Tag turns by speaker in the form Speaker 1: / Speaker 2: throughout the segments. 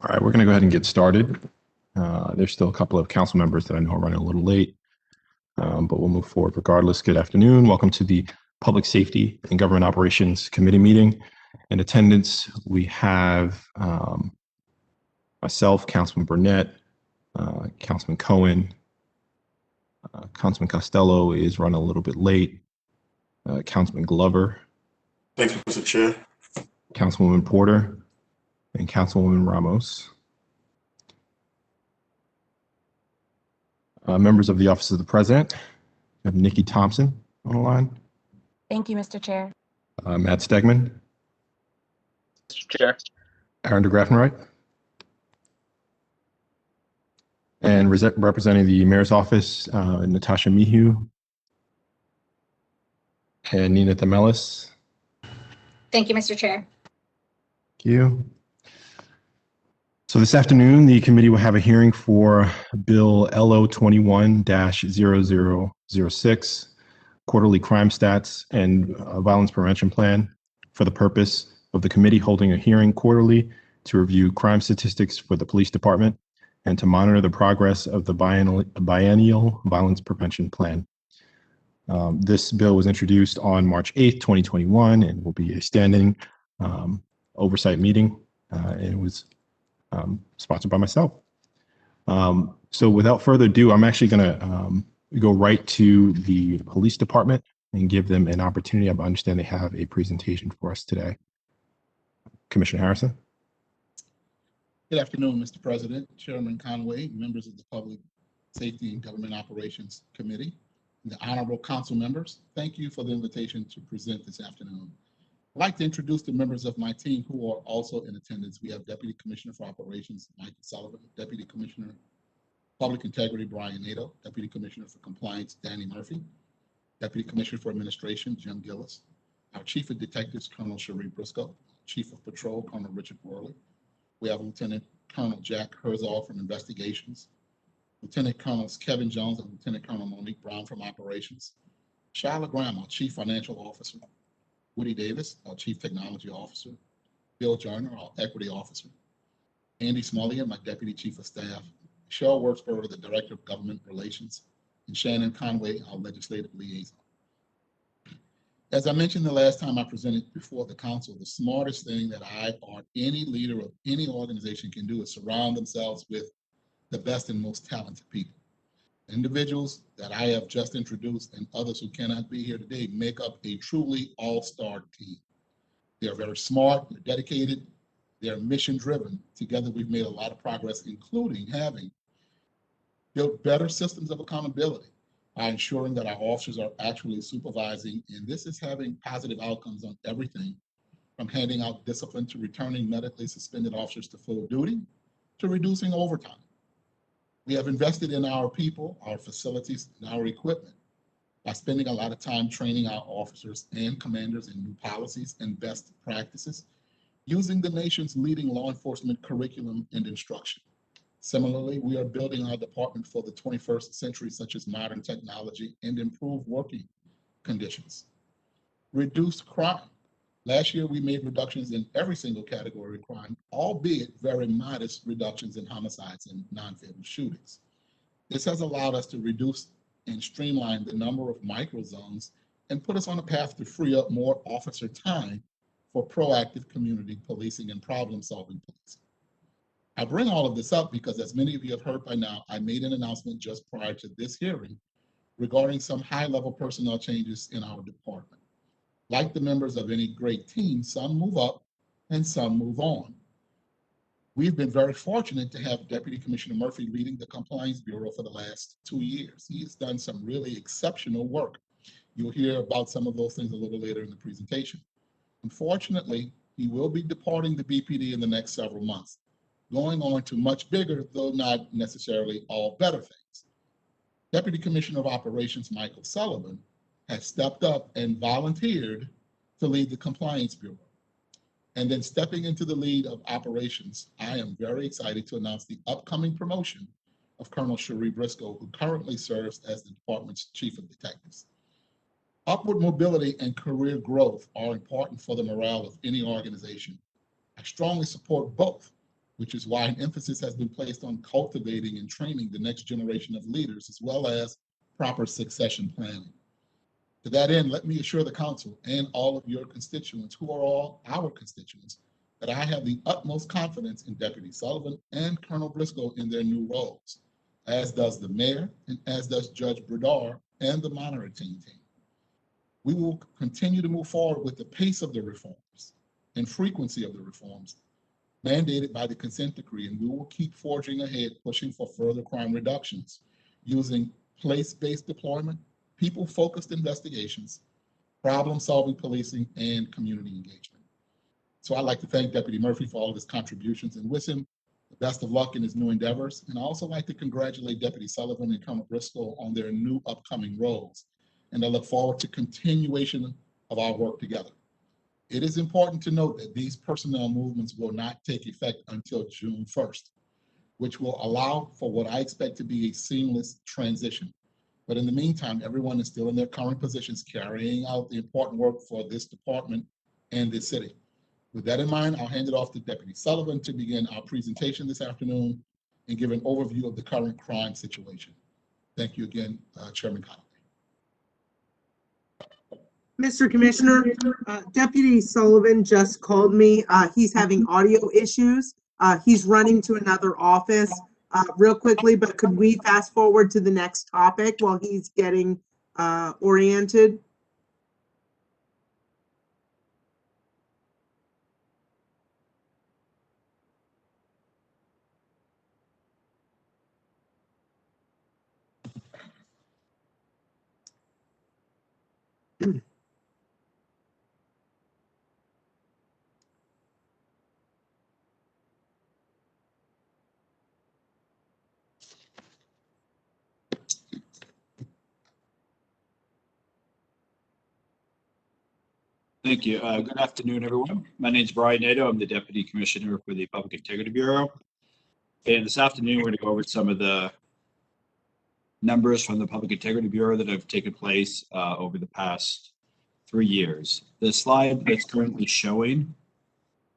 Speaker 1: All right, we're going to go ahead and get started. There's still a couple of council members that I know are running a little late, but we'll move forward regardless. Good afternoon. Welcome to the Public Safety and Government Operations Committee meeting. In attendance, we have myself, Councilman Burnett, Councilman Cohen, Councilman Costello is running a little bit late, Councilman Glover.
Speaker 2: Thank you, Mr. Chair.
Speaker 1: Councilwoman Porter, and Councilwoman Ramos. Members of the Office of the President, we have Nikki Thompson on the line.
Speaker 3: Thank you, Mr. Chair.
Speaker 1: Matt Stegman.
Speaker 4: Mr. Chair.
Speaker 1: Aaron DeGraffenreich. And representing the Mayor's Office, Natasha Mihu. And Nina Themelis.
Speaker 5: Thank you, Mr. Chair.
Speaker 1: Thank you. So this afternoon, the committee will have a hearing for Bill LO 21-0006, Quarterly Crime Stats and Violence Prevention Plan, for the purpose of the committee holding a hearing quarterly to review crime statistics for the police department and to monitor the progress of the biennial Violence Prevention Plan. This bill was introduced on March 8th, 2021, and will be a standing oversight meeting, and it was sponsored by myself. So without further ado, I'm actually going to go right to the police department and give them an opportunity. I understand they have a presentation for us today. Commissioner Harrison.
Speaker 6: Good afternoon, Mr. President, Chairman Conway, members of the Public Safety and Government Operations Committee, and the honorable council members. Thank you for the invitation to present this afternoon. I'd like to introduce the members of my team who are also in attendance. We have Deputy Commissioner for Operations, Michael Sullivan, Deputy Commissioner of Public Integrity, Brian Natta, Deputy Commissioner for Compliance, Danny Murphy, Deputy Commissioner for Administration, Jim Gillis, our Chief of Detectives, Colonel Cherie Briscoe, Chief of Patrol, Colonel Richard Worley. We have Lieutenant Colonel Jack Herzog from Investigations, Lieutenant Colonels Kevin Jones and Lieutenant Colonel Monique Brown from Operations, Shyla Graham, our Chief Financial Officer, Woody Davis, our Chief Technology Officer, Bill Joyner, our Equity Officer, Andy Smullian, my Deputy Chief of Staff, Michelle Wertzberger, the Director of Government Relations, and Shannon Conway, our Legislative Liaison. As I mentioned the last time I presented before the council, the smartest thing that I or any leader of any organization can do is surround themselves with the best and most talented people. Individuals that I have just introduced and others who cannot be here today make up a truly all-star team. They are very smart, they're dedicated, they're mission-driven. Together, we've made a lot of progress, including having built better systems of accountability by ensuring that our officers are actually supervising, and this is having positive outcomes on everything from handing out discipline to returning medically suspended officers to full duty to reducing overtime. We have invested in our people, our facilities, and our equipment by spending a lot of time training our officers and commanders in new policies and best practices, using the nation's leading law enforcement curriculum and instruction. Similarly, we are building our department for the 21st century, such as modern technology and improved working conditions. Reduced crime. Last year, we made reductions in every single category of crime, albeit very modest reductions in homicides and non-fatal shootings. This has allowed us to reduce and streamline the number of microzones and put us on a path to free up more officer time for proactive community policing and problem-solving policing. I bring all of this up because, as many of you have heard by now, I made an announcement just prior to this hearing regarding some high-level personnel changes in our department. Like the members of any great team, some move up and some move on. We've been very fortunate to have Deputy Commissioner Murphy leading the Compliance Bureau for the last 2 years. He has done some really exceptional work. You'll hear about some of those things a little later in the presentation. Unfortunately, he will be departing the BPD in the next several months, going on to much bigger, though not necessarily all better things. Deputy Commissioner of Operations Michael Sullivan has stepped up and volunteered to lead the Compliance Bureau. And then stepping into the lead of operations, I am very excited to announce the upcoming promotion of Colonel Cherie Briscoe, who currently serves as the department's Chief of Detectives. Upward mobility and career growth are important for the morale of any organization. I strongly support both, which is why an emphasis has been placed on cultivating and training the next generation of leaders, as well as proper succession planning. To that end, let me assure the council and all of your constituents, who are all our constituents, that I have the utmost confidence in Deputy Sullivan and Colonel Briscoe in their new roles, as does the mayor and as does Judge Bredar and the monitoring team. We will continue to move forward with the pace of the reforms and frequency of the reforms mandated by the consent decree, and we will keep forging ahead, pushing for further crime reductions using place-based deployment, people-focused investigations, problem-solving policing, and community engagement. So I'd like to thank Deputy Murphy for all of his contributions and wish him the best of luck in his new endeavors. And I also like to congratulate Deputy Sullivan and Colonel Briscoe on their new upcoming roles. And I look forward to continuation of our work together. It is important to note that these personnel movements will not take effect until June 1st, which will allow for what I expect to be a seamless transition. But in the meantime, everyone is still in their current positions, carrying out the important work for this department and this city. With that in mind, I'll hand it off to Deputy Sullivan to begin our presentation this afternoon and give an overview of the current crime situation. Thank you again, Chairman Conway.
Speaker 7: Mr. Commissioner, Deputy Sullivan just called me. He's having audio issues. He's running to another office real quickly, but could we fast forward to the next topic while he's getting oriented?
Speaker 8: Thank you. Good afternoon, everyone. My name is Brian Nato. I'm the Deputy Commissioner for the Public Integrity Bureau. And this afternoon, we're going to go over some of the numbers from the Public Integrity Bureau that have taken place over the past 3 years. The slide that's currently showing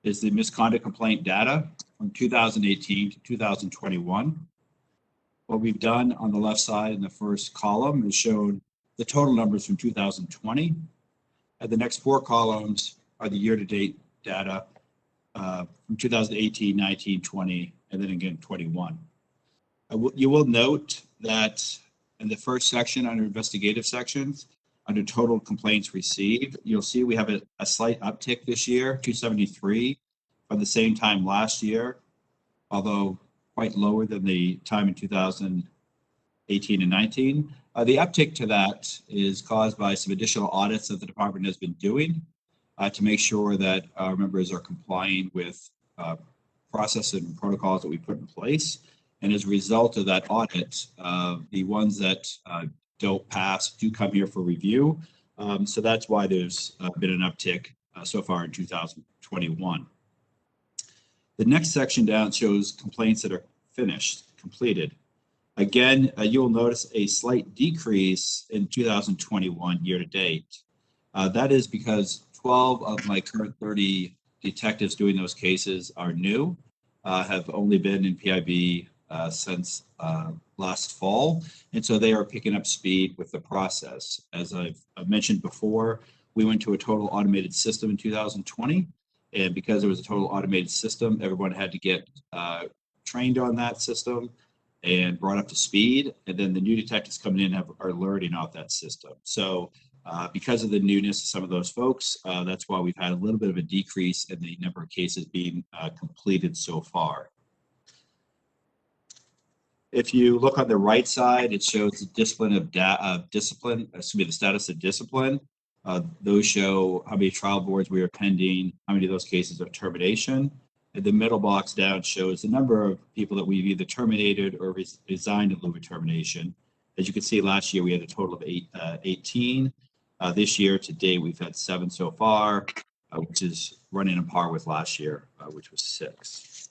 Speaker 8: is the misconduct complaint data from 2018 to 2021. What we've done on the left side in the first column is shown the total numbers from 2020. And the next 4 columns are the year-to-date data from 2018, 19, 20, and then again 21. You will note that in the first section, under investigative sections, under total complaints received, you'll see we have a slight uptick this year, 273 from the same time last year, although quite lower than the time in 2018 and 19. The uptick to that is caused by some additional audits that the department has been doing to make sure that our members are complying with process and protocols that we put in place. And as a result of that audit, the ones that don't pass do come here for review. So that's why there's been an uptick so far in 2021. The next section down shows complaints that are completed. Again, you'll notice a slight decrease in 2021 year to date. That is because 12 of my current 30 detectives doing those cases are new, have only been in PIB since last fall. And so they are picking up speed with the process. As I've mentioned before, we went to a total automated system in 2020. And because it was a total automated system, everyone had to get trained on that system and brought up to speed. And then the new detectives coming in are learning off that system. So because of the newness of some of those folks, that's why we've had a little bit of a decrease in the number of cases being completed so far. If you look on the right side, it shows the the status of discipline. Those show how many trial boards we are pending, how many of those cases are termination. And the middle box down shows the number of people that we've either terminated or resigned in lieu of termination. As you can see, last year we had a total of 18. This year to date, we've had 7 so far, which is running on par with last year, which was 6.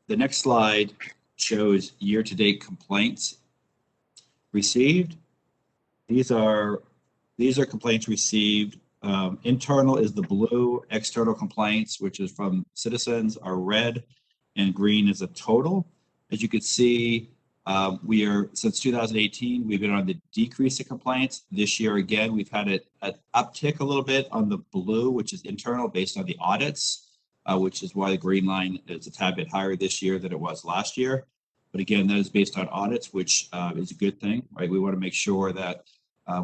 Speaker 8: The next slide shows year-to-date complaints received. These are complaints received. Internal is the blue, external complaints, which is from citizens, are red. and green is a total. As you can see, we are, since 2018, we've been on the decrease in complaints. This year, again, we've had an uptick a little bit on the blue, which is internal based on the audits, which is why the green line is a tad bit higher this year than it was last year. But again, that is based on audits, which is a good thing, right? We want to make sure that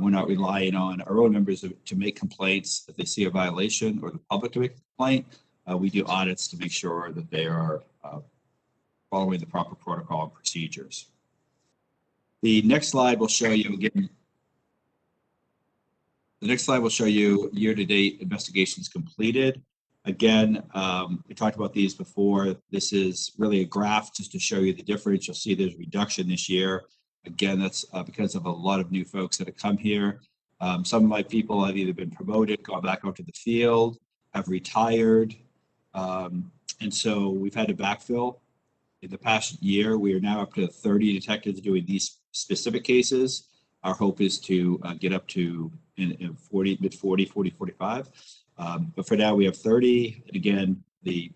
Speaker 8: we're not relying on our own members to make complaints if they see a violation, or the public to make a complaint. We do audits to make sure that they are following the proper protocol and procedures. The next slide will show you again. The next slide will show you year-to-date investigations completed. Again, we talked about these before. This is really a graph just to show you the difference. You'll see there's a reduction this year. Again, that's because of a lot of new folks that have come here. Some of my people have either been promoted, gone back out to the field, have retired. And so we've had to backfill. In the past year, we are now up to 30 detectives doing these specific cases. Our hope is to get up to in 40, mid 40, 45. But for now, we have 30. And again, the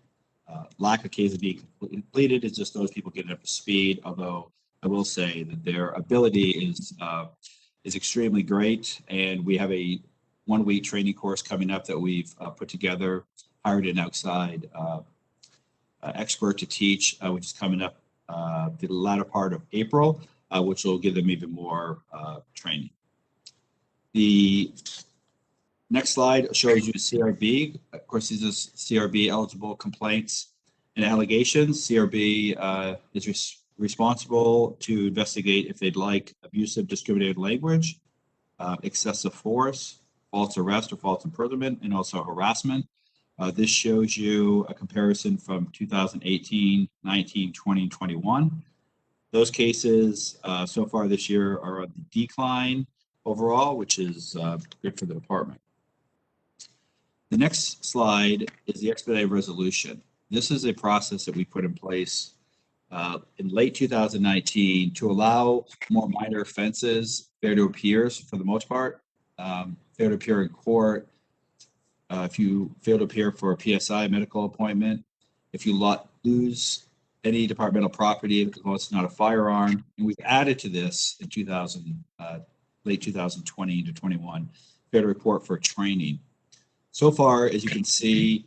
Speaker 8: lack of cases being completed is just those people getting up to speed. Although I will say that their ability is extremely great. And we have a 1-week training course coming up that we've put together, hired an outside expert to teach, which is coming up the latter part of April, which will give them even more training. The next slide shows you CRB. Of course, these are CRB eligible complaints and allegations. CRB is responsible to investigate if they'd like abusive, discriminated language, excessive force, false arrest or false imprisonment, and also harassment. This shows you a comparison from 2018, 19, 20, and 21. Those cases so far this year are on the decline overall, which is good for the department. The next slide is the expedited resolution. This is a process that we put in place in late 2019 to allow more minor offenses fair to appears for the most part, fair to appear in court. If you fail to appear for a PSI medical appointment, if you lose any departmental property, well, it's not a firearm. And we've added to this in late 2020 to 21, fair to report for training. So far, as you can see,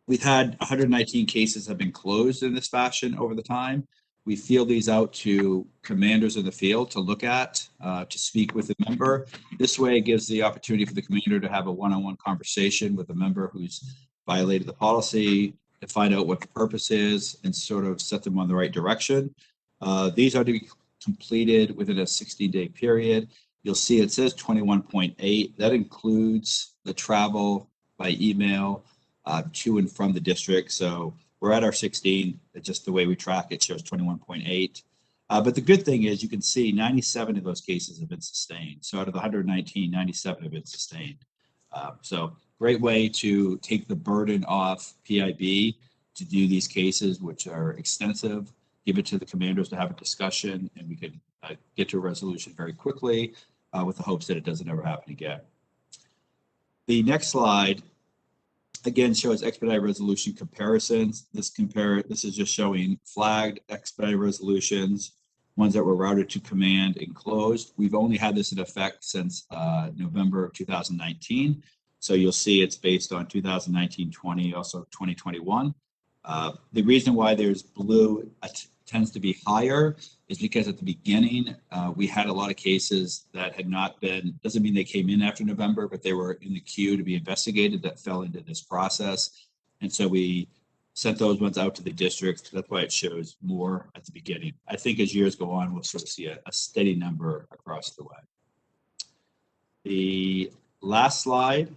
Speaker 8: we've had 119 cases have been closed in this fashion over the time. We field these out to commanders in the field to look at, to speak with the member. This way it gives the opportunity for the commander to have a one-on-one conversation with a member who's violated the policy, to find out what the purpose is and sort of set them on the right direction. These are to be completed within a 60-day period. You'll see it says 21.8. That includes the travel by email to and from the district. So we're at our 16. Just the way we track it shows 21.8. But the good thing is you can see 97 of those cases have been sustained. So out of the 119, 97 have been sustained. So great way to take the burden off PIB to do these cases, which are extensive, give it to the commanders to have a discussion, and we can get to a resolution very quickly with the hopes that it doesn't ever happen again. The next slide again shows expedited resolution comparisons. This is just showing flagged expedited resolutions, ones that were routed to command and closed. We've only had this in effect since November of 2019. So you'll see it's based on 2019-20, also 2021. The reason why there's blue tends to be higher is because at the beginning, we had a lot of cases that had not been, doesn't mean they came in after November, but they were in the queue to be investigated that fell into this process. And so we sent those ones out to the districts. That's why it shows more at the beginning. I think as years go on, we'll sort of see a steady number across the way. The last slide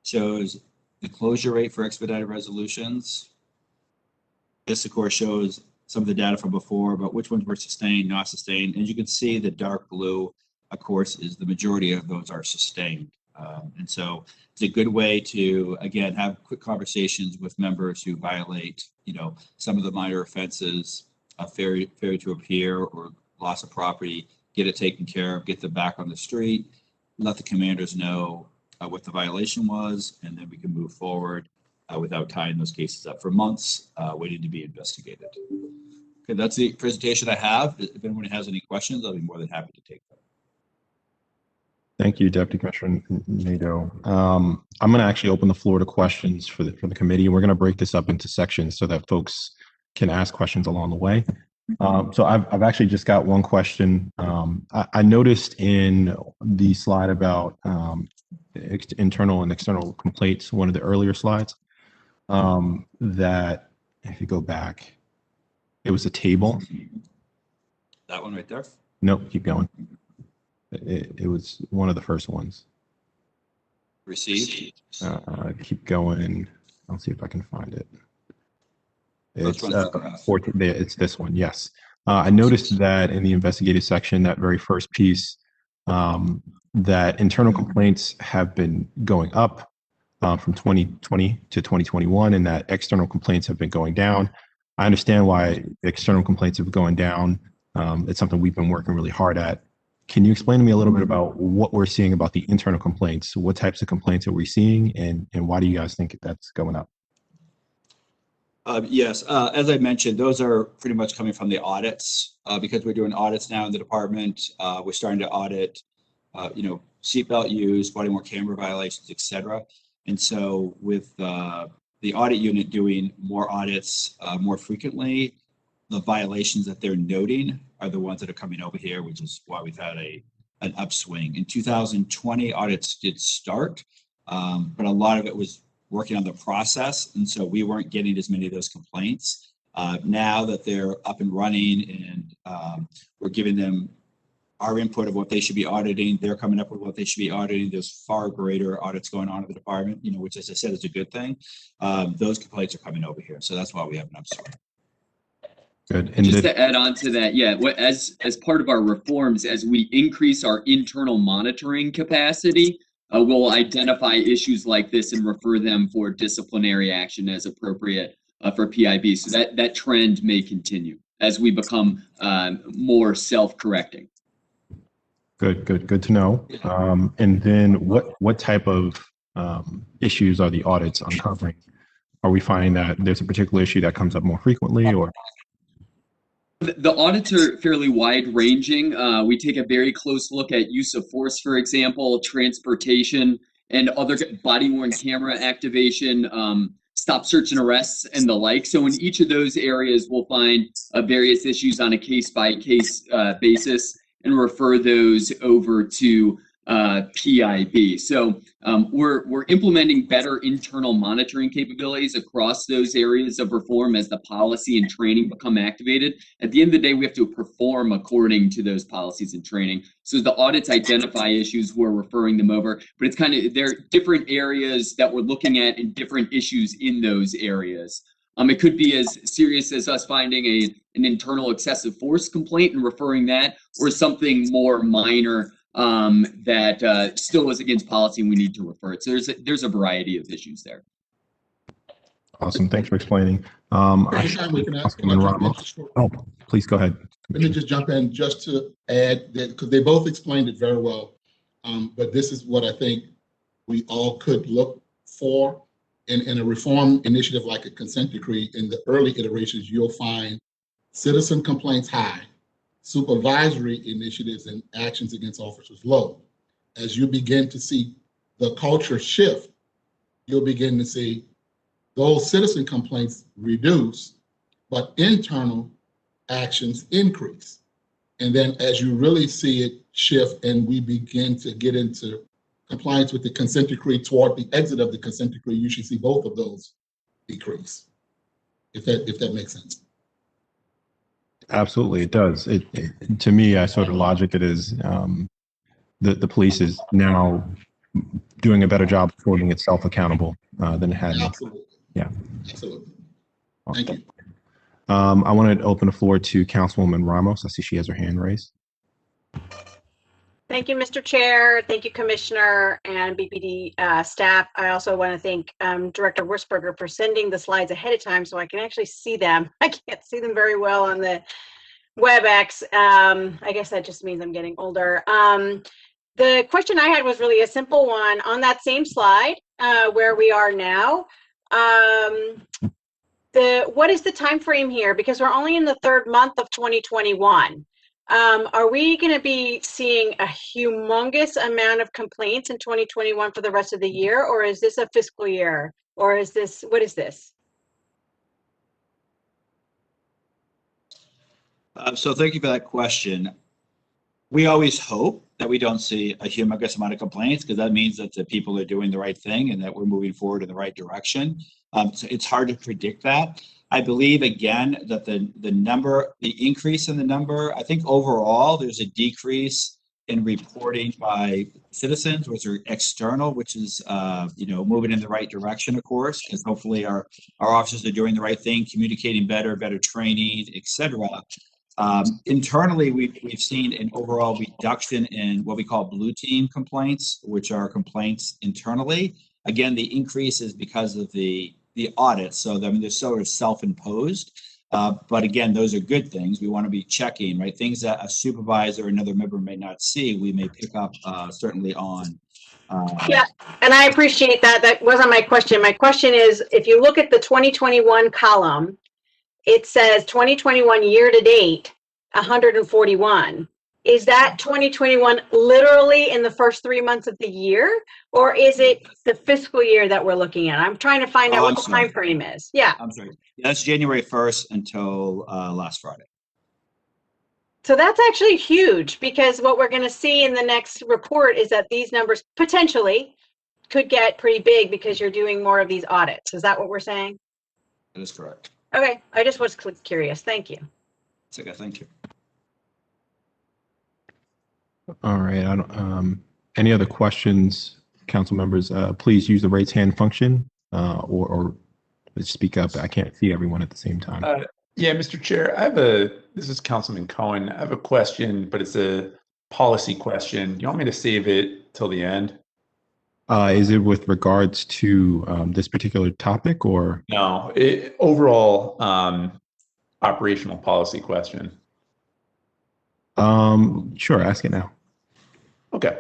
Speaker 8: shows the closure rate for expedited resolutions. This, of course, shows some of the data from before about which ones were sustained, not sustained. And you can see the dark blue, of course, is the majority of those are sustained. And so it's a good way to, again, have quick conversations with members who violate, some of the minor offenses, failure to appear or loss of property, get it taken care of, get them back on the street, let the commanders know what the violation was, and then we can move forward. without tying those cases up for months, waiting to be investigated. Okay, that's the presentation I have. If anyone has any questions, I'll be more than happy to take them.
Speaker 1: Thank you, Deputy Commissioner Nato. I'm going to actually open the floor to questions for the committee. We're going to break this up into sections so that folks can ask questions along the way. So I've actually just got one question. I noticed in the slide about internal and external complaints, one of the earlier slides, that if you go back, it was a table.
Speaker 8: That one right there?
Speaker 1: Nope, keep going. It was one of the first ones.
Speaker 8: Received.
Speaker 1: Keep going. I'll see if I can find it.
Speaker 8: Which one's the graph?
Speaker 1: 14, it's this one, yes. I noticed that in the investigative section, that very first piece, that internal complaints have been going up from 2020 to 2021, and that external complaints have been going down. I understand why external complaints have gone down. It's something we've been working really hard at. Can you explain to me a little bit about what we're seeing about the internal complaints? What types of complaints are we seeing, and why do you guys think that's going up?
Speaker 8: Yes, as I mentioned, those are pretty much coming from the audits because we're doing audits now in the department. We're starting to audit, seatbelt use, body worn camera violations, et cetera. And so with the audit unit doing more audits more frequently, the violations that they're noting are the ones that are coming over here, which is why we've had an upswing. In 2020, audits did start, but a lot of it was working on the process. And so we weren't getting as many of those complaints. Now that they're up and running and we're giving them our input of what they should be auditing, they're coming up with what they should be auditing. There's far greater audits going on in the department, which, as I said, is a good thing. Those complaints are coming over here. So that's why we have an upswing.
Speaker 1: Good. And
Speaker 9: Just to add on to that, yeah, as part of our reforms, as we increase our internal monitoring capacity, we'll identify issues like this and refer them for disciplinary action as appropriate for PIB. So that trend may continue as we become more self-correcting.
Speaker 1: Good to know. And then what type of issues are the audits uncovering? Are we finding that there's a particular issue that comes up more frequently, or?
Speaker 9: The audits are fairly wide-ranging. We take a very close look at use of force, for example, transportation, and other body-worn camera activation, stop, search, and arrests, and the like. So in each of those areas, we'll find various issues on a case-by-case basis and refer those over to PIB. So we're implementing better internal monitoring capabilities across those areas of reform as the policy and training become activated. At the end of the day, we have to perform according to those policies and training. So as the audits identify issues, we're referring them over, but it's they're different areas that we're looking at and different issues in those areas. It could be as serious as us finding an internal excessive force complaint and referring that, or something more minor that still is against policy and we need to refer it. So there's a variety of issues there.
Speaker 1: Awesome. Thanks for explaining.
Speaker 6: Anytime we can ask,
Speaker 1: Oh, please go ahead.
Speaker 6: Let me just jump in just to add that, because they both explained it very well. But this is what I think we all could look for in a reform initiative like a consent decree. In the early iterations, you'll find citizen complaints high, supervisory initiatives and actions against officers low. As you begin to see the culture shift, you'll begin to see those citizen complaints reduce, but internal actions increase. And then as you really see it shift and we begin to get into compliance with the consent decree toward the exit of the consent decree, you should see both of those decrease, if that makes sense.
Speaker 1: Absolutely, it does. To me, I sort of logic it as the police is now doing a better job of holding itself accountable than it had.
Speaker 6: Absolutely.
Speaker 1: Yeah.
Speaker 6: Absolutely.
Speaker 1: Awesome.
Speaker 6: Thank you.
Speaker 1: I want to open the floor to Councilwoman Ramos. I see she has her hand raised.
Speaker 10: Thank you, Mr. Chair. Thank you, Commissioner and BPD staff. I also want to thank Director Wurzberger for sending the slides ahead of time so I can actually see them. I can't see them very well on the WebEx. I guess that just means I'm getting older. The question I had was really a simple one. On that same slide where we are now, What is the time frame here? Because we're only in the third month of 2021. Are we going to be seeing a humongous amount of complaints in 2021 for the rest of the year, or is this a fiscal year, or is this, what is this?
Speaker 8: So thank you for that question. We always hope that we don't see a humongous amount of complaints, because that means that the people are doing the right thing and that we're moving forward in the right direction. So it's hard to predict that. I believe, again, that the increase in the number, I think overall there's a decrease in reporting by citizens, which are external, which is moving in the right direction, of course, because hopefully our officers are doing the right thing, communicating better training, etc. Internally, we've seen an overall reduction in what we call blue team complaints, which are complaints internally. Again, the increase is because of the audits, so they're sort of self-imposed. But again, those are good things. We want to be checking, right? Things that a supervisor or another member may not see, we may pick up certainly on.
Speaker 10: Yeah, and I appreciate that. That wasn't my question. My question is, if you look at the 2021 column, it says 2021 year to date, 141. Is that 2021 literally in the first 3 months of the year, or is it the fiscal year that we're looking at? I'm trying to find out what the time frame is. Yeah.
Speaker 8: I'm sorry. Yeah, that's January 1st until last Friday.
Speaker 10: So that's actually huge, because what we're going to see in the next report is that these numbers potentially could get pretty big because you're doing more of these audits. Is that what we're saying?
Speaker 8: That is correct.
Speaker 10: Okay, I just was curious. Thank you.
Speaker 8: It's okay. Thank you.
Speaker 1: All right. I don't, any other questions, council members? Please use the raise hand function or speak up. I can't see everyone at the same time.
Speaker 11: Yeah, Mr. Chair, this is Councilman Cohen. I have a question, but it's a policy question. Do you want me to save it till the end?
Speaker 1: Is it with regards to this particular topic or?
Speaker 11: No, overall operational policy question.
Speaker 1: Sure, ask it now.
Speaker 11: Okay.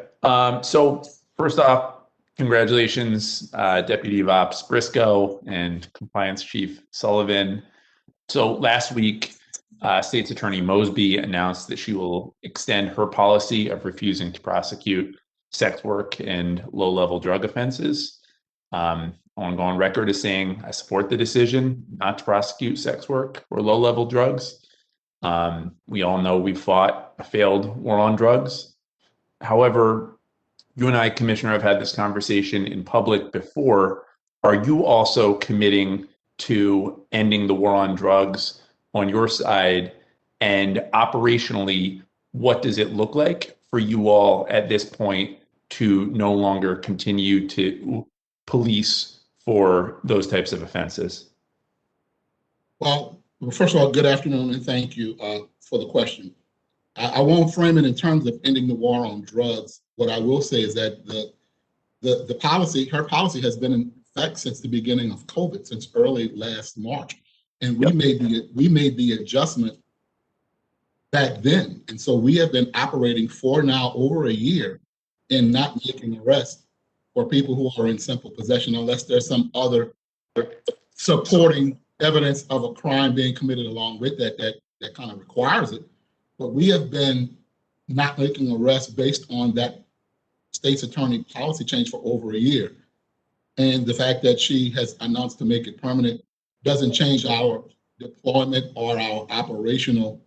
Speaker 11: So first off, congratulations, Deputy of Ops Briscoe and Compliance Chief Sullivan. So last week, State's Attorney Mosby announced that she will extend her policy of refusing to prosecute sex work and low-level drug offenses. I want to go on record as saying I support the decision not to prosecute sex work or low-level drugs. We all know we fought a failed war on drugs. However, you and I, Commissioner, have had this conversation in public before. Are you also committing to ending the war on drugs on your side? And operationally, what does it look like for you all at this point to no longer continue to police for those types of offenses?
Speaker 6: Well, first of all, good afternoon and thank you for the question. I won't frame it in terms of ending the war on drugs. What I will say is that the policy, her policy has been in effect since the beginning of COVID, since early last March. And we made the adjustment back then. And so we have been operating for now over a year in not making arrests for people who are in simple possession unless there's some other supporting evidence of a crime being committed along with that kind of requires it. But we have been not making arrests based on that state's attorney policy change for over a year. And the fact that she has announced to make it permanent doesn't change our deployment or our operational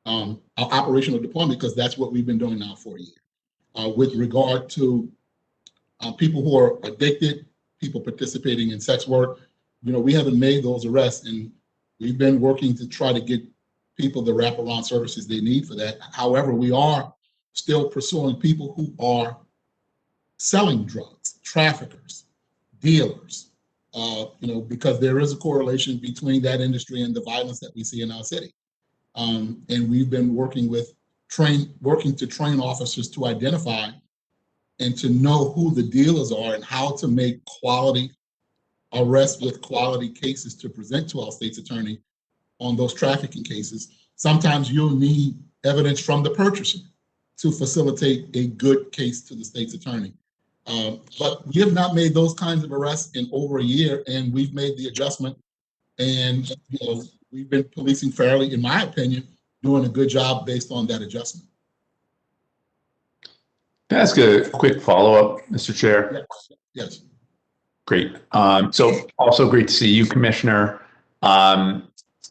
Speaker 6: deployment, because that's what we've been doing now for a year. With regard to people who are addicted, people participating in sex work, we haven't made those arrests, and we've been working to try to get people the wraparound services they need for that. However, we are still pursuing people who are selling drugs, traffickers, dealers, because there is a correlation between that industry and the violence that we see in our city. And we've been working to train officers to identify and to know who the dealers are and how to make quality arrests with quality cases to present to our state's attorney on those trafficking cases. Sometimes you'll need evidence from the purchaser to facilitate a good case to the state's attorney. But we have not made those kinds of arrests in over a year, and we've made the adjustment. And we've been policing fairly, in my opinion, doing a good job based on that adjustment.
Speaker 11: Can I ask a quick follow-up, Mr. Chair?
Speaker 6: Yes.
Speaker 11: Great. So also great to see you, Commissioner.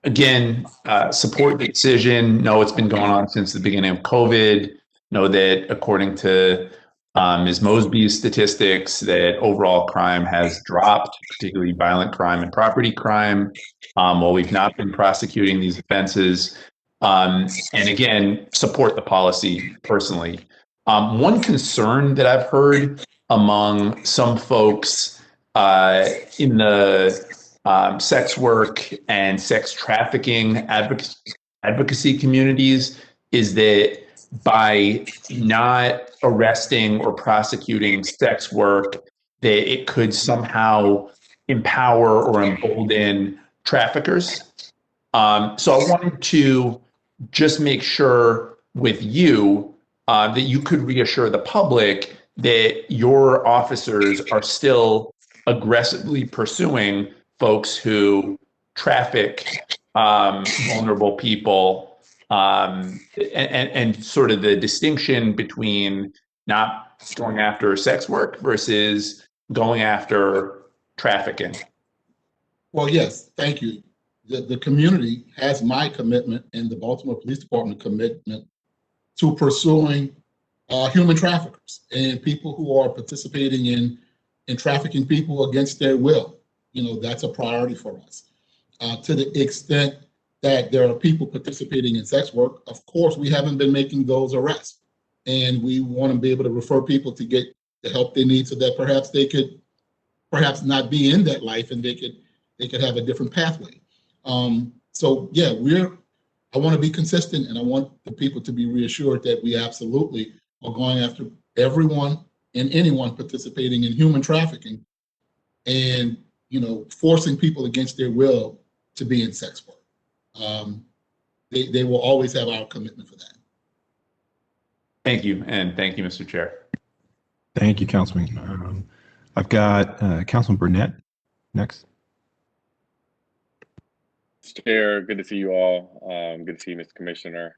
Speaker 11: Again, support the decision. Know it's been going on since the beginning of COVID. Know that according to Ms. Mosby's statistics, that overall crime has dropped, particularly violent crime and property crime, while we've not been prosecuting these offenses. And again, support the policy personally. One concern that I've heard among some folks in the sex work and sex trafficking advocacy communities is that by not arresting or prosecuting sex work, that it could somehow empower or embolden traffickers. So I wanted to just make sure with you that you could reassure the public that your officers are still aggressively pursuing folks who traffic vulnerable people, and sort of the distinction between not going after sex work versus going after trafficking.
Speaker 6: Well, yes, thank you. The community has my commitment and the Baltimore Police Department commitment to pursuing human traffickers and people who are participating in trafficking people against their will. That's a priority for us. To the extent that there are people participating in sex work, of course, we haven't been making those arrests. And we want to be able to refer people to get the help they need so that perhaps they could not be in that life and they could have a different pathway. So yeah, I want to be consistent, and I want the people to be reassured that we absolutely are going after everyone and anyone participating in human trafficking and, forcing people against their will to be in sex work. They will always have our commitment for that.
Speaker 11: Thank you. And thank you, Mr. Chair.
Speaker 1: Thank you, Councilman. I've got Councilman Burnett next.
Speaker 12: Chair, good to see you all. Good to see you, Mr. Commissioner.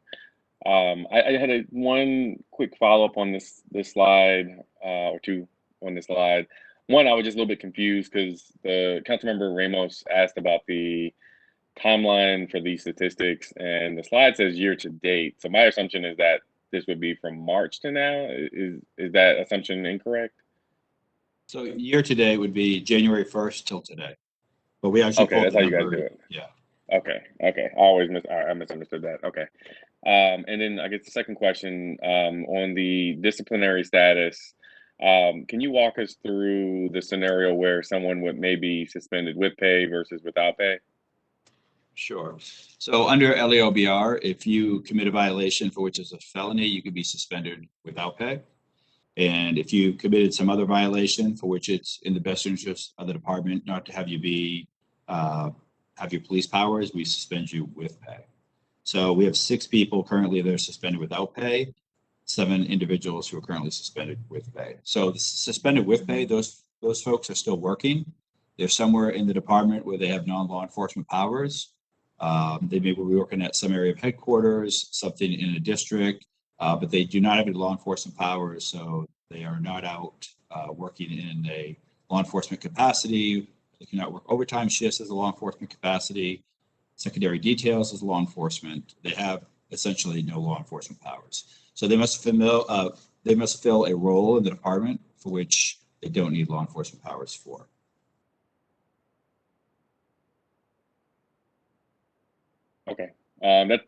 Speaker 12: I had one quick follow-up on this slide, or two on this slide. One, I was just a little bit confused because the Councilmember Ramos asked about the timeline for these statistics, and the slide says year to date. So my assumption is that this would be from March to now. Is that assumption incorrect?
Speaker 8: So year to date would be January 1st till today. But we actually
Speaker 12: Okay, that's how you guys do it.
Speaker 8: Yeah.
Speaker 12: Okay. I misunderstood that. Okay. And then I guess the second question on the disciplinary status. Can you walk us through the scenario where someone would maybe suspended with pay versus without pay?
Speaker 8: Sure. So under LEOBR, if you commit a violation for which is a felony, you could be suspended without pay. And if you committed some other violation for which it's in the best interest of the department not to have you be have your police powers, we suspend you with pay. So we have 6 people currently that are suspended without pay, 7 individuals who are currently suspended with pay. So the suspended with pay, those folks are still working. They're somewhere in the department where they have non-law enforcement powers. They may be working at some area of headquarters, something in a district, but they do not have any law enforcement powers, so they are not out working in a law enforcement capacity. They cannot work overtime shifts as a law enforcement capacity, secondary details as law enforcement. They have essentially no law enforcement powers. So they must fill a role in the department for which they don't need law enforcement powers for.
Speaker 12: Okay.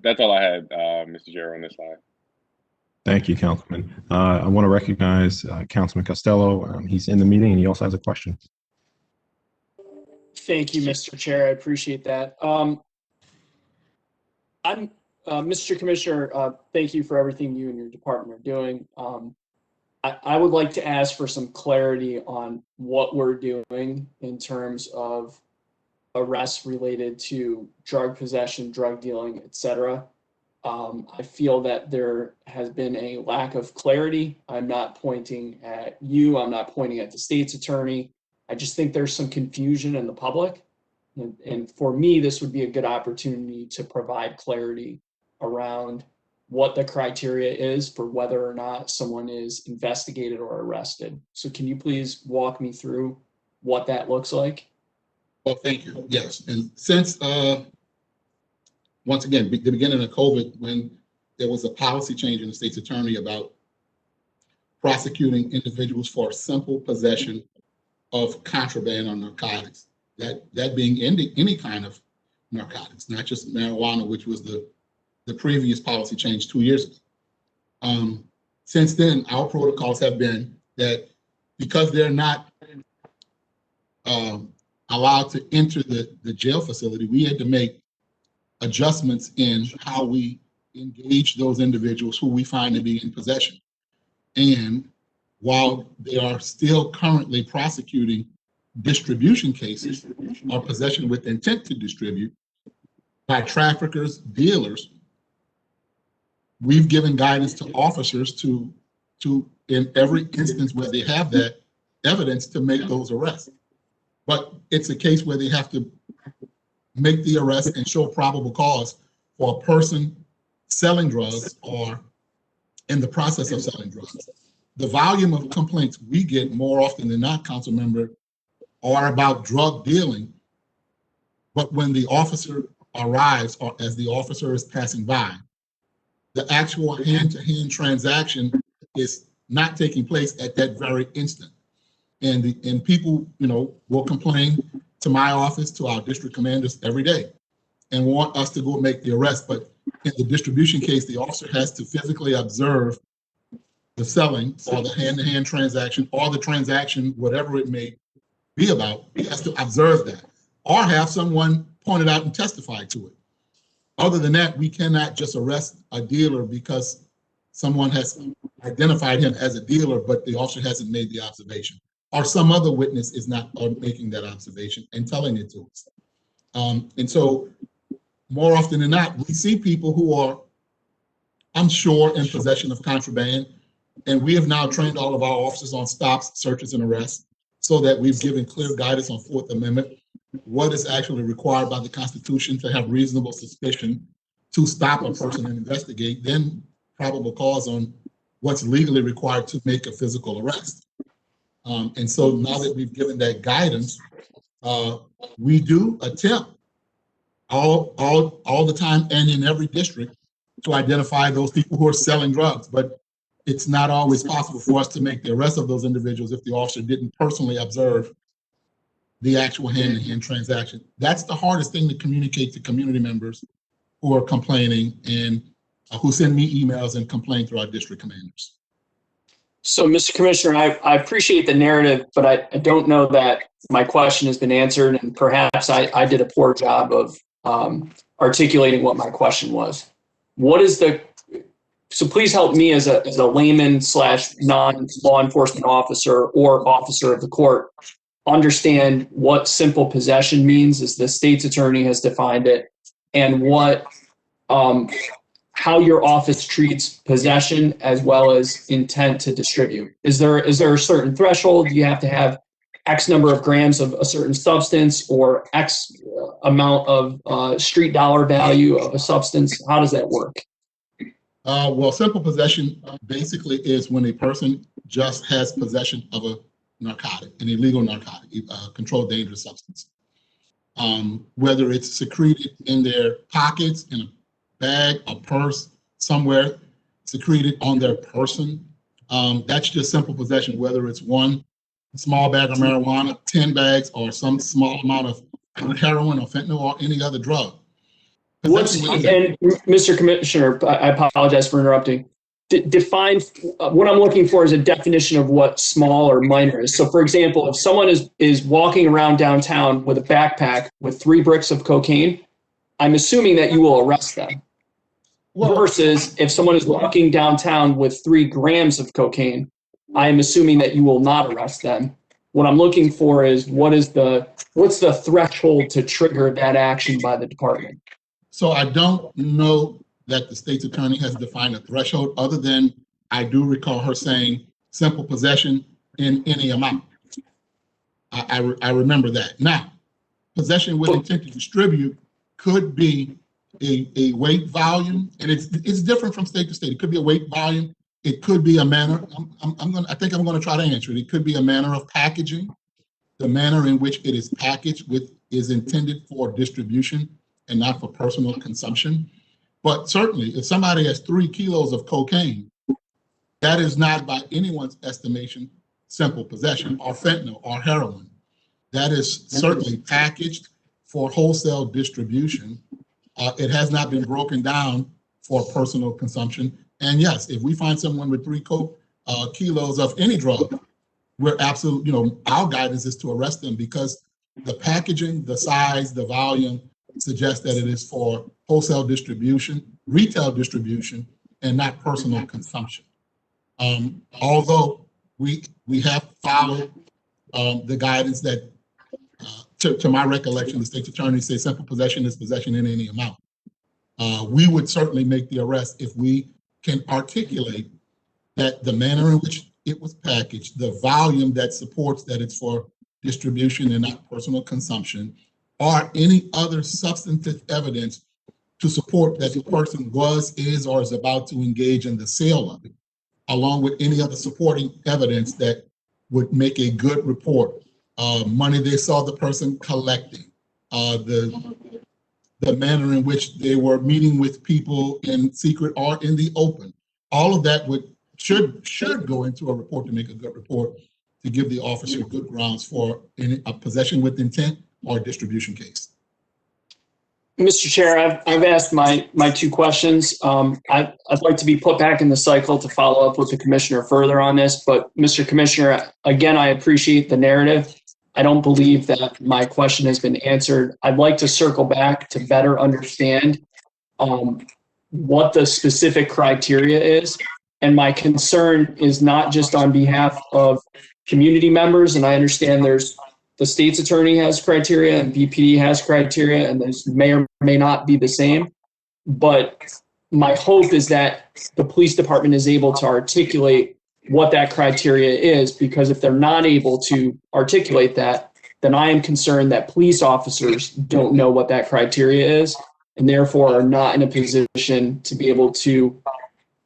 Speaker 12: That's all I had, Mr. Chair, on this slide.
Speaker 1: Thank you, Councilman. I want to recognize Councilman Costello. He's in the meeting and he also has a question.
Speaker 13: Thank you, Mr. Chair. I appreciate that. Mr. Commissioner, thank you for everything you and your department are doing. I would like to ask for some clarity on what we're doing in terms of arrests related to drug possession, drug dealing, etc. I feel that there has been a lack of clarity. I'm not pointing at you. I'm not pointing at the state's attorney. I just think there's some confusion in the public. And for me, this would be a good opportunity to provide clarity around what the criteria is for whether or not someone is investigated or arrested. So can you please walk me through what that looks like?
Speaker 6: Well, thank you. Yes, and since once again, the beginning of COVID, when there was a policy change in the state's attorney about prosecuting individuals for simple possession of contraband or narcotics, that being any kind of narcotics, not just marijuana, which was the previous policy change 2 years ago. Since then, our protocols have been that because they're not allowed to enter the jail facility, we had to make adjustments in how we engage those individuals who we find to be in possession. And while they are still currently prosecuting distribution cases or possession with intent to distribute by traffickers, dealers, we've given guidance to officers to in every instance where they have that evidence to make those arrests. But it's a case where they have to make the arrest and show probable cause for a person selling drugs or in the process of selling drugs. The volume of complaints we get more often than not, council member, are about drug dealing. But when the officer arrives or as the officer is passing by, the actual hand-to-hand transaction is not taking place at that very instant. And people, will complain to my office, to our district commanders every day and want us to go make the arrest. But in the distribution case, the officer has to physically observe the selling or the hand-to-hand transaction or the transaction, whatever it may be about, he has to observe that or have someone point it out and testify to it. Other than that, we cannot just arrest a dealer because someone has identified him as a dealer, but the officer hasn't made the observation, or some other witness is not making that observation and telling it to us. And so more often than not, we see people who are, I'm sure, in possession of contraband. And we have now trained all of our officers on stops, searches, and arrests so that we've given clear guidance on Fourth Amendment, what is actually required by the Constitution to have reasonable suspicion to stop a person and investigate, then probable cause on what's legally required to make a physical arrest. And so now that we've given that guidance, we do attempt all the time and in every district to identify those people who are selling drugs. But it's not always possible for us to make the arrest of those individuals if the officer didn't personally observe the actual hand-to-hand transaction. That's the hardest thing to communicate to community members who are complaining and who send me emails and complain through our district commanders.
Speaker 13: So, Mr. Commissioner, I appreciate the narrative, but I don't know that my question has been answered, and perhaps I did a poor job of articulating what my question was. So please help me as a layman / non-law enforcement officer or officer of the court understand what simple possession means as the state's attorney has defined it, and how your office treats possession as well as intent to distribute. Is there a certain threshold? Do you have to have X number of grams of a certain substance or X amount of street dollar value of a substance? How does that work?
Speaker 6: Well, simple possession basically is when a person just has possession of a narcotic, an illegal narcotic, a controlled dangerous substance. Whether it's secreted in their pockets, in a bag, a purse, somewhere, secreted on their person, that's just simple possession, whether it's one small bag of marijuana, 10 bags, or some small amount of heroin or fentanyl or any other drug.
Speaker 13: And Mr. Commissioner, I apologize for interrupting. Define what I'm looking for is a definition of what small or minor is. So, for example, if someone is walking around downtown with a backpack with 3 bricks of cocaine, I'm assuming that you will arrest them. Versus if someone is walking downtown with 3 grams of cocaine, I am assuming that you will not arrest them. What I'm looking for is what's the threshold to trigger that action by the department?
Speaker 6: So I don't know that the state's attorney has defined a threshold, other than I do recall her saying simple possession in any amount. I remember that. Now, possession with intent to distribute could be a weight volume, and it's different from state to state. It could be a weight volume. It could be a manner. I think I'm going to try to answer it. It could be a manner of packaging, the manner in which it is packaged is intended for distribution and not for personal consumption. But certainly, if somebody has 3 kilos of cocaine, that is not, by anyone's estimation, simple possession, or fentanyl or heroin. That is certainly packaged for wholesale distribution. It has not been broken down for personal consumption. And yes, if we find someone with 3 kilos of any drug, we're absolutely, our guidance is to arrest them, because the packaging, the size, the volume suggests that it is for wholesale distribution, retail distribution, and not personal consumption. Although we have followed the guidance that, to my recollection, the state's attorney says simple possession is possession in any amount. We would certainly make the arrest if we can articulate that the manner in which it was packaged, the volume that supports that it's for distribution and not personal consumption, or any other substantive evidence to support that the person is, or is about to engage in the sale of it, along with any other supporting evidence that would make a good report. Money they saw the person collecting, the manner in which they were meeting with people in secret or in the open. All of that should go into a report to make a good report, to give the officer good grounds for a possession with intent or distribution case.
Speaker 13: Mr. Chair, I've asked my 2 questions. I'd like to be put back in the cycle to follow up with the commissioner further on this, but Mr. Commissioner, again, I appreciate the narrative. I don't believe that my question has been answered. I'd like to circle back to better understand what the specific criteria is. And my concern is not just on behalf of community members, and I understand the state's attorney has criteria and BPD has criteria, and those may or may not be the same. But my hope is that the police department is able to articulate what that criteria is, because if they're not able to articulate that, then I am concerned that police officers don't know what that criteria is, and therefore are not in a position to be able to,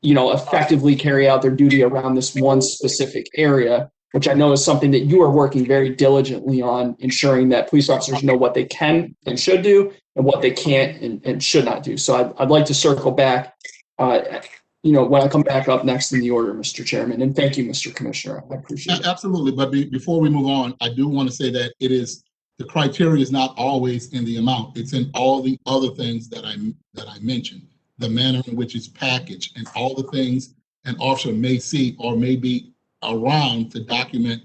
Speaker 13: effectively carry out their duty around this one specific area, which I know is something that you are working very diligently on, ensuring that police officers know what they can and should do and what they can't and should not do. So I'd like to circle back, when I come back up next in the order, Mr. Chairman. And thank you, Mr. Commissioner. I appreciate it.
Speaker 6: Absolutely. But before we move on, I do want to say that the criteria is not always in the amount. It's in all the other things that I mentioned, the manner in which it's packaged, and all the things an officer may see or may be around to document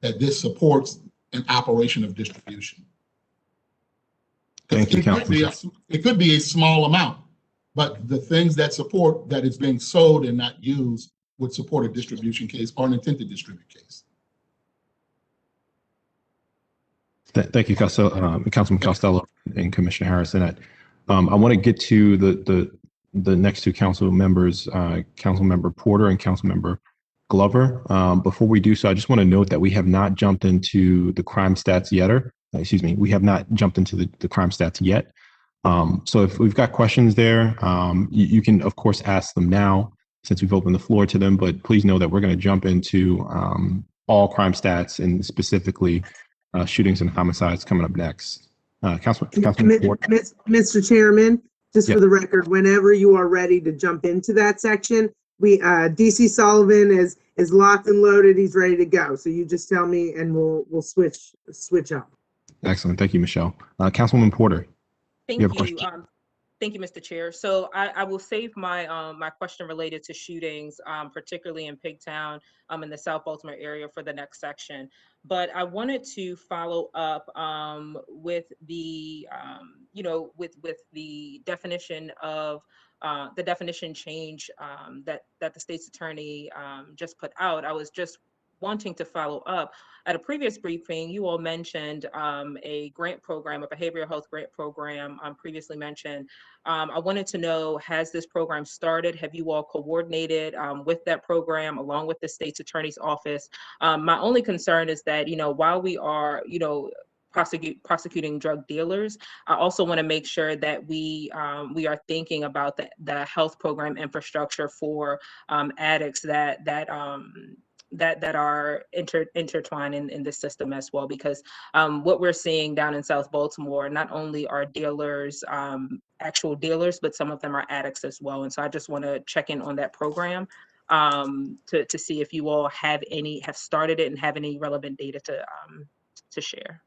Speaker 6: that this supports an operation of distribution.
Speaker 1: Thank you, Councilman.
Speaker 6: It could be a small amount, but the things that support that it's being sold and not used would support a distribution case or an intent to distribute case.
Speaker 1: Thank you, Councilman Costello and Commissioner Harrison. I want to get to the next 2 council members, Councilmember Porter and Councilmember Glover. Before we do so, I just want to note that we have not jumped into the crime stats yet, we have not jumped into the crime stats yet. So if we've got questions there, you can, of course, ask them now since we've opened the floor to them, but please know that we're going to jump into all crime stats, and specifically shootings and homicides coming up next. Councilman Porter.
Speaker 7: Mr. Chairman, just
Speaker 1: Yeah.
Speaker 7: for the record, whenever you are ready to jump into that section, DC Sullivan is locked and loaded. He's ready to go. So you just tell me and we'll switch up.
Speaker 1: Excellent. Thank you, Michelle. Councilwoman Porter.
Speaker 14: Thank
Speaker 1: You have a
Speaker 14: you.
Speaker 1: question?
Speaker 14: Thank you, Mr. Chair. So I will save my my question related to shootings, particularly in Pigtown, in the South Baltimore area, for the next section. But I wanted to follow up with the with the definition of the definition change that the state's attorney just put out. I was just wanting to follow up. At a previous briefing, you all mentioned a grant program, a behavioral health grant program previously mentioned. I wanted to know, has this program started? Have you all coordinated with that program along with the state's attorney's office? My only concern is that, while we are, prosecuting drug dealers, I also want to make sure that we are thinking about the health program infrastructure for addicts that are intertwined in this system as well, because what we're seeing down in South Baltimore, not only are dealers actual dealers, but some of them are addicts as well. And so I just want to check in on that program to see if you all have started it and have any relevant data to share.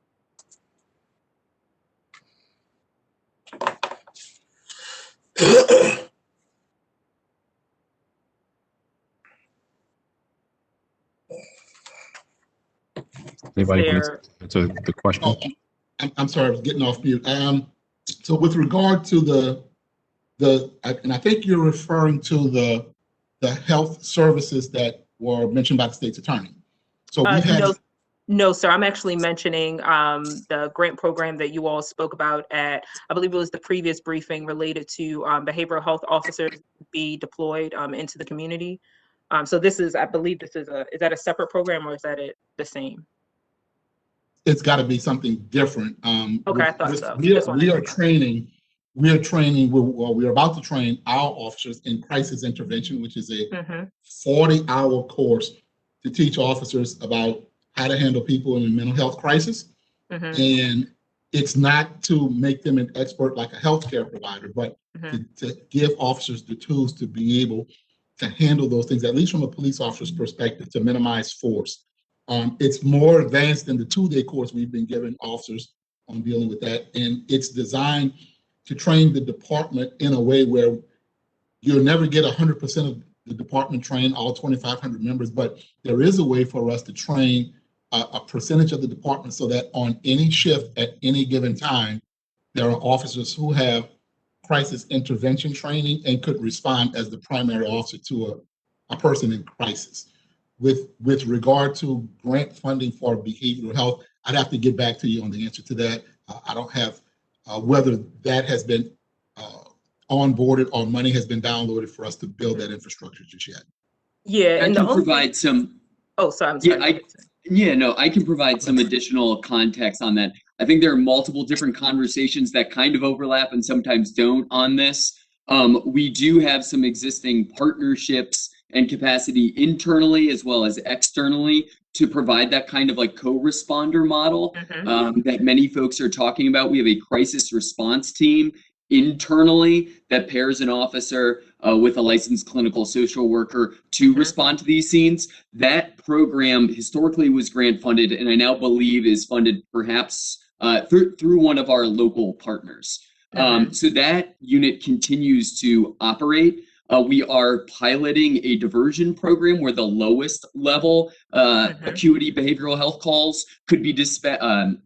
Speaker 1: Anybody want to answer the question?
Speaker 6: Oh, I'm sorry, I was getting off mute. So with regard to and I think you're referring to the health services that were mentioned by the state's attorney. So we have.
Speaker 14: No, sir. I'm actually mentioning the grant program that you all spoke about at, I believe it was the previous briefing, related to behavioral health officers be deployed into the community. So this is, I believe this is that a separate program, or is that the same?
Speaker 6: It's got to be something different.
Speaker 14: Okay, I thought so.
Speaker 6: We are about to train our officers in crisis intervention, which is a 40-hour course to teach officers about how to handle people in a mental health crisis. And it's not to make them an expert like a healthcare provider, but to give officers the tools to be able to handle those things, at least from a police officer's perspective, to minimize force. It's more advanced than the 2-day course we've been giving officers on dealing with that. And it's designed to train the department in a way where you'll never get 100% of the department trained, all 2,500 members, but there is a way for us to train a percentage of the department so that on any shift at any given time, there are officers who have crisis intervention training and could respond as the primary officer to a person in crisis. With regard to grant funding for behavioral health, I'd have to get back to you on the answer to that. I don't have whether that has been onboarded or money has been downloaded for us to build that infrastructure just yet.
Speaker 14: Yeah,
Speaker 9: I can provide some.
Speaker 14: Oh, sorry, I'm sorry.
Speaker 9: I can provide some additional context on that. I think there are multiple different conversations that kind of overlap and sometimes don't on this. We do have some existing partnerships and capacity internally as well as externally to provide that kind of like co-responder model that many folks are talking about. We have a crisis response team internally that pairs an officer with a licensed clinical social worker to respond to these scenes. That program historically was grant funded, and I now believe is funded perhaps through one of our local partners. So that unit continues to operate. We are piloting a diversion program where the lowest level acuity behavioral health calls could be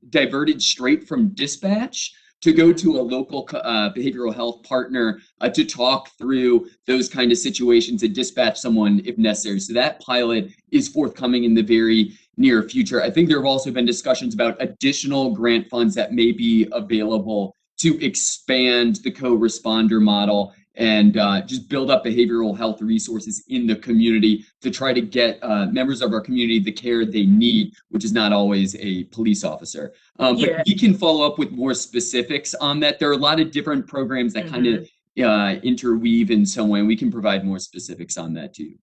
Speaker 9: diverted straight from dispatch to go to a local behavioral health partner to talk through those kind of situations and dispatch someone if necessary. So that pilot is forthcoming in the very near future. I think there have also been discussions about additional grant funds that may be available to expand the co-responder model and just build up behavioral health resources in the community to try to get members of our community the care they need, which is not always a police officer. But we can follow up with more specifics on that. There are a lot of different programs that kind of interweave in some way, and we can provide more specifics on that too.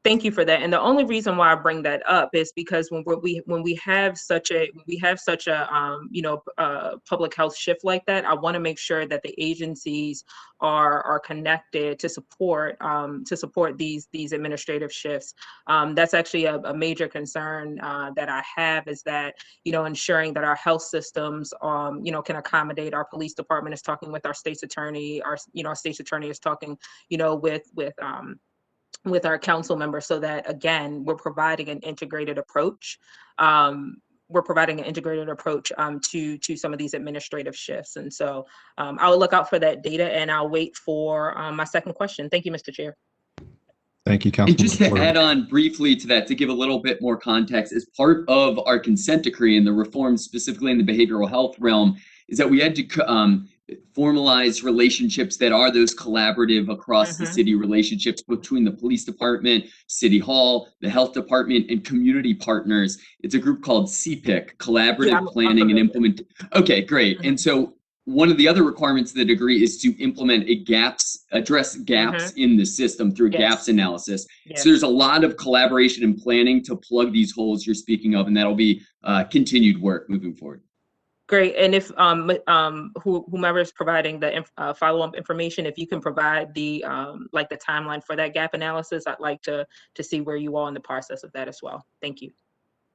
Speaker 14: Thank you for that. And the only reason why I bring that up is because when we have such a public health shift like that, I want to make sure that the agencies are connected to support these administrative shifts. That's actually a major concern that I have, is that ensuring that our health systems can accommodate. Our police department is talking with our state's attorney. Our state's attorney is talking with our council members, so that again we're providing an integrated approach. To some of these administrative shifts. And so I'll look out for that data, and I'll wait for my second question. Thank you, Mr. Chair.
Speaker 1: Thank you,
Speaker 9: And
Speaker 1: Councilman.
Speaker 9: just to add on briefly to that, to give a little bit more context, as part of our consent decree and the reforms specifically in the behavioral health realm, is that we had to formalize relationships that are those collaborative across the city relationships between the police department, city hall, the health department, and community partners. It's a group called CPIC, Collaborative Planning and Implement. Okay, great. And so one of the other requirements of the degree is to implement address gaps in the system through gaps analysis. So there's a lot of collaboration and planning to plug these holes you're speaking of, and that'll be continued work moving forward.
Speaker 14: Great. And if whomever is providing the follow-up information, if you can provide the like the timeline for that gap analysis, I'd like to see where you are in the process of that as well. Thank you.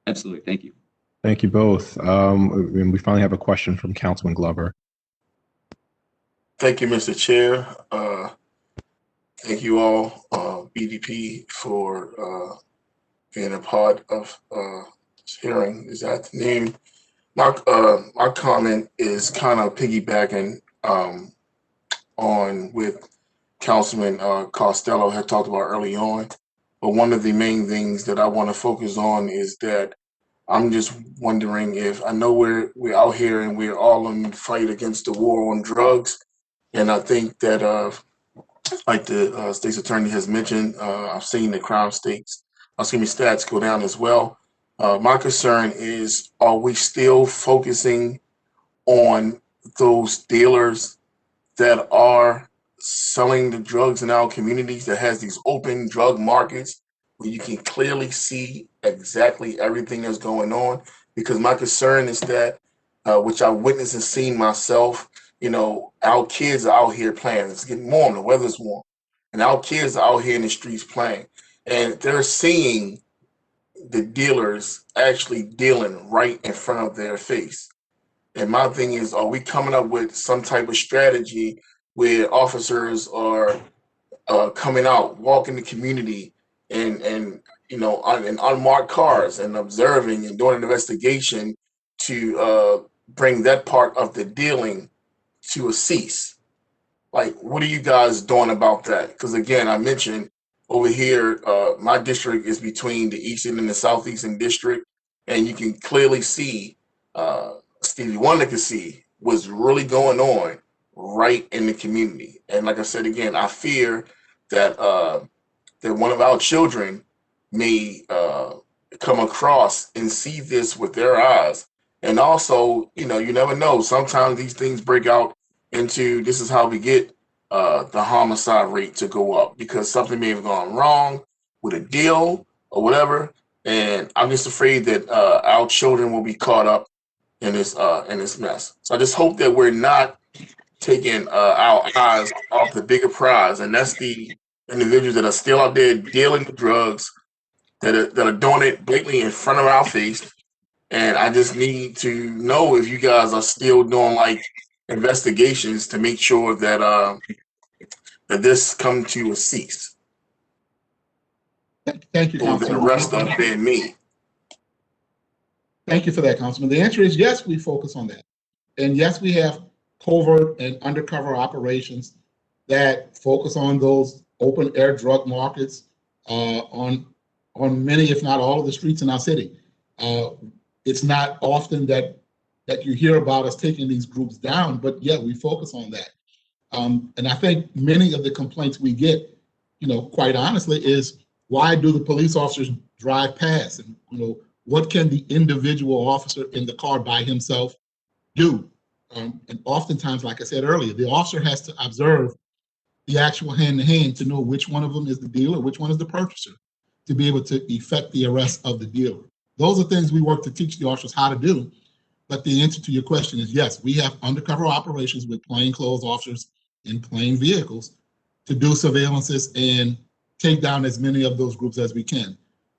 Speaker 9: Absolutely. Thank you.
Speaker 1: Thank you both. And we finally have a question from Councilman Glover.
Speaker 2: Thank you, Mr. Chair. Thank you all, BDP, for being a part of this hearing this afternoon. My comment is kind of piggybacking on with Councilman Costello had talked about early on. But one of the main things that I want to focus on is that I'm just wondering if, I know we're out here and we're all in the fight against the war on drugs. And I think that, like the state's attorney has mentioned, I've seen the crime stats go down as well. My concern is, are we still focusing on those dealers that are selling the drugs in our communities, that has these open drug markets where you can clearly see exactly everything that's going on? Because my concern is that, which I witnessed and seen myself, you know, our kids are out here playing. It's getting warm, the weather's warm, and our kids are out here in the streets playing, and they're seeing the dealers actually dealing right in front of their face. And my thing is, are we coming up with some type of strategy where officers are coming out, walking the community, and you know, in unmarked cars and observing and doing an investigation to bring that part of the dealing to a cease? Like, what are you guys doing about that? Because again, I mentioned over here, my district is between the Eastern and the Southeastern district, and you can clearly see, Stevie Wonder can see what's really going on right in the community. And like I said again, I fear that that one of our children may come across and see this with their eyes. And also, you know, you never know. Sometimes these things break out into, this is how we get the homicide rate to go up, because something may have gone wrong with a deal or whatever. And I'm just afraid that our children will be caught up in this mess. So I just hope that we're not taking our eyes off the bigger prize, and that's the individuals that are still out there dealing with drugs, that are doing it blatantly in front of our face. And I just need to know if you guys are still doing like investigations to make sure that that this come to a cease.
Speaker 6: Thank you,
Speaker 2: Or that
Speaker 6: Councilman.
Speaker 2: arrest us than me.
Speaker 6: Thank you for that, Councilman. The answer is yes, we focus on that. And yes, we have covert and undercover operations that focus on those open air drug markets on many, if not all, of the streets in our city. It's not often that you hear about us taking these groups down, but yeah, we focus on that. And I think many of the complaints we get, you know, quite honestly, is why do the police officers drive past? And, you know, what can the individual officer in the car by himself do? And oftentimes, like I said earlier, the officer has to observe the actual hand-to-hand to know which one of them is the dealer, which one is the purchaser, to be able to effect the arrest of the dealer. Those are things we work to teach the officers how to do. But the answer to your question is yes, we have undercover operations with plainclothes officers in plain vehicles to do surveillances and take down as many of those groups as we can.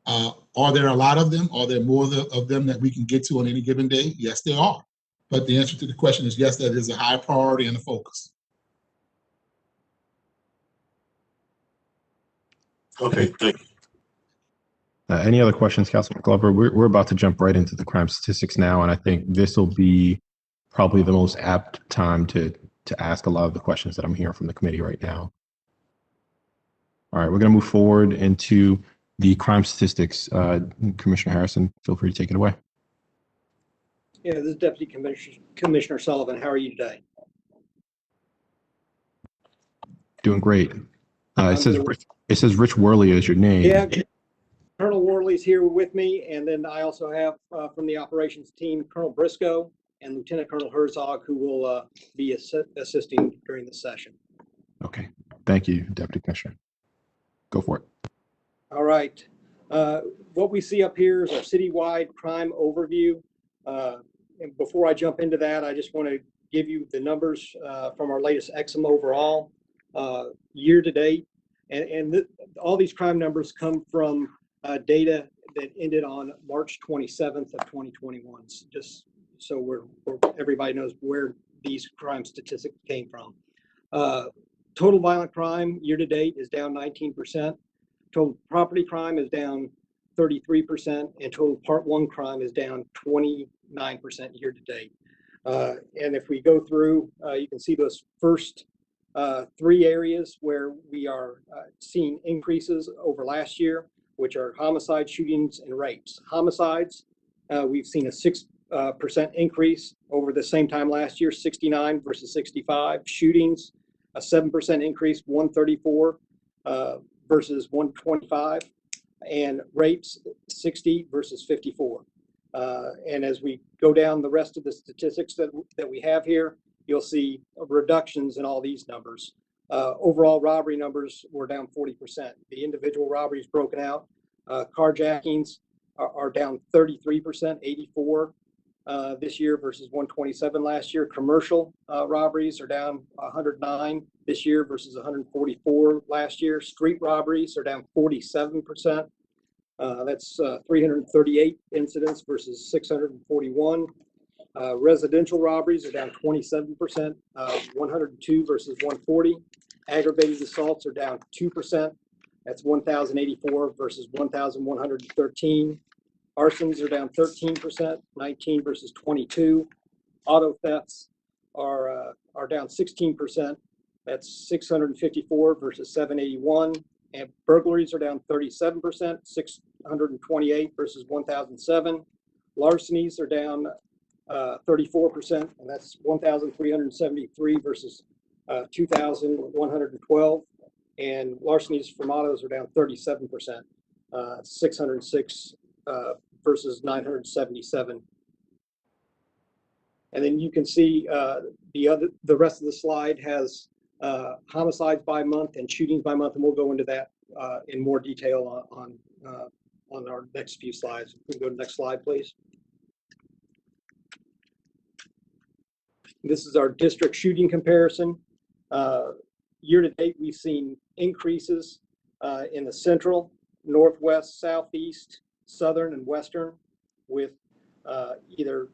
Speaker 6: Are there a lot of them? Are there more of them that we can get to on any given day? Yes, there are. But the answer to the question is yes, that is a high priority and a focus.
Speaker 2: Okay, thank you.
Speaker 1: Any other questions, Councilman Glover? We're about to jump right into the crime statistics now, and I think this will be probably the most apt time to ask a lot of the questions that I'm hearing from the committee right now. All right, we're going to move forward into the crime statistics. Commissioner Harrison, feel free to take it away.
Speaker 15: Yeah, this is Deputy Commissioner Sullivan. How are you today?
Speaker 1: Doing great. It says Rich Worley as your name.
Speaker 15: Yeah, Colonel Worley's here with me, and then I also have from the operations team, Colonel Briscoe and Lieutenant Colonel Herzog, who will be assisting during the session.
Speaker 1: Okay, thank you, Deputy Commissioner. Go for it.
Speaker 15: All right. What we see up here is our citywide crime overview. And before I jump into that, I just want to give you the numbers from our latest XM overall year to date. And all these crime numbers come from data that ended on March 27th of 2021. Just so everybody knows where these crime statistics came from. Total violent crime year to date is down 19%. Total property crime is down 33%, and total Part 1 crime is down 29% year to date. And if we go through, you can see those first three areas where we are seeing increases over last year, which are homicide, shootings, and rapes. Homicides, we've seen a 6% increase over the same time last year, 69 versus 65. Shootings, a 7% increase, 134 versus 125. And rapes, 60 versus 54. And as we go down the rest of the statistics that we have here, you'll see reductions in all these numbers. Overall robbery numbers were down 40%. The individual robberies broken out. Carjackings are down 33%, 84 this year versus 127 last year. Commercial robberies are down 109 this year versus 144 last year. Street robberies are down 47%. That's 338 incidents versus 641. Residential robberies are down 27%, 102 versus 140. Aggravated assaults are down 2%. That's 1,084 versus 1,113. Arsons are down 13%, 19 versus 22. Auto thefts are down 16%. That's 654 versus 781. And burglaries are down 37%, 628 versus 1,007. Larcenies are down 34%, and that's 1,373 versus 2,112. And larcenies from autos are down 37%, 606 versus 977. And then you can see the rest of the slide has homicides by month and shootings by month, and we'll go into that in more detail on our next few slides. We can go to the next slide, please. This is our district shooting comparison. Year to date, we've seen increases in the central, northwest, southeast, southern, and western, with either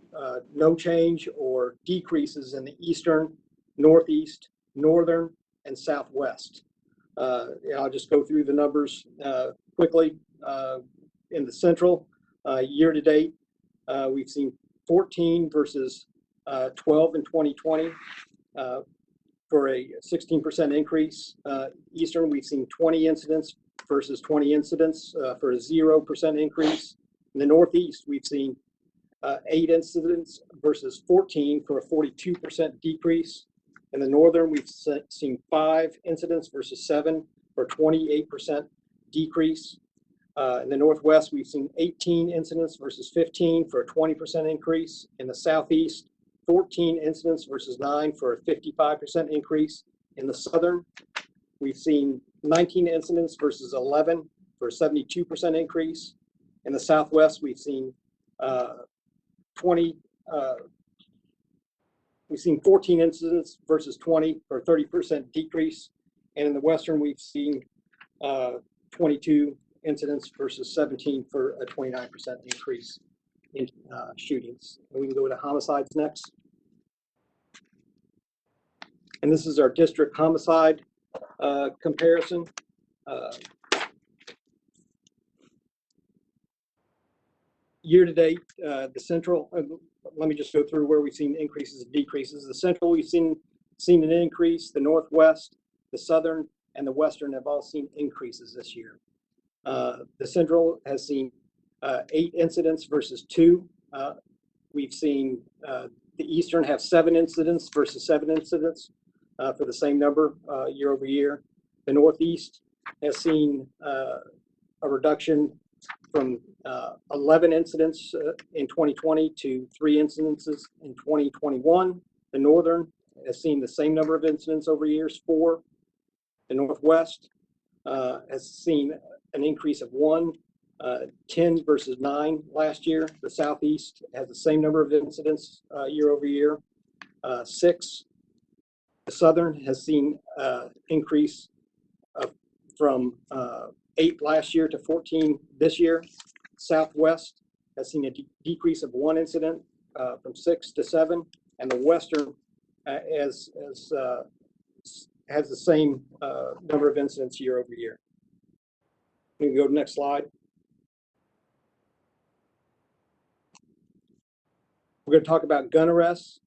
Speaker 15: no change or decreases in the eastern, northeast, northern, and southwest. I'll just go through the numbers quickly. In the central, year to date, we've seen 14 versus 12 in 2020 for a 16% increase. Eastern, we've seen 20 incidents versus 20 incidents for a 0% increase. In the northeast, we've seen 8 incidents versus 14 for a 42% decrease. In the northern, we've seen 5 incidents versus 7 for a 28% decrease. In the northwest, we've seen 18 incidents versus 15 for a 20% increase. In the southeast, 14 incidents versus 9 for a 55% increase. In the southern, we've seen 19 incidents versus 11 for a 72% increase. In the southwest, we've seen 14 incidents versus 20 for a 30% decrease. And in the western, we've seen 22 incidents versus 17 for a 29% increase in shootings. And we can go to homicides next. And this is our district homicide comparison. Year to date, the central, let me just go through where we've seen increases and decreases. The central, we've seen an increase. The northwest, the southern, and the Western have all seen increases this year. The Central has seen 8 incidents versus 2. We've seen the Eastern have 7 incidents versus 7 incidents for the same number year over year. The Northeast has seen a reduction from 11 incidents in 2020 to 3 incidences in 2021. The Northern has seen the same number of incidents over years, 4. The Northwest has seen an increase of 1, 10 versus 9 last year. The Southeast has the same number of incidents year over year, 6. The Southern has seen increase from 8 last year to 14 this year. Southwest has seen a decrease of 1 incident from 6 to 7, and the Western has the same number of incidents year over year. We can go to the next slide. We're going to talk about gun arrests.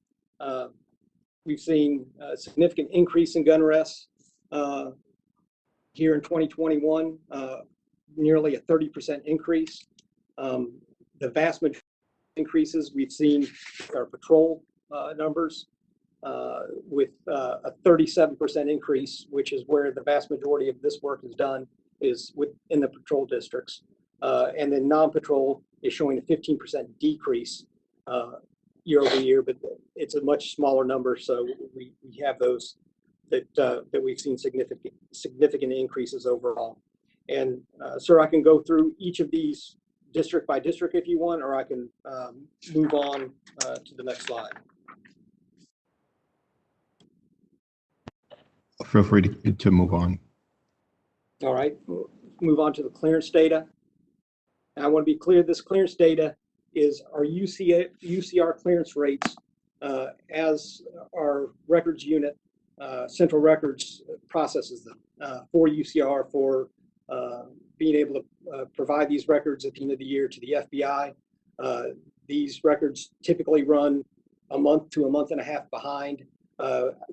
Speaker 15: We've seen a significant increase in gun arrests here in 2021, nearly a 30% increase. The vast majority of increases we've seen are patrol numbers with a 37% increase, which is where the vast majority of this work is done, is within the patrol districts. And then non-patrol is showing a 15% decrease year over year, but it's a much smaller number. So we have those that we've seen significant increases overall. And sir, I can go through each of these district by district if you want, or I can move on to the next slide.
Speaker 1: Feel free to move on.
Speaker 15: All right, we'll move on to the clearance data. And I want to be clear, this clearance data is our UCR clearance rates as our records unit, Central Records processes them for UCR for being able to provide these records at the end of the year to the FBI. These records typically run a month to a month and a half behind.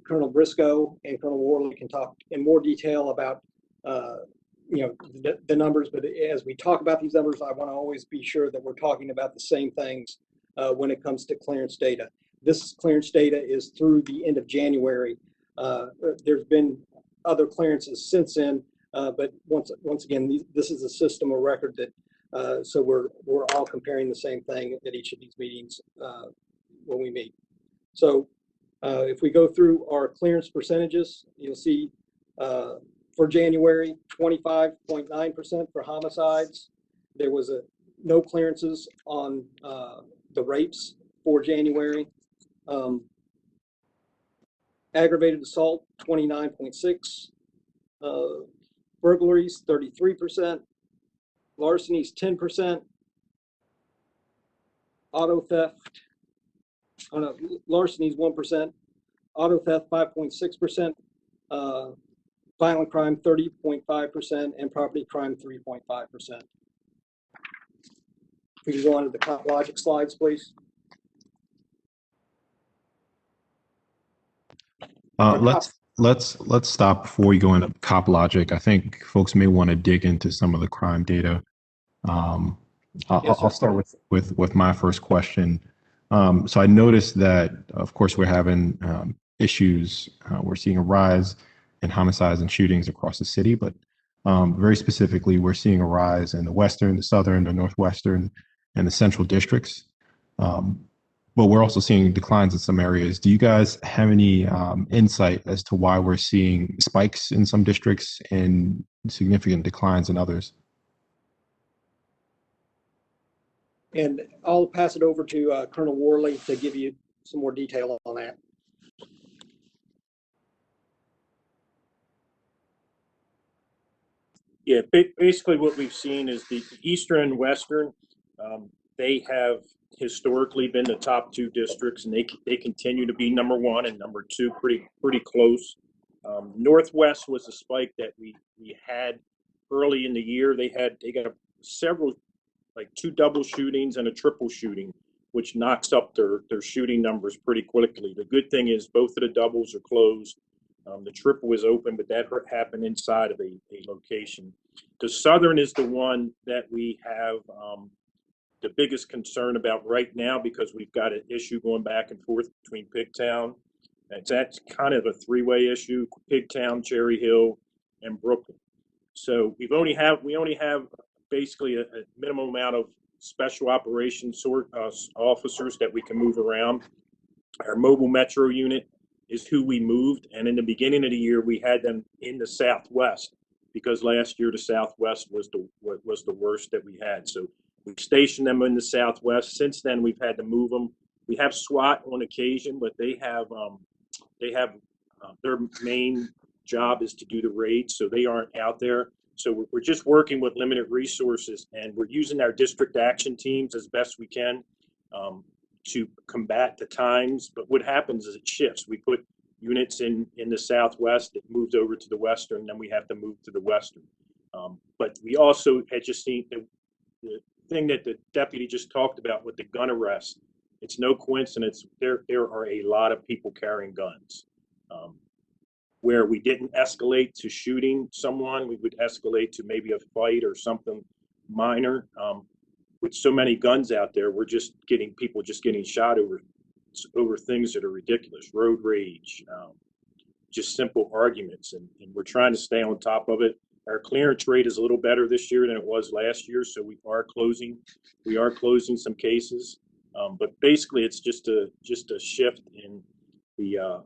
Speaker 15: Colonel Briscoe and Colonel Worley can talk in more detail about the numbers, but as we talk about these numbers, I want to always be sure that we're talking about the same things when it comes to clearance data. This clearance data is through the end of January. There's been other clearances since then, but once again, this is a system of record that so we're all comparing the same thing at each of these meetings when we meet. So if we go through our clearance percentages, you'll see for January, 25.9% for homicides. There was no clearances on the rapes for January. Aggravated assault, 29.6%. Burglaries, 33%. Larcenies, 10%. Auto theft, larcenies, 1%. Auto theft, 5.6%. Violent crime, 30.5%, and property crime, 3.5%. We can go on to the CopLogic slides, please.
Speaker 1: Let's stop before we go into CopLogic. I think folks may want to dig into some of the crime data. I'll start with my first question. So I noticed that, of course, we're having issues. We're seeing a rise in homicides and shootings across the city, but very specifically, we're seeing a rise in the Western, the Southern, the Northwestern, and the Central districts. But we're also seeing declines in some areas. Do you guys have any insight as to why we're seeing spikes in some districts and significant declines in others?
Speaker 15: And I'll pass it over to Colonel Worley to give you some more detail on that.
Speaker 16: Yeah, basically what we've seen is the Eastern and Western, they have historically been the top 2 districts, and they continue to be number 1 and number 2 pretty close. Northwest was a spike that we had early in the year. They got several, like 2 double shootings and a triple shooting, which knocks up their shooting numbers pretty quickly. The good thing is both of the doubles are closed. The triple was open, but that happened inside of a location. The southern is the one that we have the biggest concern about right now because we've got an issue going back and forth between Pigtown. That's kind of a three-way issue: Pigtown, Cherry Hill, and Brooklyn. So we only have basically a minimum amount of special operations officers that we can move around. Our mobile metro unit is who we moved, and in the beginning of the year we had them in the Southwest because last year the Southwest was the worst that we had. So we stationed them in the Southwest. Since then we've had to move them. We have SWAT on occasion, but they have their main job is to do the raids, so they aren't out there. So we're just working with limited resources, and we're using our district action teams as best we can to combat the times. But what happens is it shifts. We put units in the Southwest, it moves over to the Western, then we have to move to the Western. But we also had just seen the thing that the deputy just talked about with the gun arrest. It's no coincidence. There are a lot of people carrying guns. Where we didn't escalate to shooting someone, we would escalate to maybe a fight or something minor. With so many guns out there, we're just getting people getting shot over things that are ridiculous, road rage, just simple arguments, and we're trying to stay on top of it. Our clearance rate is a little better this year than it was last year, so we are closing some cases. But basically, it's just a shift in the.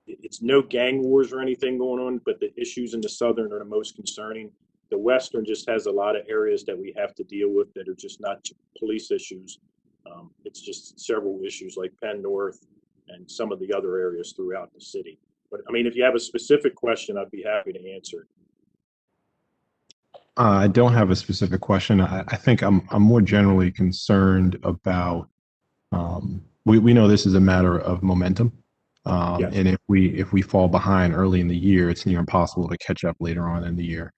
Speaker 16: It's no gang wars or anything going on, but the issues in the southern are the most concerning. The western just has a lot of areas that we have to deal with that are just not police issues. It's just several issues like Penn North and some of the other areas throughout the city. But I mean, if you have a specific question, I'd be happy to answer.
Speaker 1: I don't have a specific question. I think I'm more generally concerned about. We know this is a matter of momentum.
Speaker 16: Yes.
Speaker 1: And if we fall behind early in the year, it's near impossible to catch up later on in the year.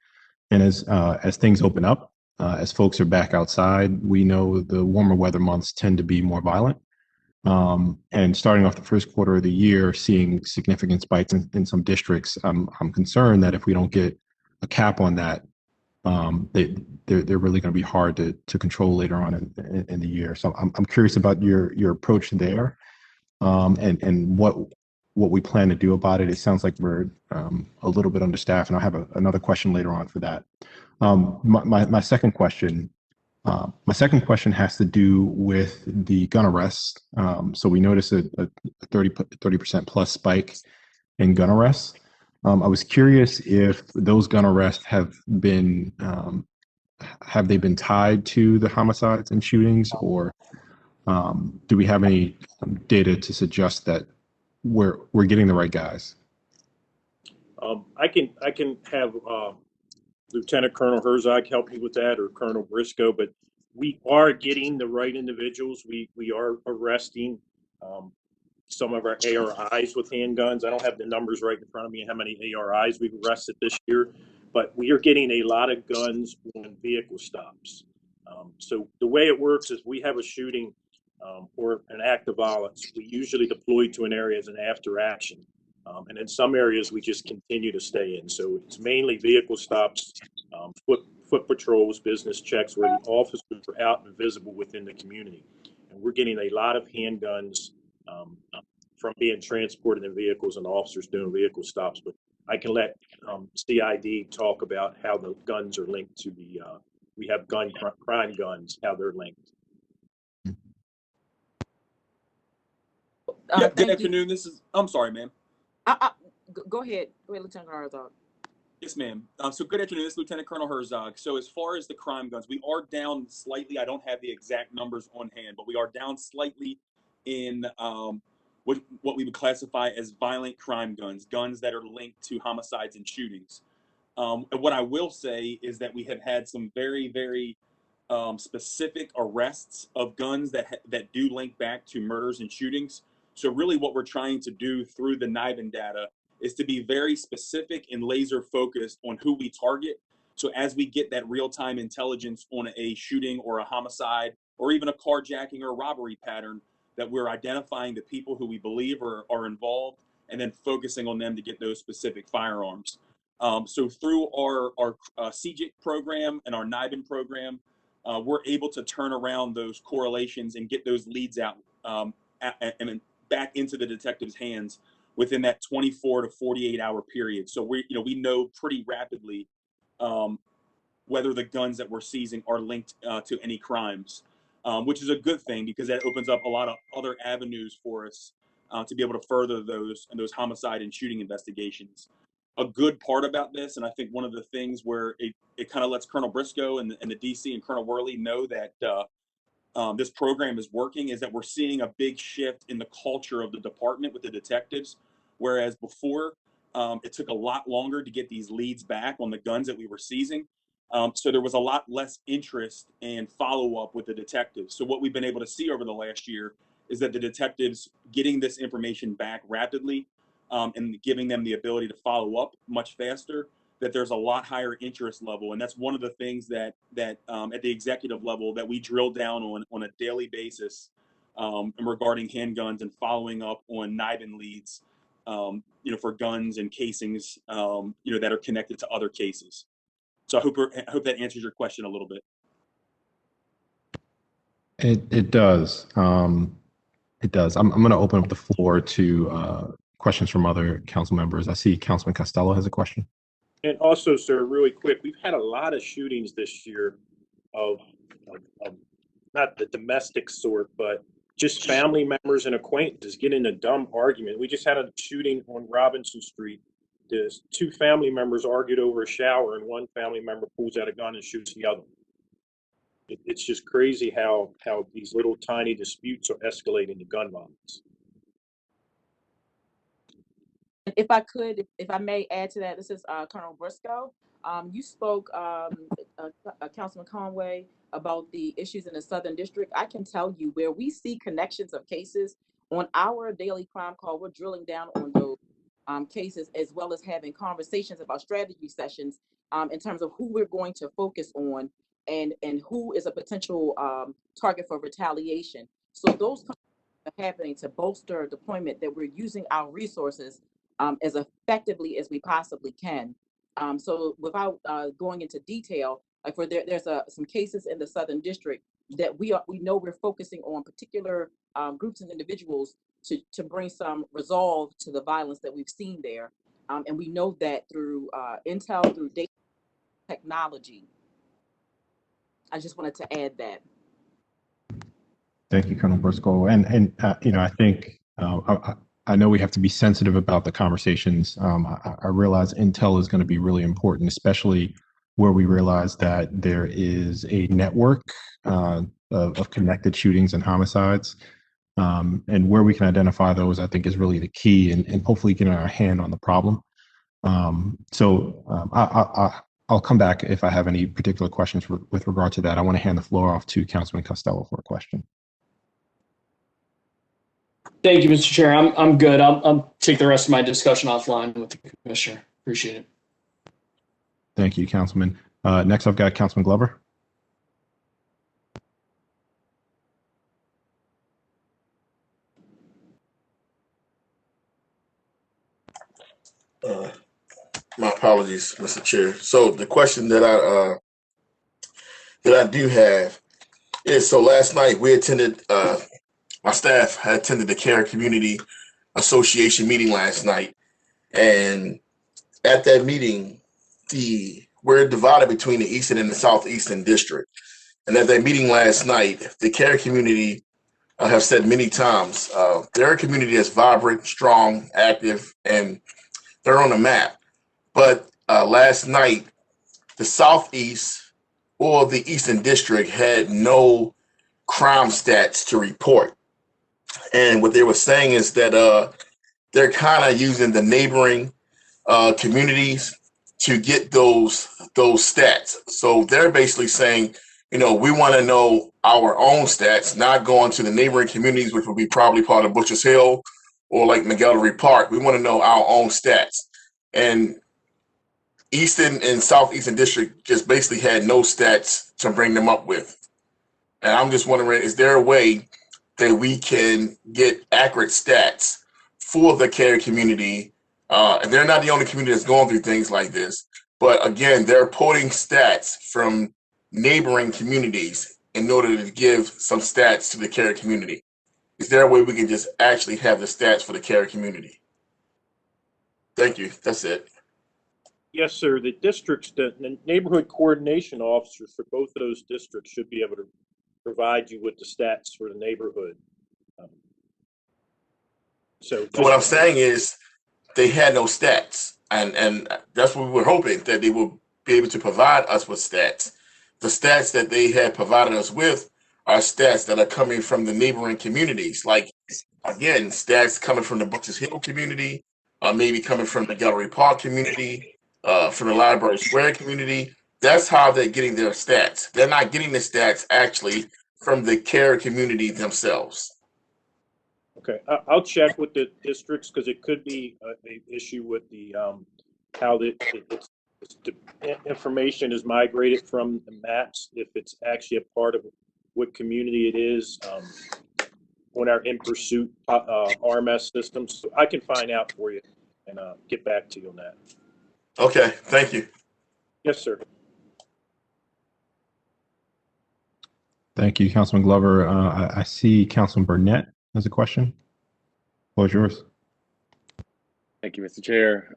Speaker 1: And as things open up, as folks are back outside, we know the warmer weather months tend to be more violent. And starting off the first quarter of the year, seeing significant spikes in some districts, I'm concerned that if we don't get a cap on that, they're really going to be hard to control later on in the year. So I'm curious about your approach there. And what we plan to do about it. It sounds like we're a little bit understaffed, and I'll have another question later on for that. My second question has to do with the gun arrests. So we noticed a 30% plus spike in gun arrests. I was curious if those gun arrests have they been tied to the homicides and shootings, or do we have any data to suggest that we're getting the right guys?
Speaker 16: I can have Lieutenant Colonel Herzog help me with that, or Colonel Briscoe, but we are getting the right individuals. We are arresting some of our ARIs with handguns. I don't have the numbers right in front of me how many ARIs we've arrested this year, but we are getting a lot of guns on vehicle stops. So the way it works is we have a shooting or an act of violence. We usually deploy to an area as an after action. And in some areas, we just continue to stay in. So it's mainly vehicle stops, foot patrols, business checks, where the officers are out and visible within the community. And we're getting a lot of handguns from being transported in vehicles and officers doing vehicle stops. But I can let CID talk about how the guns are linked to the, we have crime guns, how they're linked.
Speaker 17: Good afternoon. I'm sorry, ma'am.
Speaker 18: Go ahead, Lieutenant Colonel Herzog.
Speaker 17: Yes, ma'am. So good afternoon. This is Lieutenant Colonel Herzog. So as far as the crime guns, we are down slightly. I don't have the exact numbers on hand, but we are down slightly in what we would classify as violent crime guns, guns that are linked to homicides and shootings. And what I will say is that we have had some very, very specific arrests of guns that do link back to murders and shootings. So really what we're trying to do through the NIBIN data is to be very specific and laser focused on who we target. So as we get that real-time intelligence on a shooting or a homicide or even a carjacking or robbery pattern, that we're identifying the people who we believe are involved. and then focusing on them to get those specific firearms. So through our CJIC program and our NIBIN program, we're able to turn around those correlations and get those leads out and back into the detective's hands within that 24 to 48 hour period. So we know pretty rapidly whether the guns that we're seizing are linked to any crimes, which is a good thing because that opens up a lot of other avenues for us to be able to further those homicide and shooting investigations. A good part about this, and I think one of the things where it kind of lets Colonel Briscoe and the DC and Colonel Worley know that this program is working, is that we're seeing a big shift in the culture of the department with the detectives. Whereas before, it took a lot longer to get these leads back on the guns that we were seizing. So there was a lot less interest and follow-up with the detectives. So what we've been able to see over the last year is that the detectives getting this information back rapidly and giving them the ability to follow up much faster, that there's a lot higher interest level. And that's one of the things that at the executive level that we drill down on a daily basis regarding handguns and following up on NIBIN leads, for guns and casings, that are connected to other cases. So I hope that answers your question a little bit.
Speaker 1: It does. It does. I'm going to open up the floor to questions from other council members. I see Councilman Costello has a question.
Speaker 16: And also, sir, really quick, we've had a lot of shootings this year of not the domestic sort, but just family members and acquaintances get in a dumb argument. We just had a shooting on Robinson Street. There's two family members argued over a shower, and one family member pulls out a gun and shoots the other. It's just crazy how these little tiny disputes are escalating to gun violence.
Speaker 18: If I may add to that, this is Colonel Briscoe. You spoke, Councilman Conway, about the issues in the Southern District. I can tell you where we see connections of cases on our daily crime call, we're drilling down on those cases, as well as having conversations about strategy sessions in terms of who we're going to focus on and who is a potential target for retaliation. So those are happening to bolster deployment, that we're using our resources as effectively as we possibly can. So without going into detail, like there's some cases in the Southern District that we know we're focusing on particular groups and individuals to bring some resolve to the violence that we've seen there. And we know that through intel, through data technology. I just wanted to add that.
Speaker 1: Thank you, Colonel Briscoe. And I think I know we have to be sensitive about the conversations. I realize intel is going to be really important, especially where we realize that there is a network of connected shootings and homicides. And where we can identify those, I think, is really the key, and hopefully getting our hand on the problem. I'll come back if I have any particular questions with regard to that. I want to hand the floor off to Councilman Costello for a question.
Speaker 13: Thank you, Mr. Chair. I'm good. I'll take the rest of my discussion offline with the commissioner. Appreciate it.
Speaker 1: Thank you, Councilman. Next, I've got Councilman Glover.
Speaker 2: My apologies, Mr. Chair. So the question that I do have is, so last night we attended, my staff had attended the Care Community Association meeting last night. And at that meeting, we're divided between the Eastern and the Southeastern District. And at that meeting last night, the Care Community have said many times, they're a community that's vibrant, strong, active, and they're on the map. But last night, the Southeast or the Eastern District had no crime stats to report. And what they were saying is that they're kind of using the neighboring communities to get those stats. So they're basically saying, we want to know our own stats, not going to the neighboring communities, which would be probably part of Butchers Hill or like McElderry Park. We want to know our own stats. And Eastern and Southeastern District just basically had no stats to bring them up with. And I'm just wondering, is there a way that we can get accurate stats for the care community. And they're not the only community that's going through things like this. But again, they're pulling stats from neighboring communities in order to give some stats to the care community. Is there a way we can just actually have the stats for the care community? Thank you. That's it.
Speaker 16: Yes, sir. The districts, the neighborhood coordination officers for both of those districts should be able to provide you with the stats for the neighborhood. So
Speaker 2: What I'm saying is they had no stats, and that's what we were hoping, that they would be able to provide us with stats. The stats that they had provided us with are stats that are coming from the neighboring communities. Like, again, stats coming from the Butchers Hill community, maybe coming from the Gallery Park community, from the Library Square community. That's how they're getting their stats. They're not getting the stats actually from the care community themselves.
Speaker 16: Okay, I'll check with the districts because it could be an issue with the how the information is migrated from the maps, if it's actually a part of what community it is on our in pursuit RMS system. So I can find out for you and get back to you on that.
Speaker 2: Okay, thank you.
Speaker 16: Yes, sir.
Speaker 1: Thank you, Councilman Glover. I see Councilman Burnett has a question. Floor is yours.
Speaker 12: Thank you, Mr. Chair.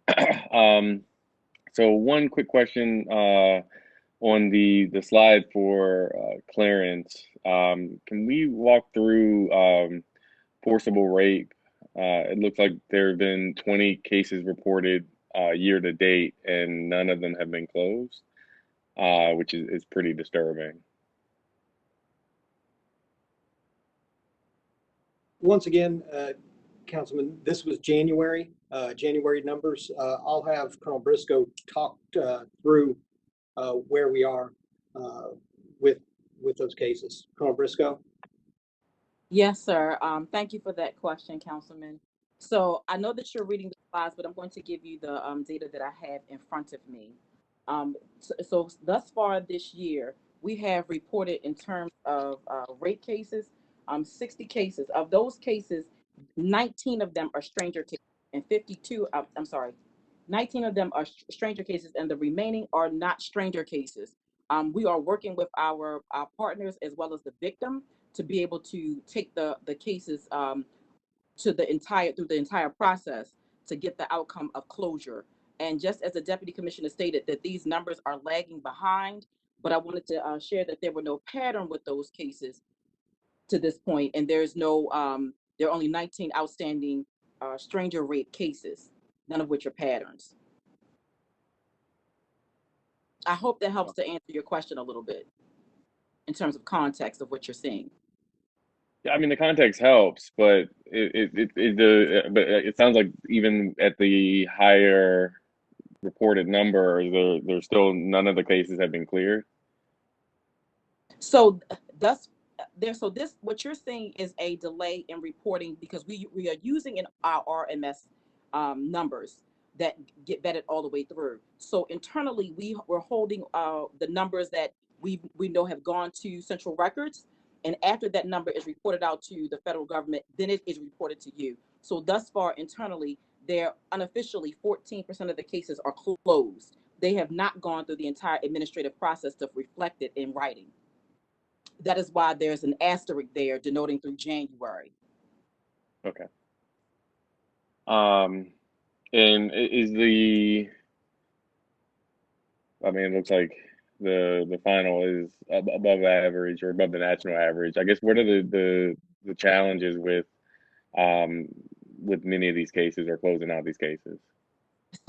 Speaker 12: So one quick question on the slide for clearance. Can we walk through forcible rape? It looks like there have been 20 cases reported year to date, and none of them have been closed, which is pretty disturbing.
Speaker 15: Once again, Councilman, this was January numbers. I'll have Colonel Briscoe talk through where we are with those cases. Colonel Briscoe?
Speaker 18: Yes, sir. Thank you for that question, Councilman. So I know that you're reading the slides, but I'm going to give you the data that I have in front of me. So thus far this year, we have reported in terms of rape cases, 60 cases. Of those cases, 19 of them are stranger cases, and 19 of them are stranger cases, and the remaining are not stranger cases. We are working with our partners as well as the victim to be able to take the cases through the entire process to get the outcome of closure. And just as the Deputy Commissioner stated, that these numbers are lagging behind, but I wanted to share that there were no pattern with those cases to this point, and there's no there are only 19 outstanding stranger rape cases, none of which are patterns. I hope that helps to answer your question a little bit in terms of context of what you're seeing.
Speaker 12: Yeah, I mean the context helps, but it sounds like even at the higher reported number, there's still none of the cases have been cleared.
Speaker 18: So this what you're seeing is a delay in reporting because we are using in our RMS numbers that get vetted all the way through. So internally, we're holding the numbers that we know have gone to central records, and after that number is reported out to the federal government, then it is reported to you. So thus far internally, there unofficially 14% of the cases are closed. They have not gone through the entire administrative process to reflect it in writing. That is why there's an asterisk there denoting through January.
Speaker 12: Okay. And is I mean, it looks like the final is above average or above the national average. I guess what are the challenges with many of these cases or closing out these cases?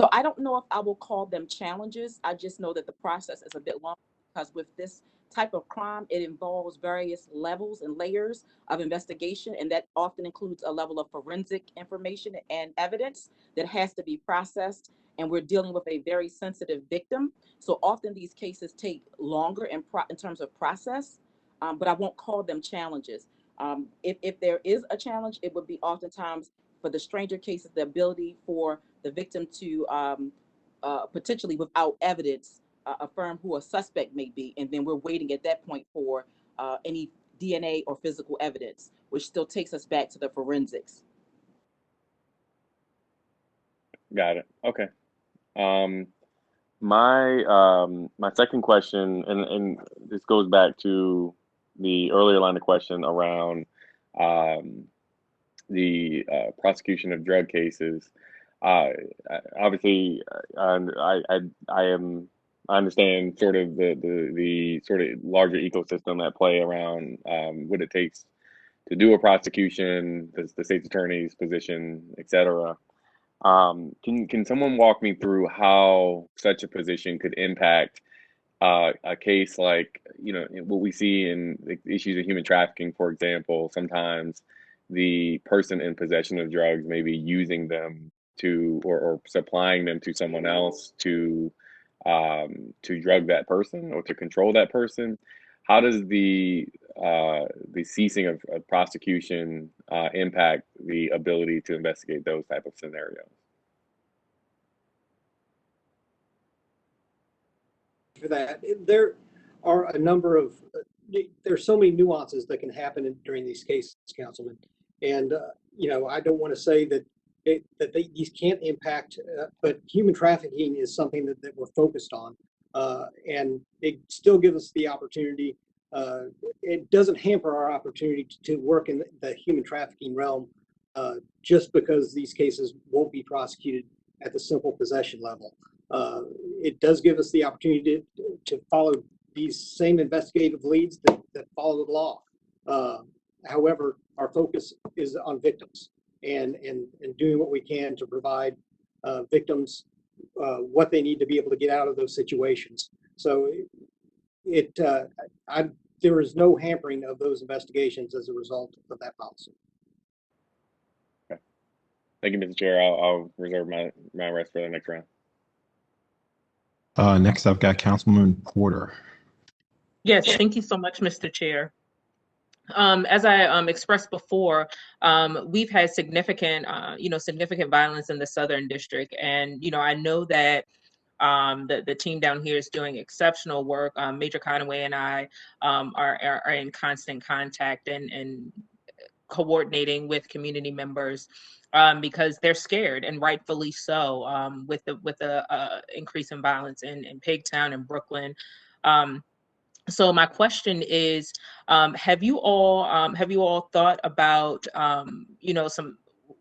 Speaker 18: So I don't know if I will call them challenges. I just know that the process is a bit long because with this type of crime, it involves various levels and layers of investigation, and that often includes a level of forensic information and evidence that has to be processed. And we're dealing with a very sensitive victim. So often these cases take longer in terms of process, but I won't call them challenges. If there is a challenge, it would be oftentimes for the stranger cases, the ability for the victim to potentially without evidence affirm who a suspect may be. And then we're waiting at that point for any DNA or physical evidence, which still takes us back to the forensics.
Speaker 12: Got it. Okay. My second question, and this goes back to the earlier line of question around the prosecution of drug cases. Obviously, I understand sort of the sort of larger ecosystem at play around what it takes to do a prosecution, the state's attorney's position, et cetera. Can someone walk me through how such a position could impact a case like, what we see in the issues of human trafficking, for example? Sometimes the person in possession of drugs may be using them or supplying them to someone else to drug that person or to control that person. How does the ceasing of prosecution impact the ability to investigate those type of scenarios?
Speaker 15: For that, there are a number of there's so many nuances that can happen during these cases, Councilman, and I don't want to say that these can't impact, but human trafficking is something that we're focused on, and it still gives us the opportunity. It doesn't hamper our opportunity to work in the human trafficking realm, just because these cases won't be prosecuted at the simple possession level. It does give us the opportunity to follow these same investigative leads that follow the law. However, our focus is on victims and doing what we can to provide victims what they need to be able to get out of those situations. So there is no hampering of those investigations as a result of that policy.
Speaker 12: Okay. Thank you, Mr. Chair. I'll reserve my rest for the next round.
Speaker 1: Next, I've got Councilman Porter.
Speaker 14: Yes, thank you so much, Mr. Chair. As I expressed before, we've had significant violence in the Southern District, and I know that the team down here is doing exceptional work. Major Conway and I are in constant contact and coordinating with community members because they're scared, and rightfully so, with the increase in violence in Pigtown and Brooklyn. So my question is, have you all thought about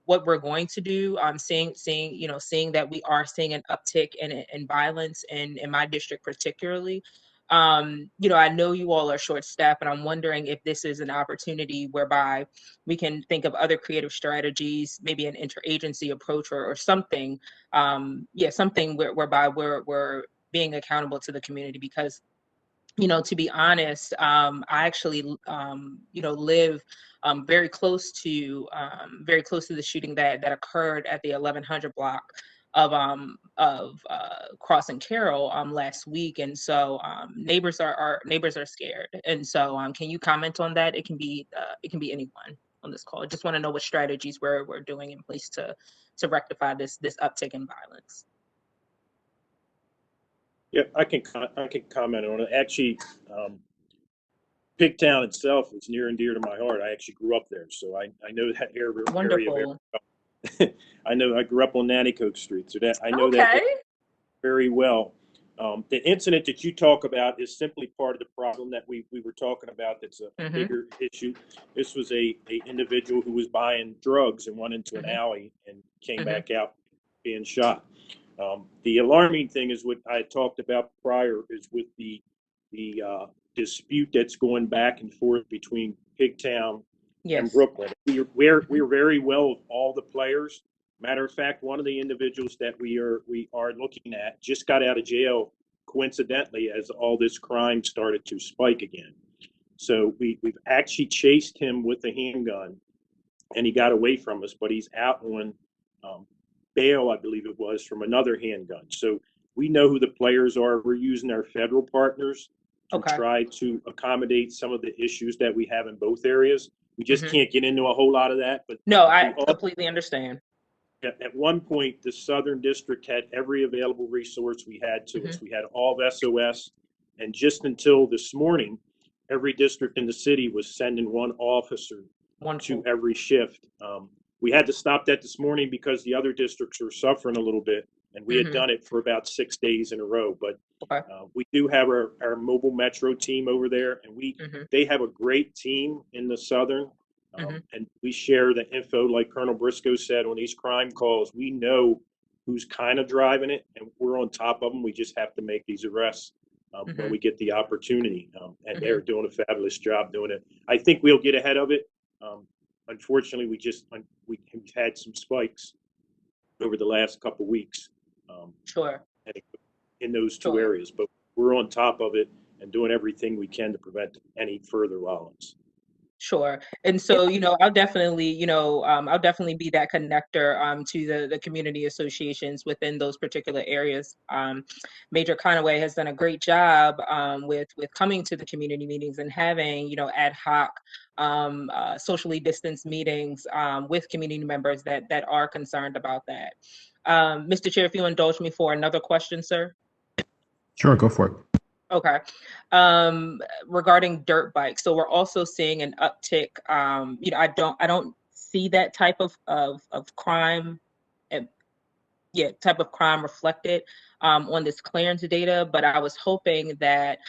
Speaker 14: what we're going to do? Seeing that we are seeing an uptick in violence in my district particularly. I know you all are short-staffed, and I'm wondering if this is an opportunity whereby we can think of other creative strategies, maybe an interagency approach or something. Something whereby we're being accountable to the community, because to be honest, I actually, live very close to the shooting that occurred at the 1100 block of Cross and Carroll last week, and so neighbors are scared, and so can you comment on that? It can be anyone on this call. I just want to know what strategies we're doing in place to rectify this uptick in violence.
Speaker 16: Yeah, I can comment on it. Actually, Pigtown itself is near and dear to my heart. I actually grew up there, so I know that area very well. I grew up on Nanticoke Street, so that I know that very well. The incident that you talk about is simply part of the problem that we were talking about. That's a bigger issue. This was a individual who was buying drugs and went into an alley and came back out being shot. The alarming thing is what I talked about prior, is with the dispute that's going back and forth between Pigtown and Brooklyn. We're very well with all the players. Matter of fact, one of the individuals that we are looking at just got out of jail, coincidentally, as all this crime started to spike again. So we've actually chased him with the handgun, and he got away from us, but he's out on bail, I believe it was, from another handgun. So we know who the players are. We're using our federal partners to try to accommodate some of the issues that we have in both areas. We just can't get into a whole lot of that. But
Speaker 14: no, I completely understand.
Speaker 16: At one point, the Southern District had every available resource we had to us. We had all of SOS, and just until this morning, every district in the city was sending one officer to every shift. We had to stop that this morning because the other districts were suffering a little bit, and we had done it for about 6 days in a row. But we do have our mobile metro team over there, and they have a great team in the southern, and we share the info, like Colonel Briscoe said, on these crime calls. We know who's kind of driving it, and we're on top of them. We just have to make these arrests when we get the opportunity, and they're doing a fabulous job doing it. I think we'll get ahead of it. Unfortunately, we've had some spikes over the last couple weeks. In those two areas, but we're on top of it and doing everything we can to prevent any further violence.
Speaker 14: Sure. And so, I'll definitely be that connector to the community associations within those particular areas. Major Conaway has done a great job with coming to the community meetings and having, ad hoc socially distanced meetings with community members that are concerned about that. Mr. Chair, if you indulge me for another question, sir.
Speaker 1: Sure, go for it.
Speaker 14: Okay. Regarding dirt bikes, so we're also seeing an uptick. I don't see that type of crime, type of crime reflected on this clearance data. But I was hoping that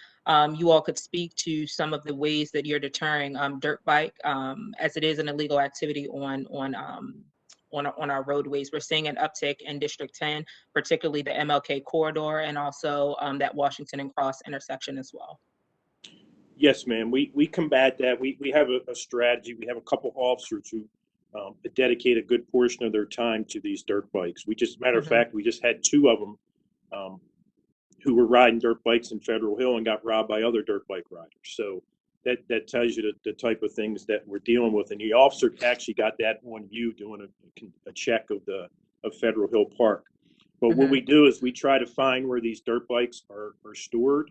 Speaker 14: you all could speak to some of the ways that you're deterring dirt bike, as it is an illegal activity on our roadways. We're seeing an uptick in District 10, particularly the MLK corridor, and also that Washington and Cross intersection as well.
Speaker 16: Yes, ma'am. We combat that. We have a strategy. We have a couple officers who dedicate a good portion of their time to these dirt bikes. Matter of fact, we just had 2 of them who were riding dirt bikes in Federal Hill and got robbed by other dirt bike riders. So that tells you the type of things that we're dealing with. And the officer actually got that on you doing a check of Federal Hill Park. But what we do is we try to find where these dirt bikes are stored,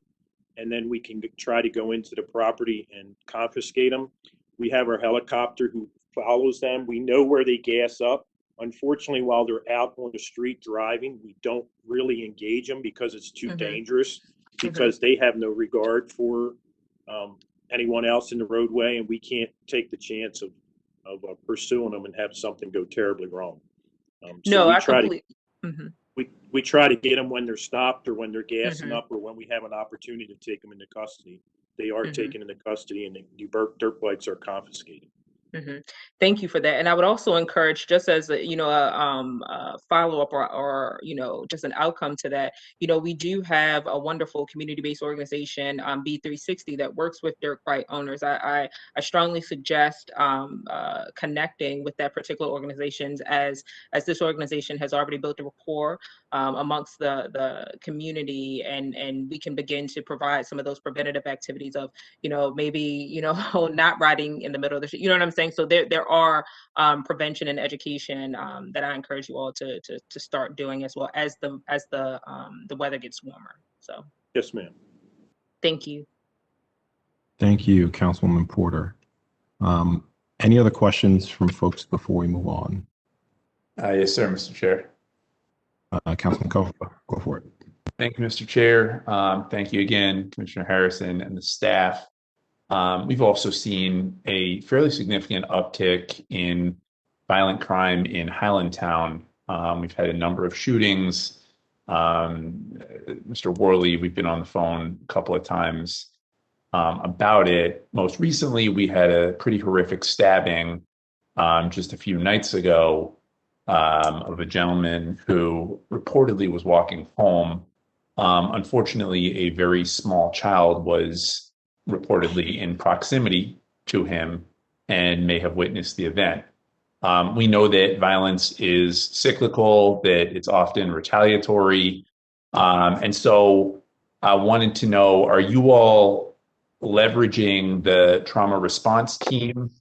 Speaker 16: and then we can try to go into the property and confiscate them. We have our helicopter who follows them. We know where they gas up. Unfortunately, while they're out on the street driving, we don't really engage them because it's too dangerous, because they have no regard for anyone else in the roadway, and we can't take the chance of pursuing them and have something go terribly wrong. We try to get them when they're stopped or when they're gassing up or when we have an opportunity to take them into custody. They are taken into custody, and the dirt bikes are confiscated.
Speaker 14: Thank you for that. And I would also encourage, just as a follow-up or just an outcome to that, we do have a wonderful community-based organization, B360, that works with dirt bike owners. I strongly suggest connecting with that particular organization, as this organization has already built a rapport amongst the community, and we can begin to provide some of those preventative activities of maybe not riding in the middle of the street. You know what I'm saying? So there are prevention and education that I encourage you all to start doing, as well as the weather gets warmer. So
Speaker 16: yes, ma'am.
Speaker 14: Thank you.
Speaker 1: Thank you, Councilwoman Porter. Any other questions from folks before we move on?
Speaker 11: Yes, sir, Mr. Chair.
Speaker 1: Councilman Kova, go for it.
Speaker 11: Thank you, Mr. Chair. Thank you again, Commissioner Harrison and the staff. We've also seen a fairly significant uptick in violent crime in Highlandtown. We've had a number of shootings. Mr. Worley, we've been on the phone a couple of times about it. Most recently, we had a pretty horrific stabbing just a few nights ago of a gentleman who reportedly was walking home. Unfortunately, a very small child was reportedly in proximity to him and may have witnessed the event. We know that violence is cyclical, that it's often retaliatory. And so I wanted to know, are you all leveraging the trauma response team?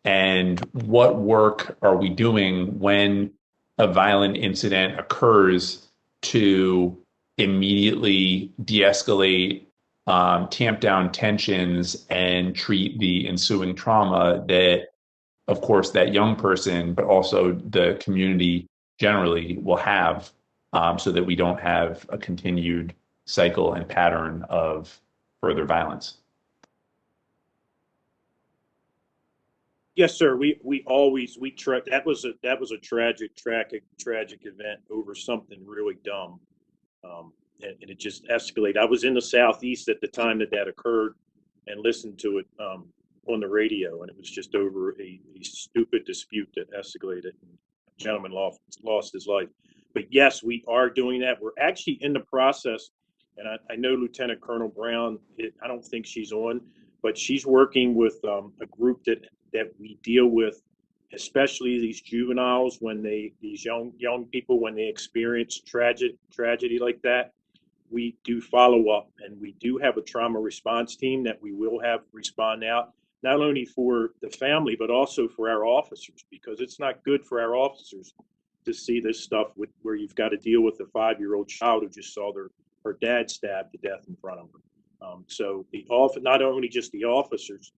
Speaker 11: And what work are we doing when a violent incident occurs to immediately de-escalate, tamp down tensions, and treat the ensuing trauma that, of course, that young person, but also the community generally will have, so that we don't have a continued cycle and pattern of further violence?
Speaker 16: Yes, sir. We that was a tragic event over something really dumb. And it just escalated. I was in the Southeast at the time that occurred and listened to it on the radio, and it was just over a stupid dispute that escalated. And a gentleman lost his life. But yes, we are doing that. We're actually in the process, and I know Lieutenant Colonel Brown, I don't think she's on, but she's working with a group that we deal with, especially these juveniles these young people, when they experience tragedy like that. We do follow up, and we do have a trauma response team that we will have respond out, not only for the family, but also for our officers, because it's not good for our officers to see this stuff where you've got to deal with a 5-year-old child who just saw her dad stabbed to death in front of her. So not only just the officers,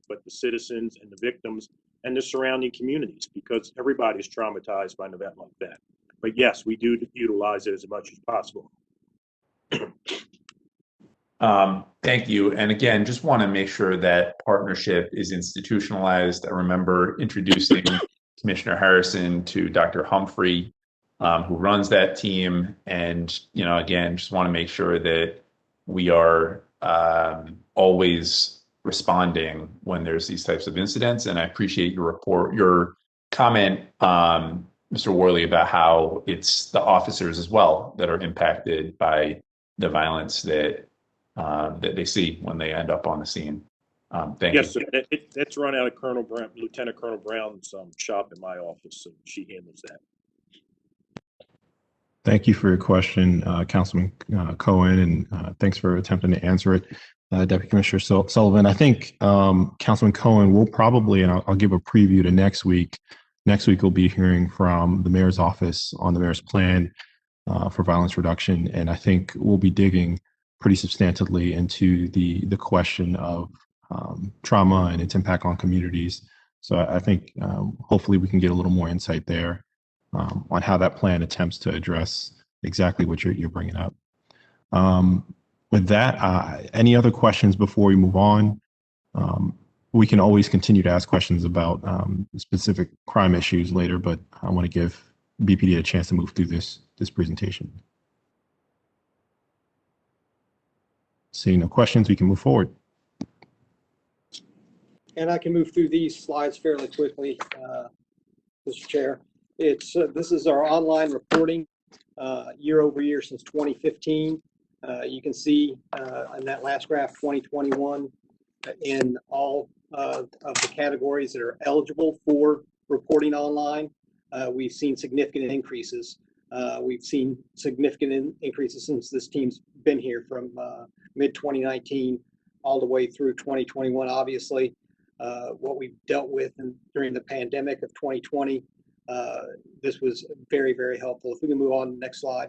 Speaker 16: but the citizens and the victims and the surrounding communities, because everybody's traumatized by an event like that. But yes, we do utilize it as much as possible.
Speaker 11: Thank you. And again, just want to make sure that partnership is institutionalized. I remember introducing Commissioner Harrison to Dr. Humphrey, who runs that team. And, again, just want to make sure that we are always responding when there's these types of incidents. And I appreciate your comment, Mr. Worley, about how it's the officers as well that are impacted by the violence that they see when they end up on the scene. Thank you.
Speaker 16: Yes, sir. That's run out of Lieutenant Colonel Brown's shop in my office, so she handles that.
Speaker 1: Thank you for your question, Councilman Cohen, and thanks for attempting to answer it, Deputy Commissioner Sullivan. I think Councilman Cohen will probably, and I'll give a preview to next week. Next week, we'll be hearing from the mayor's office on the mayor's plan for violence reduction, and I think we'll be digging pretty substantively into the question of trauma and its impact on communities. So I think hopefully we can get a little more insight there on how that plan attempts to address exactly what you're bringing up. With that, any other questions before we move on? We can always continue to ask questions about specific crime issues later, but I want to give BPD a chance to move through this presentation. Seeing no questions, we can move forward.
Speaker 15: And I can move through these slides fairly quickly, Mr. Chair. This is our online reporting year over year since 2015. You can see in that last graph, 2021, in all of the categories that are eligible for reporting online, we've seen significant increases. We've seen significant increases since this team's been here, from mid-2019 all the way through 2021. Obviously, what we've dealt with during the pandemic of 2020, this was very, very helpful. If we can move on to the next slide.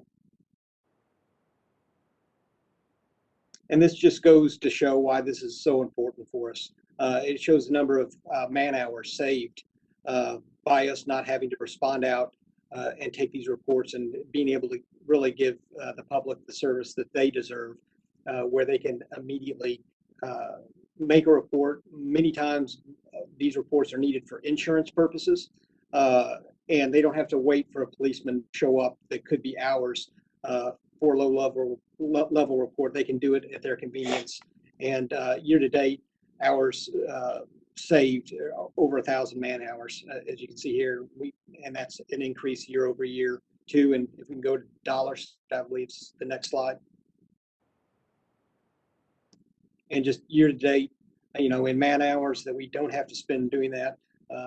Speaker 15: And this just goes to show why this is so important for us. It shows the number of man hours saved by us not having to respond out and take these reports, and being able to really give the public the service that they deserve, where they can immediately make a report. Many times these reports are needed for insurance purposes, and they don't have to wait for a policeman to show up. That could be hours for a low-level report. They can do it at their convenience. And year-to-date, hours saved over 1,000 man hours, as you can see here. And that's an increase year over year too. And if we can go to dollars, I believe it's the next slide. And just year-to-date, in man hours that we don't have to spend doing that,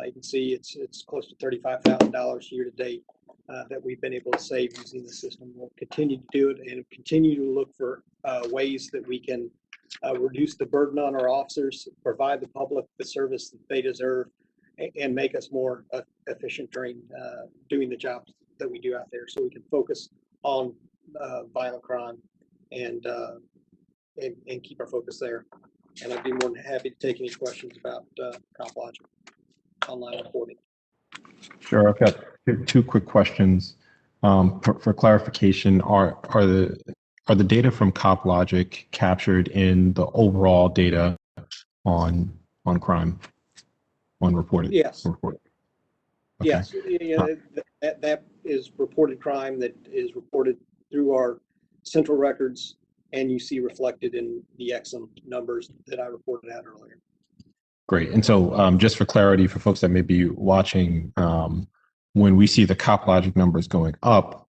Speaker 15: you can see it's close to $35,000 year-to-date that we've been able to save using the system. We'll continue to do it and continue to look for ways that we can reduce the burden on our officers, provide the public the service that they deserve, and make us more efficient during doing the jobs that we do out there, so we can focus on violent crime and keep our focus there. And I'd be more than happy to take any questions about CompLogic online reporting.
Speaker 1: Sure. I've got two quick questions. For clarification, are the data from CompLogic captured in the overall data on crime? unreported?
Speaker 15: Yes.
Speaker 1: Reported. Okay.
Speaker 15: Yes, yeah, that is reported crime that is reported through our central records, and you see reflected in the Exum numbers that I reported out earlier.
Speaker 1: Great. And so just for clarity for folks that may be watching, when we see the CopLogic numbers going up,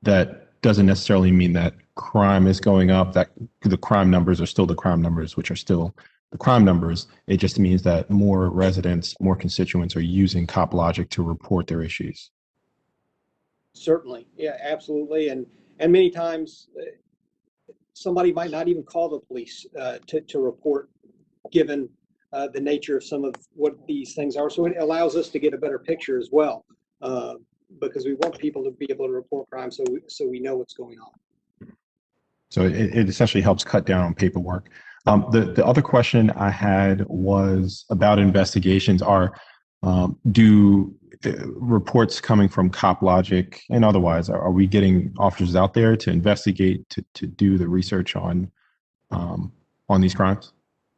Speaker 1: that doesn't necessarily mean that crime is going up, that the crime numbers are still the crime numbers, which are still the crime numbers. It just means that more residents, more constituents are using CopLogic to report their issues.
Speaker 15: Certainly, yeah, absolutely. And many times somebody might not even call the police to report, given the nature of some of what these things are. So it allows us to get a better picture as well, because we want people to be able to report crime so we know what's going on.
Speaker 1: So it essentially helps cut down on paperwork. The other question I had was about investigations. Do reports coming from CopLogic and otherwise, are we getting officers out there to investigate, to do the research on these crimes?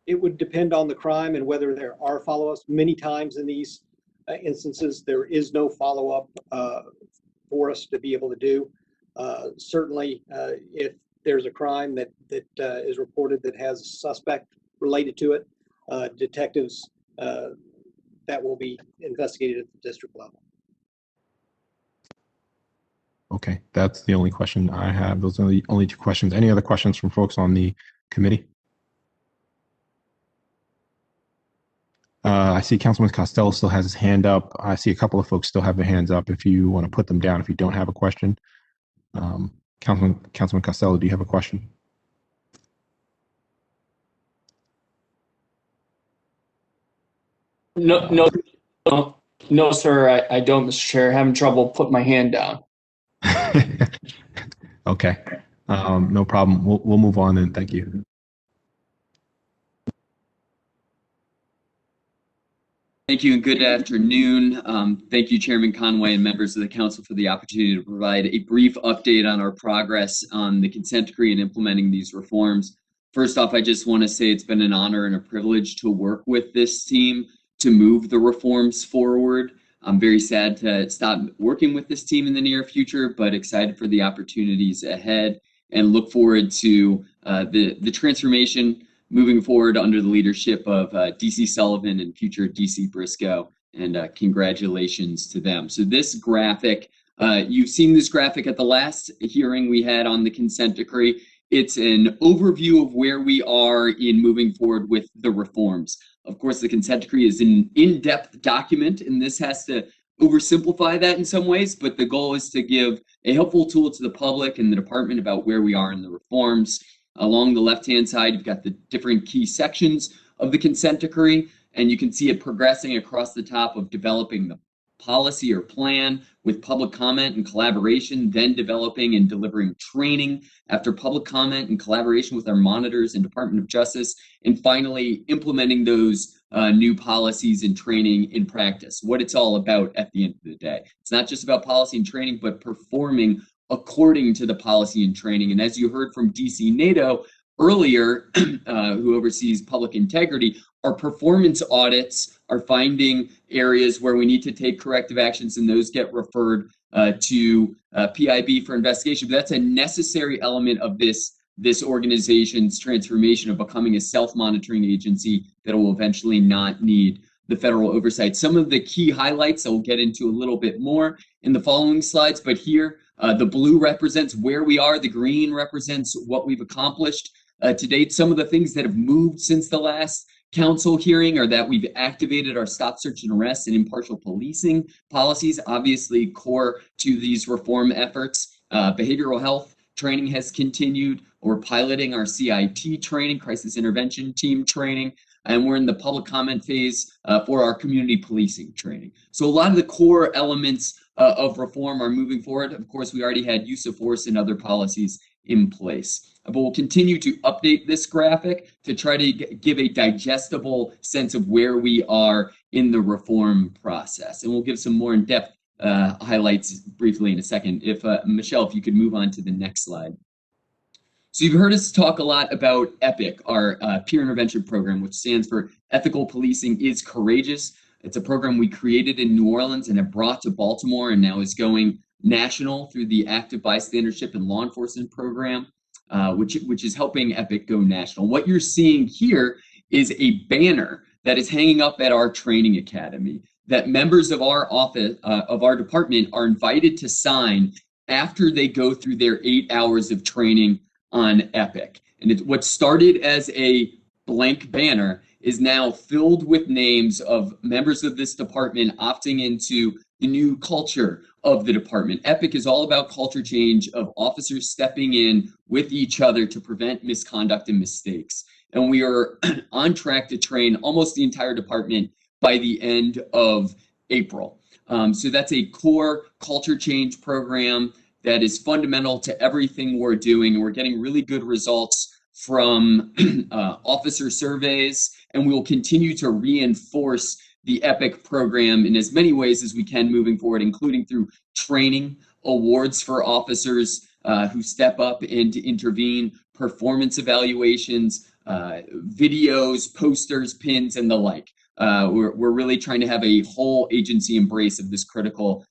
Speaker 15: It would depend on the crime and whether there are follow-ups. Many times in these instances, there is no follow-up for us to be able to do. Certainly, if there's a crime that is reported that has a suspect related to it, detectives that will be investigated at the district level.
Speaker 1: Okay, that's the only question I have. Those are the only two questions. Any other questions from folks on the committee? I see Councilman Costello still has his hand up. I see a couple of folks still have their hands up. If you want to put them down, if you don't have a question. Councilman Costello, do you have a question?
Speaker 13: No, sir, I don't, Mr. Chair. Having trouble putting my hand down.
Speaker 1: Okay, no problem. We'll move on then. Thank you.
Speaker 9: Thank you and good afternoon. Thank you, Chairman Conway and members of the council for the opportunity to provide a brief update on our progress on the consent decree and implementing these reforms. First off, I just want to say it's been an honor and a privilege to work with this team to move the reforms forward. I'm very sad to stop working with this team in the near future, but excited for the opportunities ahead and look forward to the transformation moving forward under the leadership of DC Sullivan and future DC Briscoe, and congratulations to them. So this graphic, you've seen this graphic at the last hearing we had on the consent decree. It's an overview of where we are in moving forward with the reforms. Of course, the consent decree is an in-depth document, and this has to oversimplify that in some ways, but the goal is to give a helpful tool to the public and the department about where we are in the reforms. Along the left-hand side, you've got the different key sections of the consent decree, and you can see it progressing across the top of developing the policy or plan with public comment and collaboration, then developing and delivering training after public comment and collaboration with our monitors and Department of Justice, and finally implementing those new policies and training in practice. What it's all about at the end of the day. It's not just about policy and training, but performing according to the policy and training. And as you heard from DC NATO earlier, who oversees public integrity, our performance audits are finding areas where we need to take corrective actions, and those get referred to PIB for investigation. But that's a necessary element of this organization's transformation of becoming a self-monitoring agency that will eventually not need the federal oversight. Some of the key highlights I'll get into a little bit more in the following slides, but here the blue represents where we are, the green represents what we've accomplished to date. Some of the things that have moved since the last council hearing are that we've activated our stop, search, and arrest and impartial policing policies, obviously core to these reform efforts. Behavioral health training has continued. We're piloting our CIT training, crisis intervention team training, and we're in the public comment phase for our community policing training. So a lot of the core elements of reform are moving forward. Of course, we already had use of force and other policies in place. But we'll continue to update this graphic to try to give a digestible sense of where we are in the reform process. And we'll give some more in-depth highlights briefly in a second. If Michelle, if you could move on to the next slide. So you've heard us talk a lot about EPIC, our peer intervention program, which stands for Ethical Policing is Courageous. It's a program we created in New Orleans and have brought to Baltimore and now is going national through the Active Bystandership and Law Enforcement Program, which is helping EPIC go national. What you're seeing here is a banner that is hanging up at our training academy that members of our office, of our department, are invited to sign after they go through their 8 hours of training on EPIC. And what started as a blank banner is now filled with names of members of this department opting into the new culture of the department. EPIC is all about culture change of officers stepping in with each other to prevent misconduct and mistakes. And we are on track to train almost the entire department by the end of April. So that's a core culture change program that is fundamental to everything we're doing. We're getting really good results from officer surveys, and we will continue to reinforce the EPIC program in as many ways as we can moving forward, including through training, awards for officers who step up and intervene, performance evaluations, videos, posters, pins, and the like. We're really trying to have a whole agency embrace of this critical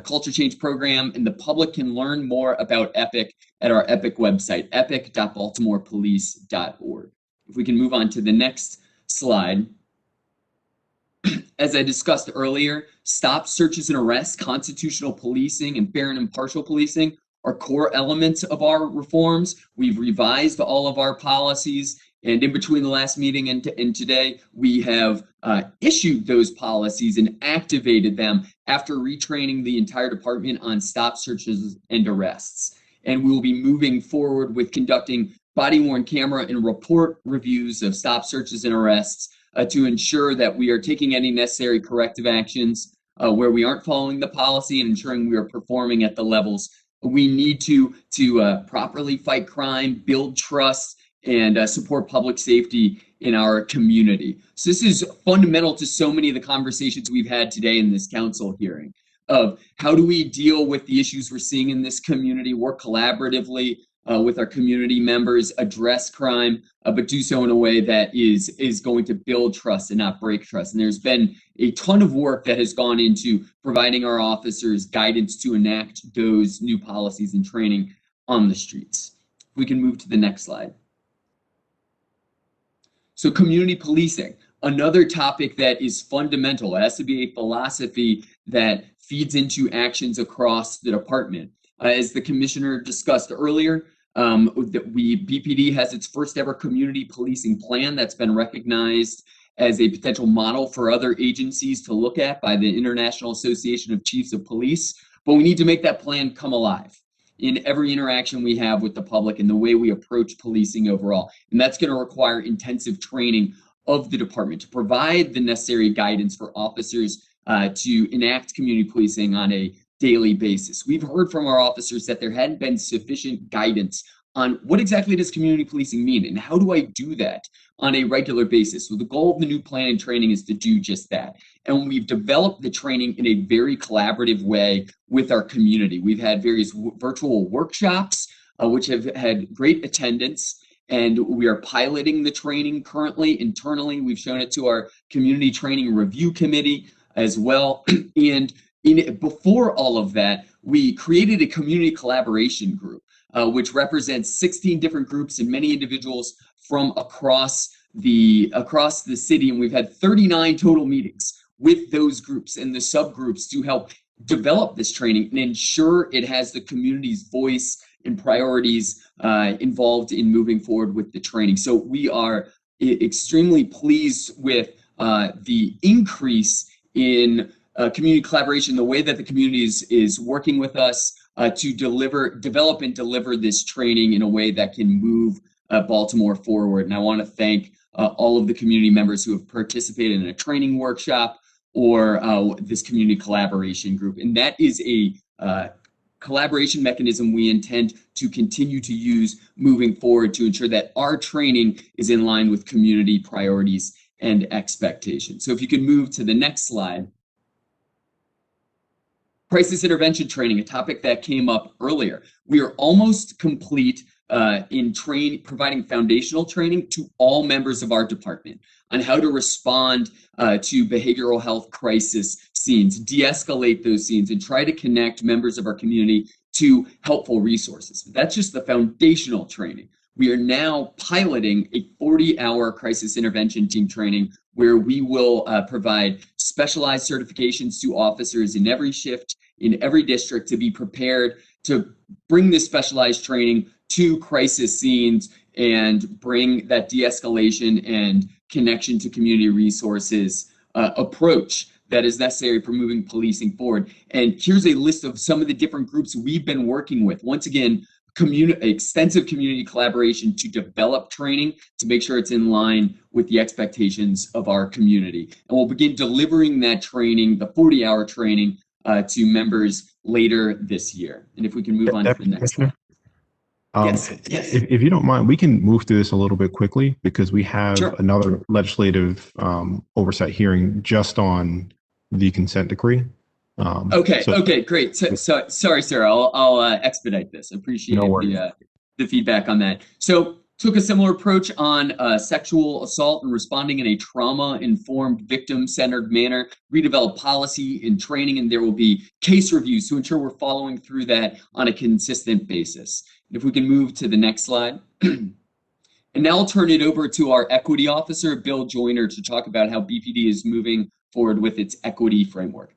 Speaker 9: culture change program, and the public can learn more about EPIC at our EPIC website, epic.baltimorepolice.org. If we can move on to the next slide. As I discussed earlier, stop, searches, and arrests, constitutional policing, and fair and impartial policing are core elements of our reforms. We've revised all of our policies, and in between the last meeting and today, we have issued those policies and activated them after retraining the entire department on stop, searches, and arrests. And we will be moving forward with conducting body-worn camera and report reviews of stop, searches, and arrests to ensure that we are taking any necessary corrective actions where we aren't following the policy and ensuring we are performing at the levels we need to properly fight crime, build trust, and support public safety in our community. So this is fundamental to so many of the conversations we've had today in this council hearing of how do we deal with the issues we're seeing in this community, work collaboratively with our community members, address crime, but do so in a way that is going to build trust and not break trust. And there's been a ton of work that has gone into providing our officers guidance to enact those new policies and training on the streets. If we can move to the next slide. So community policing, another topic that is fundamental. It has to be a philosophy that feeds into actions across the department. As the commissioner discussed earlier, BPD has its first ever community policing plan that's been recognized as a potential model for other agencies to look at by the International Association of Chiefs of Police. But we need to make that plan come alive in every interaction we have with the public and the way we approach policing overall. And that's going to require intensive training of the department to provide the necessary guidance for officers to enact community policing on a daily basis. We've heard from our officers that there hadn't been sufficient guidance on what exactly does community policing mean and how do I do that on a regular basis. So the goal of the new plan and training is to do just that. And we've developed the training in a very collaborative way with our community. We've had various virtual workshops, which have had great attendance, and we are piloting the training currently internally. We've shown it to our community training review committee as well. And before all of that, we created a community collaboration group, which represents 16 different groups and many individuals from across the city. And we've had 39 total meetings with those groups and the subgroups to help develop this training and ensure it has the community's voice and priorities involved in moving forward with the training. So we are extremely pleased with the increase in community collaboration, the way that the community is working with us to develop and deliver this training in a way that can move Baltimore forward. And I want to thank all of the community members who have participated in a training workshop or this community collaboration group. And that is a collaboration mechanism we intend to continue to use moving forward to ensure that our training is in line with community priorities and expectations. So if you could move to the next slide. Crisis intervention training, a topic that came up earlier. We are almost complete in providing foundational training to all members of our department on how to respond to behavioral health crisis scenes, de-escalate those scenes, and try to connect members of our community to helpful resources. That's just the foundational training. We are now piloting a 40-hour crisis intervention team training where we will provide specialized certifications to officers in every shift, in every district, to be prepared to bring this specialized training to crisis scenes and bring that de-escalation and connection to community resources approach that is necessary for moving policing forward. And here's a list of some of the different groups we've been working with. Once again, extensive community collaboration to develop training to make sure it's in line with the expectations of our community. And we'll begin delivering that training, the 40-hour training, to members later this year. And if we can move on to the next slide.
Speaker 1: Yes. If you don't mind, we can move through this a little bit quickly because we have another legislative oversight hearing just on the consent decree.
Speaker 9: Okay, great. So, sorry, sir. I'll expedite this. Appreciate the feedback on that. So, took a similar approach on sexual assault and responding in a trauma-informed, victim-centered manner. Redevelop policy and training, and there will be case reviews to ensure we're following through that on a consistent basis. And if we can move to the next slide. And now I'll turn it over to our equity officer, Bill Joyner, to talk about how BPD is moving forward with its equity framework.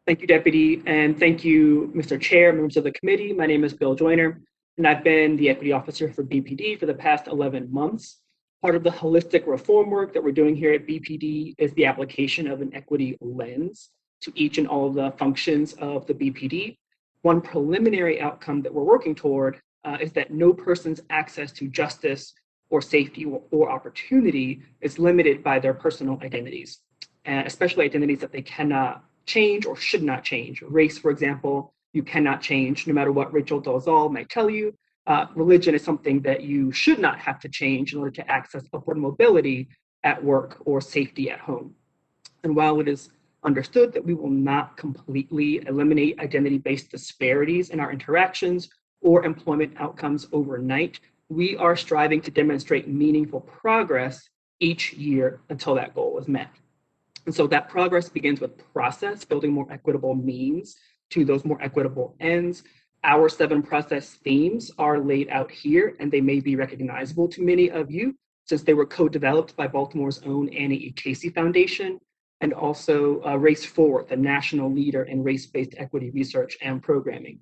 Speaker 19: Thank you, Deputy, and thank you, Mr. Chair, members of the committee. My name is Bill Joyner, and I've been the equity officer for BPD for the past 11 months. Part of the holistic reform work that we're doing here at BPD is the application of an equity lens to each and all of the functions of the BPD. One preliminary outcome that we're working toward is that no person's access to justice or safety or opportunity is limited by their personal identities, especially identities that they cannot change or should not change. Race, for example, you cannot change no matter what Rachel Dolezal might tell you. Religion is something that you should not have to change in order to access upward mobility at work or safety at home. And while it is understood that we will not completely eliminate identity-based disparities in our interactions or employment outcomes overnight, we are striving to demonstrate meaningful progress each year until that goal is met. And so that progress begins with process, building more equitable means to those more equitable ends. Our 7 process themes are laid out here, and they may be recognizable to many of you since they were co-developed by Baltimore's own Annie E. Casey Foundation, and also Race Forward, the national leader in race-based equity research and programming.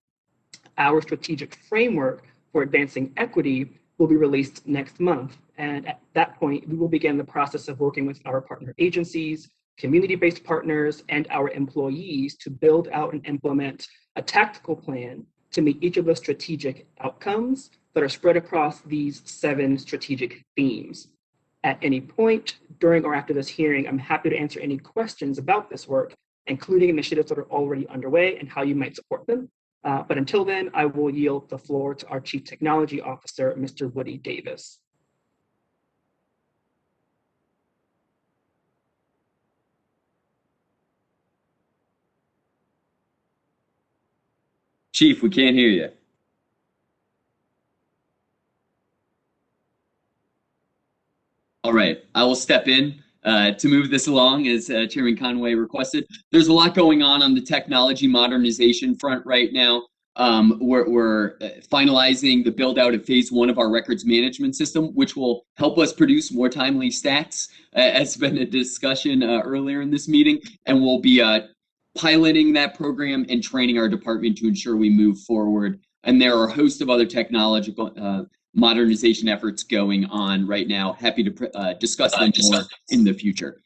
Speaker 19: Our strategic framework for advancing equity will be released next month. And at that point, we will begin the process of working with our partner agencies, community-based partners, and our employees to build out and implement a tactical plan to meet each of the strategic outcomes that are spread across these 7 strategic themes. At any point during or after this hearing, I'm happy to answer any questions about this work, including initiatives that are already underway and how you might support them. But until then, I will yield the floor to our Chief Technology Officer, Mr. Woody Davis.
Speaker 9: Chief, we can't hear you. All right, I will step in to move this along as Chairman Conway requested. There's a lot going on the technology modernization front right now. We're finalizing the build out of phase 1 of our records management system, which will help us produce more timely stats, as been a discussion earlier in this meeting, and we'll be piloting that program and training our department to ensure we move forward. And there are a host of other technological modernization efforts going on right now. Happy to discuss them more in the future.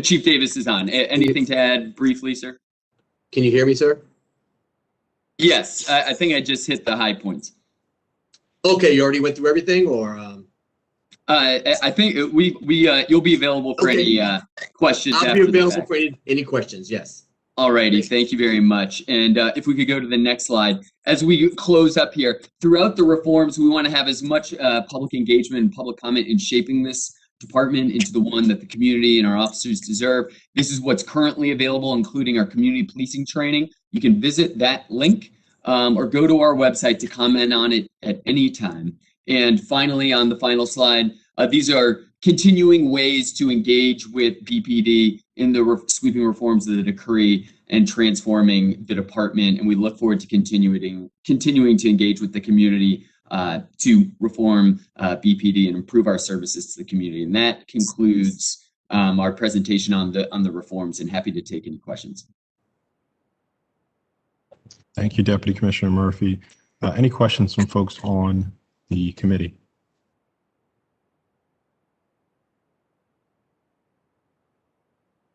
Speaker 9: Chief Davis is on. Anything to add briefly, sir?
Speaker 20: Can you hear me, sir?
Speaker 9: Yes, I think I just hit the high points.
Speaker 20: Okay, you already went through everything, or?
Speaker 9: I think you'll be available for any questions.
Speaker 20: I'll be available for any questions, yes.
Speaker 9: All righty, thank you very much. And if we could go to the next slide. As we close up here, throughout the reforms, we want to have as much public engagement and public comment in shaping this department into the one that the community and our officers deserve. This is what's currently available, including our community policing training. You can visit that link or go to our website to comment on it at any time. And finally, on the final slide, these are continuing ways to engage with BPD in the sweeping reforms of the decree and transforming the department. And we look forward to continuing to engage with the community to reform BPD and improve our services to the community. And that concludes our presentation on the reforms, and happy to take any questions.
Speaker 1: Thank you, Deputy Commissioner Murphy. Any questions from folks on the committee?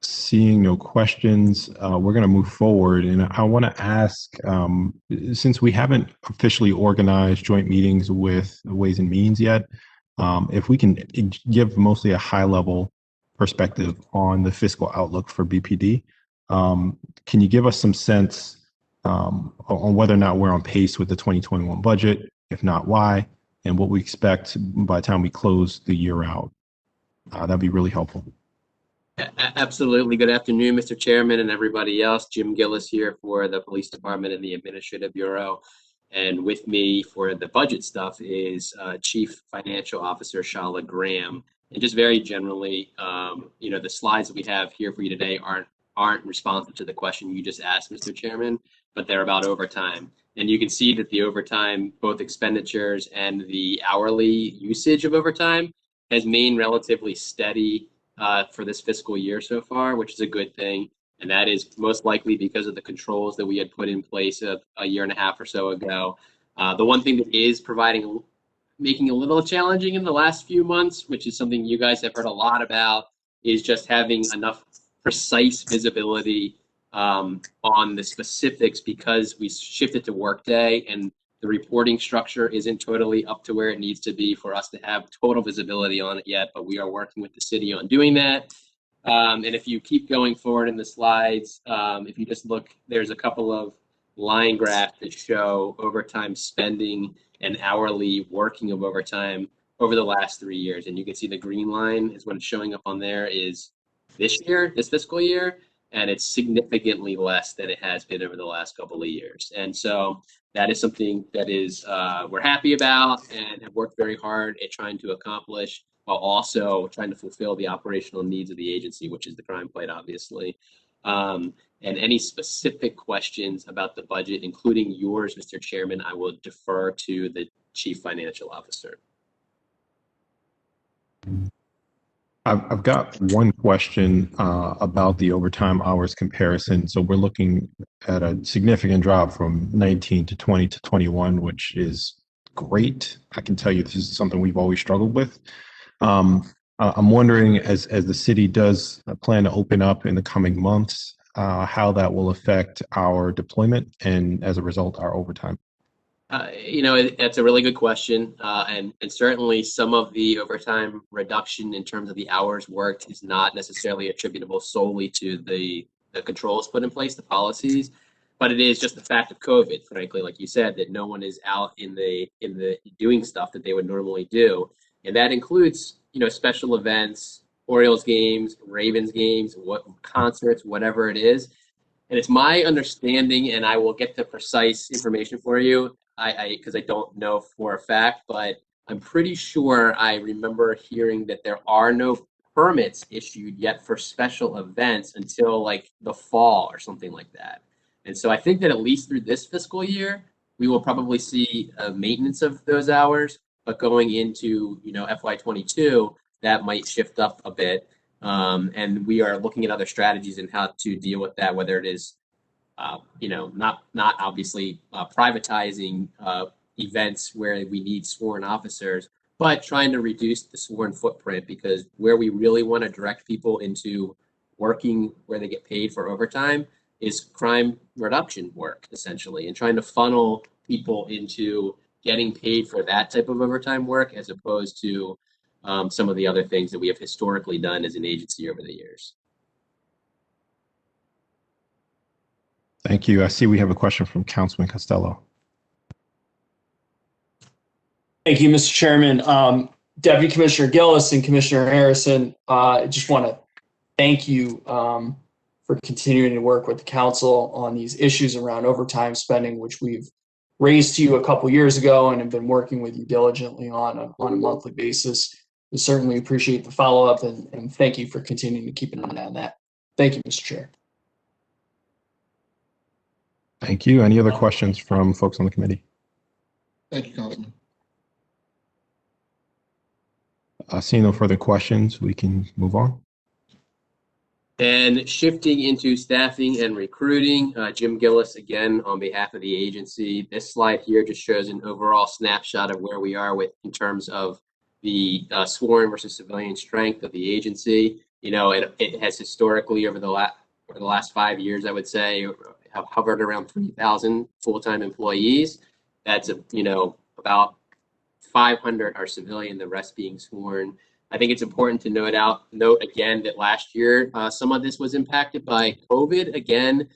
Speaker 1: Seeing no questions, we're going to move forward. And I want to ask, since we haven't officially organized joint meetings with Ways and Means yet, if we can give mostly a high-level perspective on the fiscal outlook for BPD. Can you give us some sense on whether or not we're on pace with the 2021 budget? If not, why? And what we expect by the time we close the year out? That'd be really helpful.
Speaker 21: Absolutely. Good afternoon, Mr. Chairman and everybody else. Jim Gillis here for the Police Department and the Administrative Bureau. And with me for the budget stuff is Chief Financial Officer Shala Graham. And just very generally, the slides that we have here for you today aren't responsive to the question you just asked, Mr. Chairman, but they're about overtime. And you can see that the overtime, both expenditures and the hourly usage of overtime, has remained relatively steady for this fiscal year so far, which is a good thing. And that is most likely because of the controls that we had put in place a year and a half or so ago. The one thing that is making a little challenging in the last few months, which is something you guys have heard a lot about, is just having enough precise visibility on the specifics, because we shifted to Workday and the reporting structure isn't totally up to where it needs to be for us to have total visibility on it yet, but we are working with the city on doing that. And if you keep going forward in the slides, if you just look, there's a couple of line graphs that show overtime spending and hourly working of overtime over the last 3 years. And you can see the green line is what it's showing up on there is this fiscal year, and it's significantly less than it has been over the last couple of years. And so that is something that is we're happy about and have worked very hard at trying to accomplish, while also trying to fulfill the operational needs of the agency, which is the crime fight, obviously. And any specific questions about the budget, including yours, Mr. Chairman, I will defer to the Chief Financial Officer.
Speaker 1: I've got one question about the overtime hours comparison. So we're looking at a significant drop from 19 to 20 to 21, which is great. I can tell you this is something we've always struggled with. I'm wondering, as the city does plan to open up in the coming months, how that will affect our deployment and, as a result, our overtime.
Speaker 21: That's a really good question. And certainly some of the overtime reduction in terms of the hours worked is not necessarily attributable solely to the controls put in place, the policies, but it is just the fact of COVID, frankly, like you said, that no one is out in the doing stuff that they would normally do. And that includes, special events, Orioles games, Ravens games, concerts, whatever it is. And it's my understanding, and I will get the precise information for you, because I don't know for a fact, but I'm pretty sure I remember hearing that there are no permits issued yet for special events until like the fall or something like that. And so I think that at least through this fiscal year, we will probably see a maintenance of those hours, but going into, FY22, that might shift up a bit. And we are looking at other strategies and how to deal with that, whether it is not obviously privatizing events where we need sworn officers, but trying to reduce the sworn footprint, because where we really want to direct people into working where they get paid for overtime is crime reduction work, essentially, and trying to funnel people into getting paid for that type of overtime work as opposed to some of the other things that we have historically done as an agency over the years.
Speaker 1: Thank you. I see we have a question from Councilman Costello.
Speaker 13: Thank you, Mr. Chairman. Deputy Commissioner Gillis and Commissioner Harrison, I just want to thank you for continuing to work with the council on these issues around overtime spending, which we've raised to you a couple years ago and have been working with you diligently on a monthly basis. We certainly appreciate the follow-up and thank you for continuing to keep an eye on that. Thank you, Mr. Chair.
Speaker 1: Thank you. Any other questions from folks on the committee?
Speaker 6: Thank you, Councilman.
Speaker 1: Seeing no further questions, we can move on.
Speaker 21: And shifting into staffing and recruiting, Jim Gillis again on behalf of the agency. This slide here just shows an overall snapshot of where we are in terms of the sworn versus civilian strength of the agency. You know, it has historically over the last 5 years, I would say, have hovered around 3,000 full-time employees. That's about 500 are civilian, the rest being sworn. I think it's important to note again that last year some of this was impacted by COVID. Again,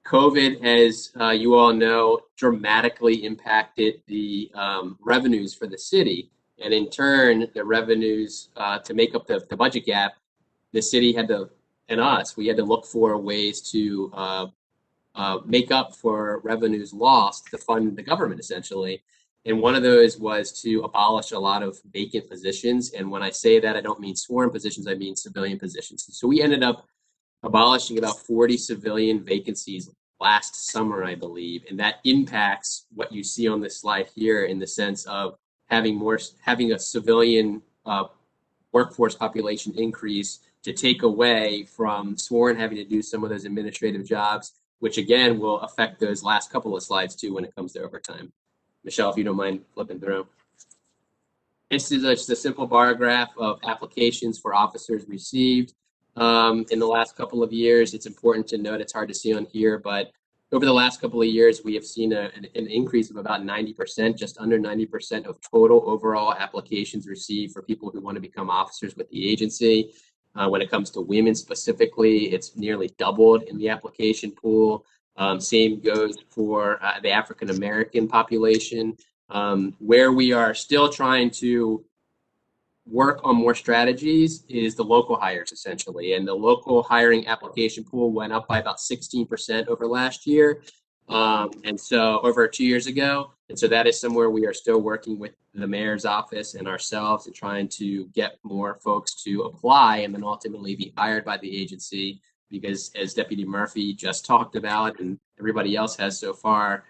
Speaker 21: COVID, as you all know, dramatically impacted the revenues for the city, and in turn, the revenues to make up the budget gap, the city had to, and us, we had to look for ways to make up for revenues lost to fund the government essentially. And one of those was to abolish a lot of vacant positions. And when I say that, I don't mean sworn positions, I mean civilian positions. So we ended up abolishing about 40 civilian vacancies last summer, I believe. And that impacts what you see on this slide here in the sense of having a civilian workforce population increase to take away from sworn having to do some of those administrative jobs, which again will affect those last couple of slides too when it comes to overtime. Michelle, if you don't mind flipping through. This is just a simple bar graph of applications for officers received in the last couple of years. It's important to note, it's hard to see on here, but over the last couple of years, we have seen an increase of about 90%, just under 90% of total overall applications received for people who want to become officers with the agency. When it comes to women specifically, it's nearly doubled in the application pool. Same goes for the African American population, where we are still trying to work on more strategies is the local hires essentially. And the local hiring application pool went up by about 16% over last year. And so over 2 years ago. And so that is somewhere we are still working with the mayor's office and ourselves and trying to get more folks to apply and then ultimately be hired by the agency. Because as Deputy Murphy just talked about and everybody else has so far,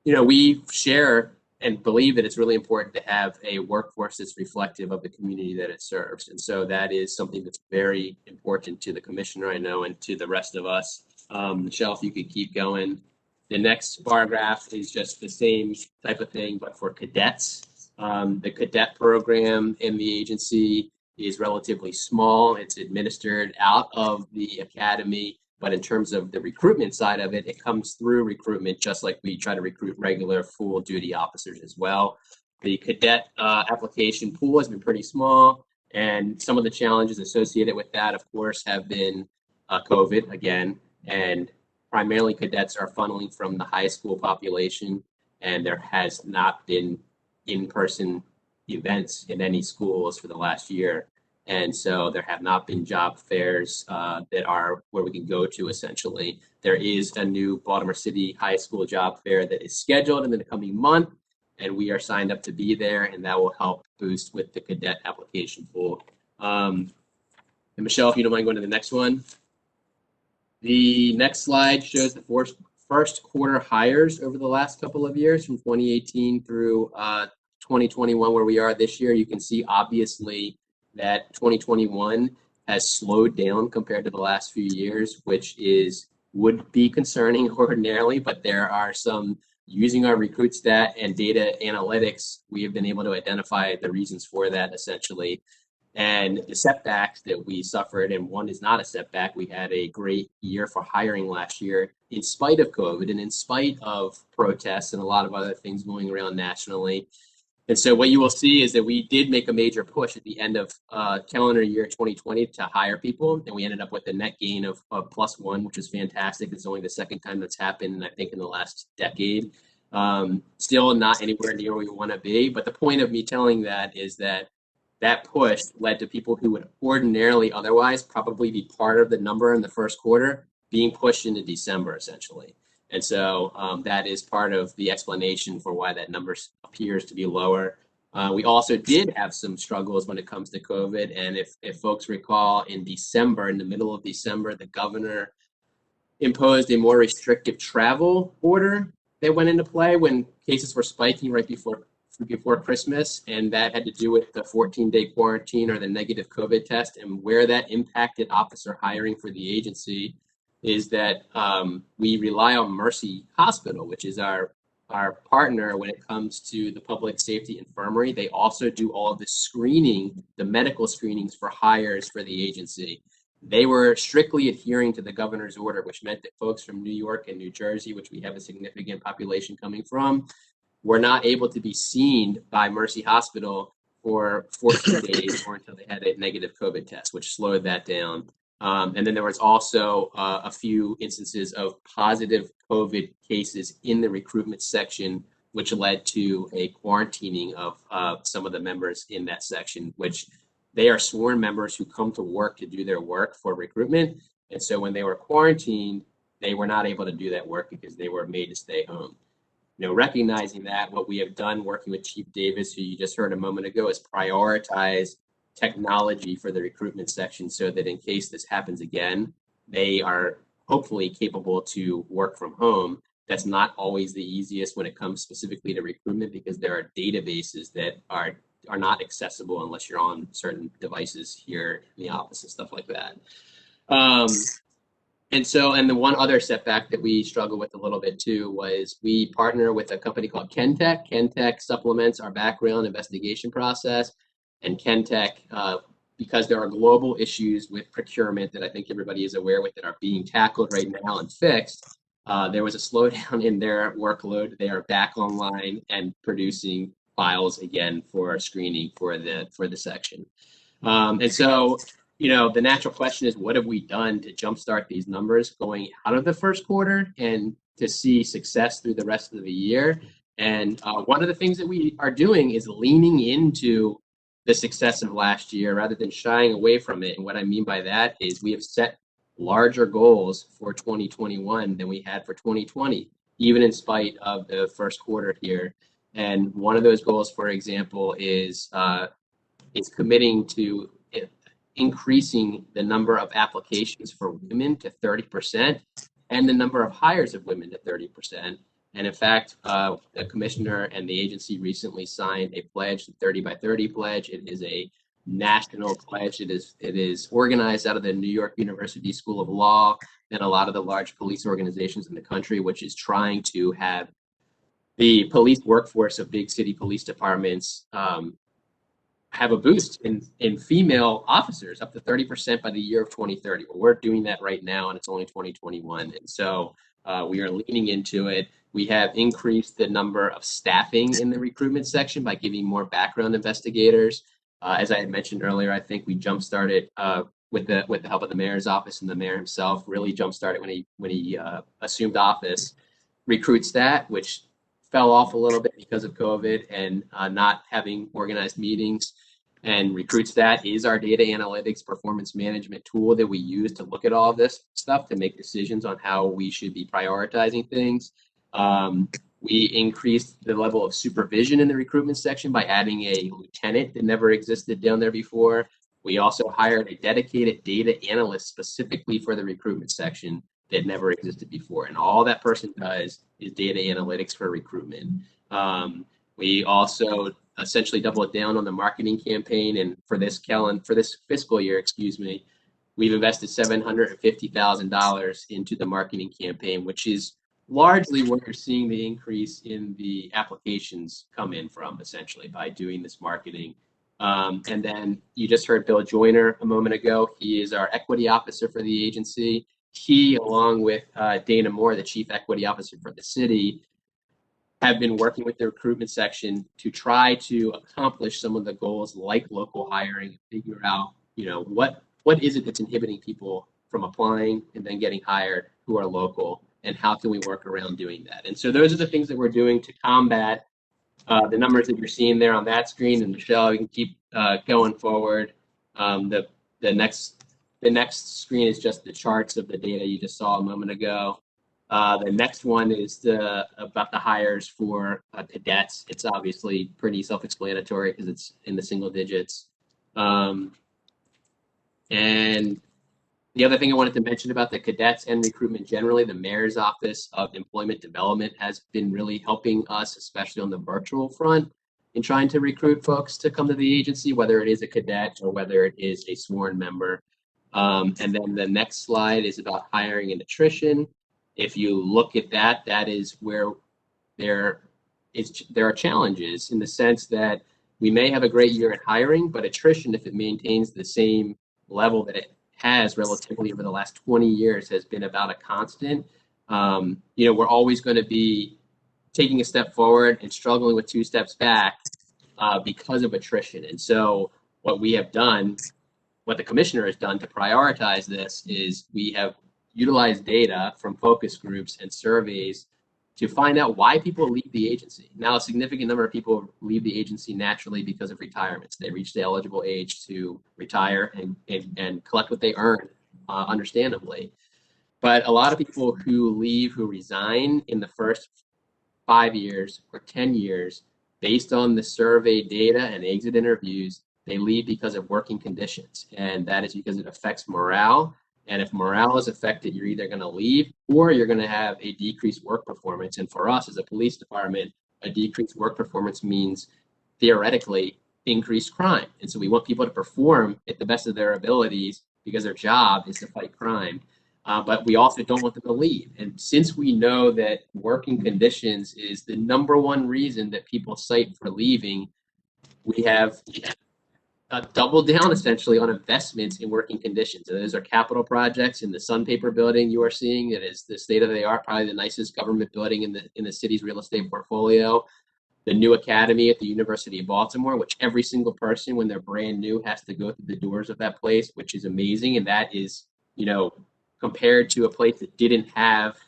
Speaker 21: we share and believe that it's really important to have a workforce that's reflective of the community that it serves. And so that is something that's very important to the commissioner, I know, and to the rest of us. Michelle, if you could keep going. The next bar graph is just the same type of thing, but for cadets. The cadet program in the agency is relatively small. It's administered out of the academy, but in terms of the recruitment side of it, it comes through recruitment, just like we try to recruit regular full duty officers as well. The cadet application pool has been pretty small, and some of the challenges associated with that, of course, have been COVID again, and primarily cadets are funneling from the high school population, and there has not been in-person events in any schools for the last year. And so there have not been job fairs that are where we can go to essentially. There is a new Baltimore City High School job fair that is scheduled in the coming month, and we are signed up to be there, and that will help boost with the cadet application pool. And Michelle, if you don't mind going to the next one. The next slide shows the first quarter hires over the last couple of years from 2018 through 2021, where we are this year. You can see obviously that 2021 has slowed down compared to the last few years, which would be concerning ordinarily, but there are some, using our recruit stat and data analytics, we have been able to identify the reasons for that essentially. And the setbacks that we suffered, and one is not a setback, we had a great year for hiring last year in spite of COVID and in spite of protests and a lot of other things going around nationally. And so what you will see is that we did make a major push at the end of calendar year 2020 to hire people, and we ended up with a net gain of +1, which is fantastic. It's only the second time that's happened, I think, in the last decade. Still not anywhere near where we want to be, but the point of me telling that is that that push led to people who would ordinarily otherwise probably be part of the number in the first quarter being pushed into December, essentially. And so that is part of the explanation for why that number appears to be lower. We also did have some struggles when it comes to COVID. And if folks recall, in December, in the middle of December, the governor imposed a more restrictive travel order that went into play when cases were spiking right before Christmas. And that had to do with the 14-day quarantine or the negative COVID test. And where that impacted officer hiring for the agency is that we rely on Mercy Hospital, which is our partner when it comes to the public safety infirmary. They also do all of the screening, the medical screenings for hires for the agency. They were strictly adhering to the governor's order, which meant that folks from New York and New Jersey, which we have a significant population coming from, were not able to be seen by Mercy Hospital for 14 days or until they had a negative COVID test, which slowed that down. And then there was also a few instances of positive COVID cases in the recruitment section, which led to a quarantining of some of the members in that section, which they are sworn members who come to work to do their work for recruitment. And so when they were quarantined, they were not able to do that work because they were made to stay home. You know, recognizing that, what we have done working with Chief Davis, who you just heard a moment ago, is prioritize technology for the recruitment section so that in case this happens again, they are hopefully capable to work from home. That's not always the easiest when it comes specifically to recruitment because there are databases that are not accessible unless you're on certain devices here in the office and stuff like that. And the one other setback that we struggle with a little bit too was we partner with a company called Kentech. Kentech supplements our background investigation process. And Kentech, because there are global issues with procurement that I think everybody is aware with that are being tackled right now and fixed, there was a slowdown in their workload. They are back online and producing files again for screening for the section. And so, you know, the natural question is, what have we done to jumpstart these numbers going out of the first quarter and to see success through the rest of the year? And one of the things that we are doing is leaning into the success of last year rather than shying away from it. And what I mean by that is we have set larger goals for 2021 than we had for 2020, even in spite of the first quarter here. And one of those goals, for example, is committing to increasing the number of applications for women to 30% and the number of hires of women to 30%. And in fact, the commissioner and the agency recently signed a pledge, the 30 by 30 pledge. It is a national pledge. It is organized out of the New York University School of Law and a lot of the large police organizations in the country, which is trying to have the police workforce of big city police departments have a boost in female officers up to 30% by the year of 2030. Well, we're doing that right now, and it's only 2021. And so we are leaning into it. We have increased the number of staffing in the recruitment section by giving more background investigators. As I had mentioned earlier, I think we jump-started with the help of the mayor's office and the mayor himself, really jump-started when he assumed office, recruit stat, which fell off a little bit because of COVID and not having organized meetings. And RecruitStat is our data analytics performance management tool that we use to look at all of this stuff to make decisions on how we should be prioritizing things. We increased the level of supervision in the recruitment section by adding a lieutenant that never existed down there before. We also hired a dedicated data analyst specifically for the recruitment section that never existed before. And all that person does is data analytics for recruitment. We also essentially doubled down on the marketing campaign. And for this fiscal year, we've invested $750,000 into the marketing campaign, which is largely where you're seeing the increase in the applications come in from, essentially, by doing this marketing. And then you just heard Bill Joyner a moment ago. He is our equity officer for the agency. He, along with Dana Moore, the chief equity officer for the city, have been working with the recruitment section to try to accomplish some of the goals like local hiring, figure out, you know, what is it that's inhibiting people from applying and then getting hired who are local, and how can we work around doing that? And so those are the things that we're doing to combat the numbers that you're seeing there on that screen. And Michelle, you can keep going forward. The next screen is just the charts of the data you just saw a moment ago. The next one is about the hires for cadets. It's obviously pretty self-explanatory because it's in the single digits. And the other thing I wanted to mention about the cadets and recruitment generally, the Mayor's Office of Employment Development has been really helping us, especially on the virtual front, in trying to recruit folks to come to the agency, whether it is a cadet or whether it is a sworn member. And then the next slide is about hiring and attrition. If you look at that, that is where there are challenges in the sense that we may have a great year at hiring, but attrition, if it maintains the same level that it has relatively over the last 20 years, has been about a constant. We're always going to be taking a step forward and struggling with 2 steps back because of attrition. And so what we have done, what the commissioner has done to prioritize this, is we have utilized data from focus groups and surveys to find out why people leave the agency. Now, a significant number of people leave the agency naturally because of retirements. They reach the eligible age to retire and collect what they earn, understandably. But a lot of people who leave, who resign in the first 5 years or 10 years, based on the survey data and exit interviews, they leave because of working conditions. And that is because it affects morale. And if morale is affected, you're either going to leave or you're going to have a decreased work performance. And for us as a police department, a decreased work performance means theoretically increased crime. And so we want people to perform at the best of their abilities because their job is to fight crime. But we also don't want them to leave. And since we know that working conditions is the #1 reason that people cite for leaving, we have double down essentially on investments in working conditions. And those are capital projects. In the Sun Paper building you are seeing, it is the state of the art, probably the nicest government building in the city's real estate portfolio. The new academy at the University of Baltimore, which every single person when they're brand new has to go through the doors of that place, which is amazing. And that is, compared to a place that didn't have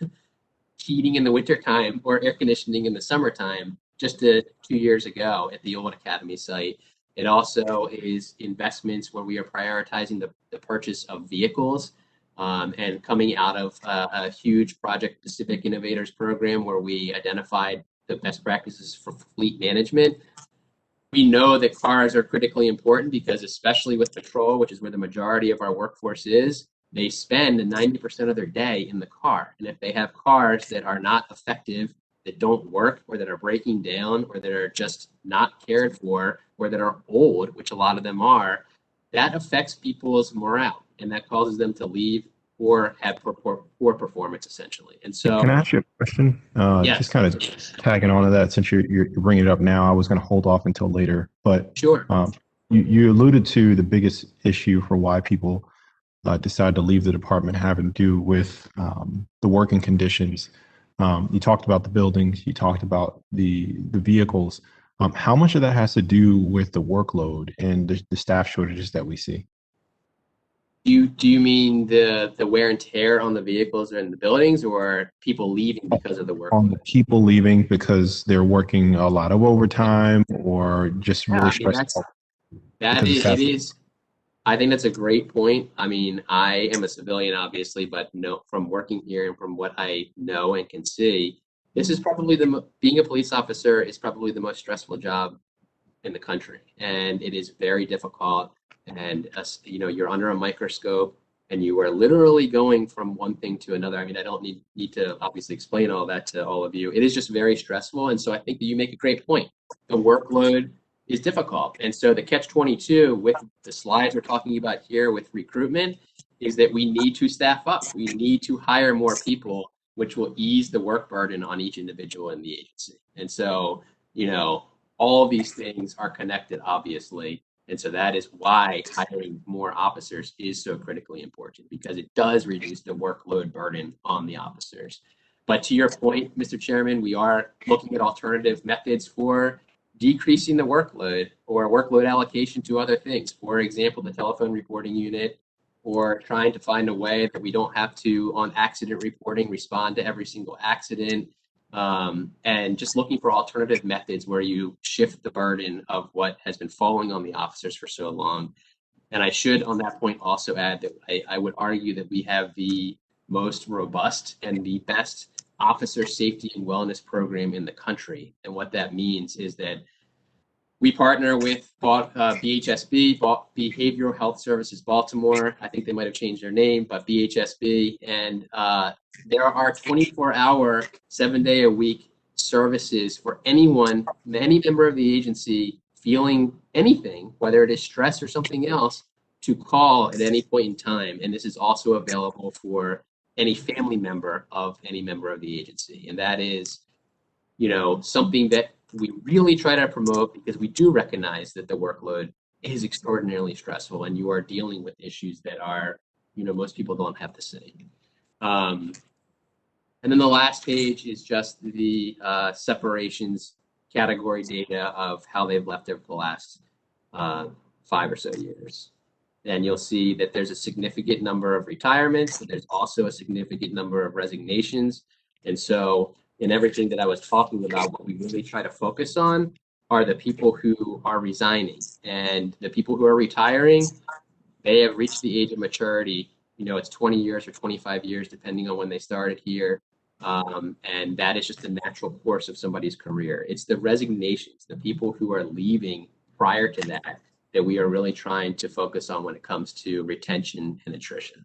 Speaker 21: heating in the wintertime or air conditioning in the summertime just 2 years ago at the old academy site. It also is investments where we are prioritizing the purchase of vehicles and coming out of a huge Project Pacific Innovators program where we identified the best practices for fleet management. We know that cars are critically important because especially with patrol, which is where the majority of our workforce is, they spend 90% of their day in the car. And if they have cars that are not effective, that don't work, or that are breaking down, or that are just not cared for, or that are old, which a lot of them are, that affects people's morale. And that causes them to leave or have poor performance, essentially. And so,
Speaker 1: can I ask you a question?
Speaker 21: Yes.
Speaker 1: Just kind of tagging on to that, since you're bringing it up now, I was going to hold off until later. But
Speaker 21: sure.
Speaker 1: You alluded to the biggest issue for why people decide to leave the department having to do with the working conditions. You talked about the buildings, you talked about the vehicles. How much of that has to do with the workload and the staff shortages that we see?
Speaker 21: Do you mean the wear and tear on the vehicles or in the buildings, or people leaving because of the work?
Speaker 1: On the people leaving because they're working a lot of overtime or just really stressed out.
Speaker 21: It is. I think that's a great point. I mean, I am a civilian, obviously, but from working here and from what I know and can see, this is probably being a police officer is probably the most stressful job in the country, and it is very difficult. And you're under a microscope, and you are literally going from one thing to another. I mean, I don't need to obviously explain all that to all of you. It is just very stressful, and so I think that you make a great point. The workload is difficult. And so the catch-22 with the slides we're talking about here with recruitment is that we need to staff up. We need to hire more people, which will ease the work burden on each individual in the agency. And so, all of these things are connected, obviously. And so that is why hiring more officers is so critically important, because it does reduce the workload burden on the officers. But to your point, Mr. Chairman, we are looking at alternative methods for decreasing the workload or workload allocation to other things. For example, the telephone reporting unit, or trying to find a way that we don't have to, on accident reporting, respond to every single accident, and just looking for alternative methods where you shift the burden of what has been falling on the officers for so long. And I should, on that point, also add that I would argue that we have the most robust and the best officer safety and wellness program in the country. And what that means is that we partner with BHSB, Behavioral Health Services Baltimore. I think they might have changed their name, but BHSB. And there are 24-hour, 7-day-a-week services for anyone, any member of the agency feeling anything, whether it is stress or something else, to call at any point in time. And this is also available for any family member of any member of the agency. And that is, you know, something that we really try to promote because we do recognize that the workload is extraordinarily stressful and you are dealing with issues that are, you know, most people don't have to say. And then the last page is just the separations category data of how they've left there for the last 5 or so years. And you'll see that there's a significant number of retirements, but there's also a significant number of resignations. And so in everything that I was talking about, what we really try to focus on are the people who are resigning. And the people who are retiring, they have reached the age of maturity. You know, it's 20 years or 25 years, depending on when they started here. And that is just the natural course of somebody's career. It's the resignations, the people who are leaving prior to that, that we are really trying to focus on when it comes to retention and attrition.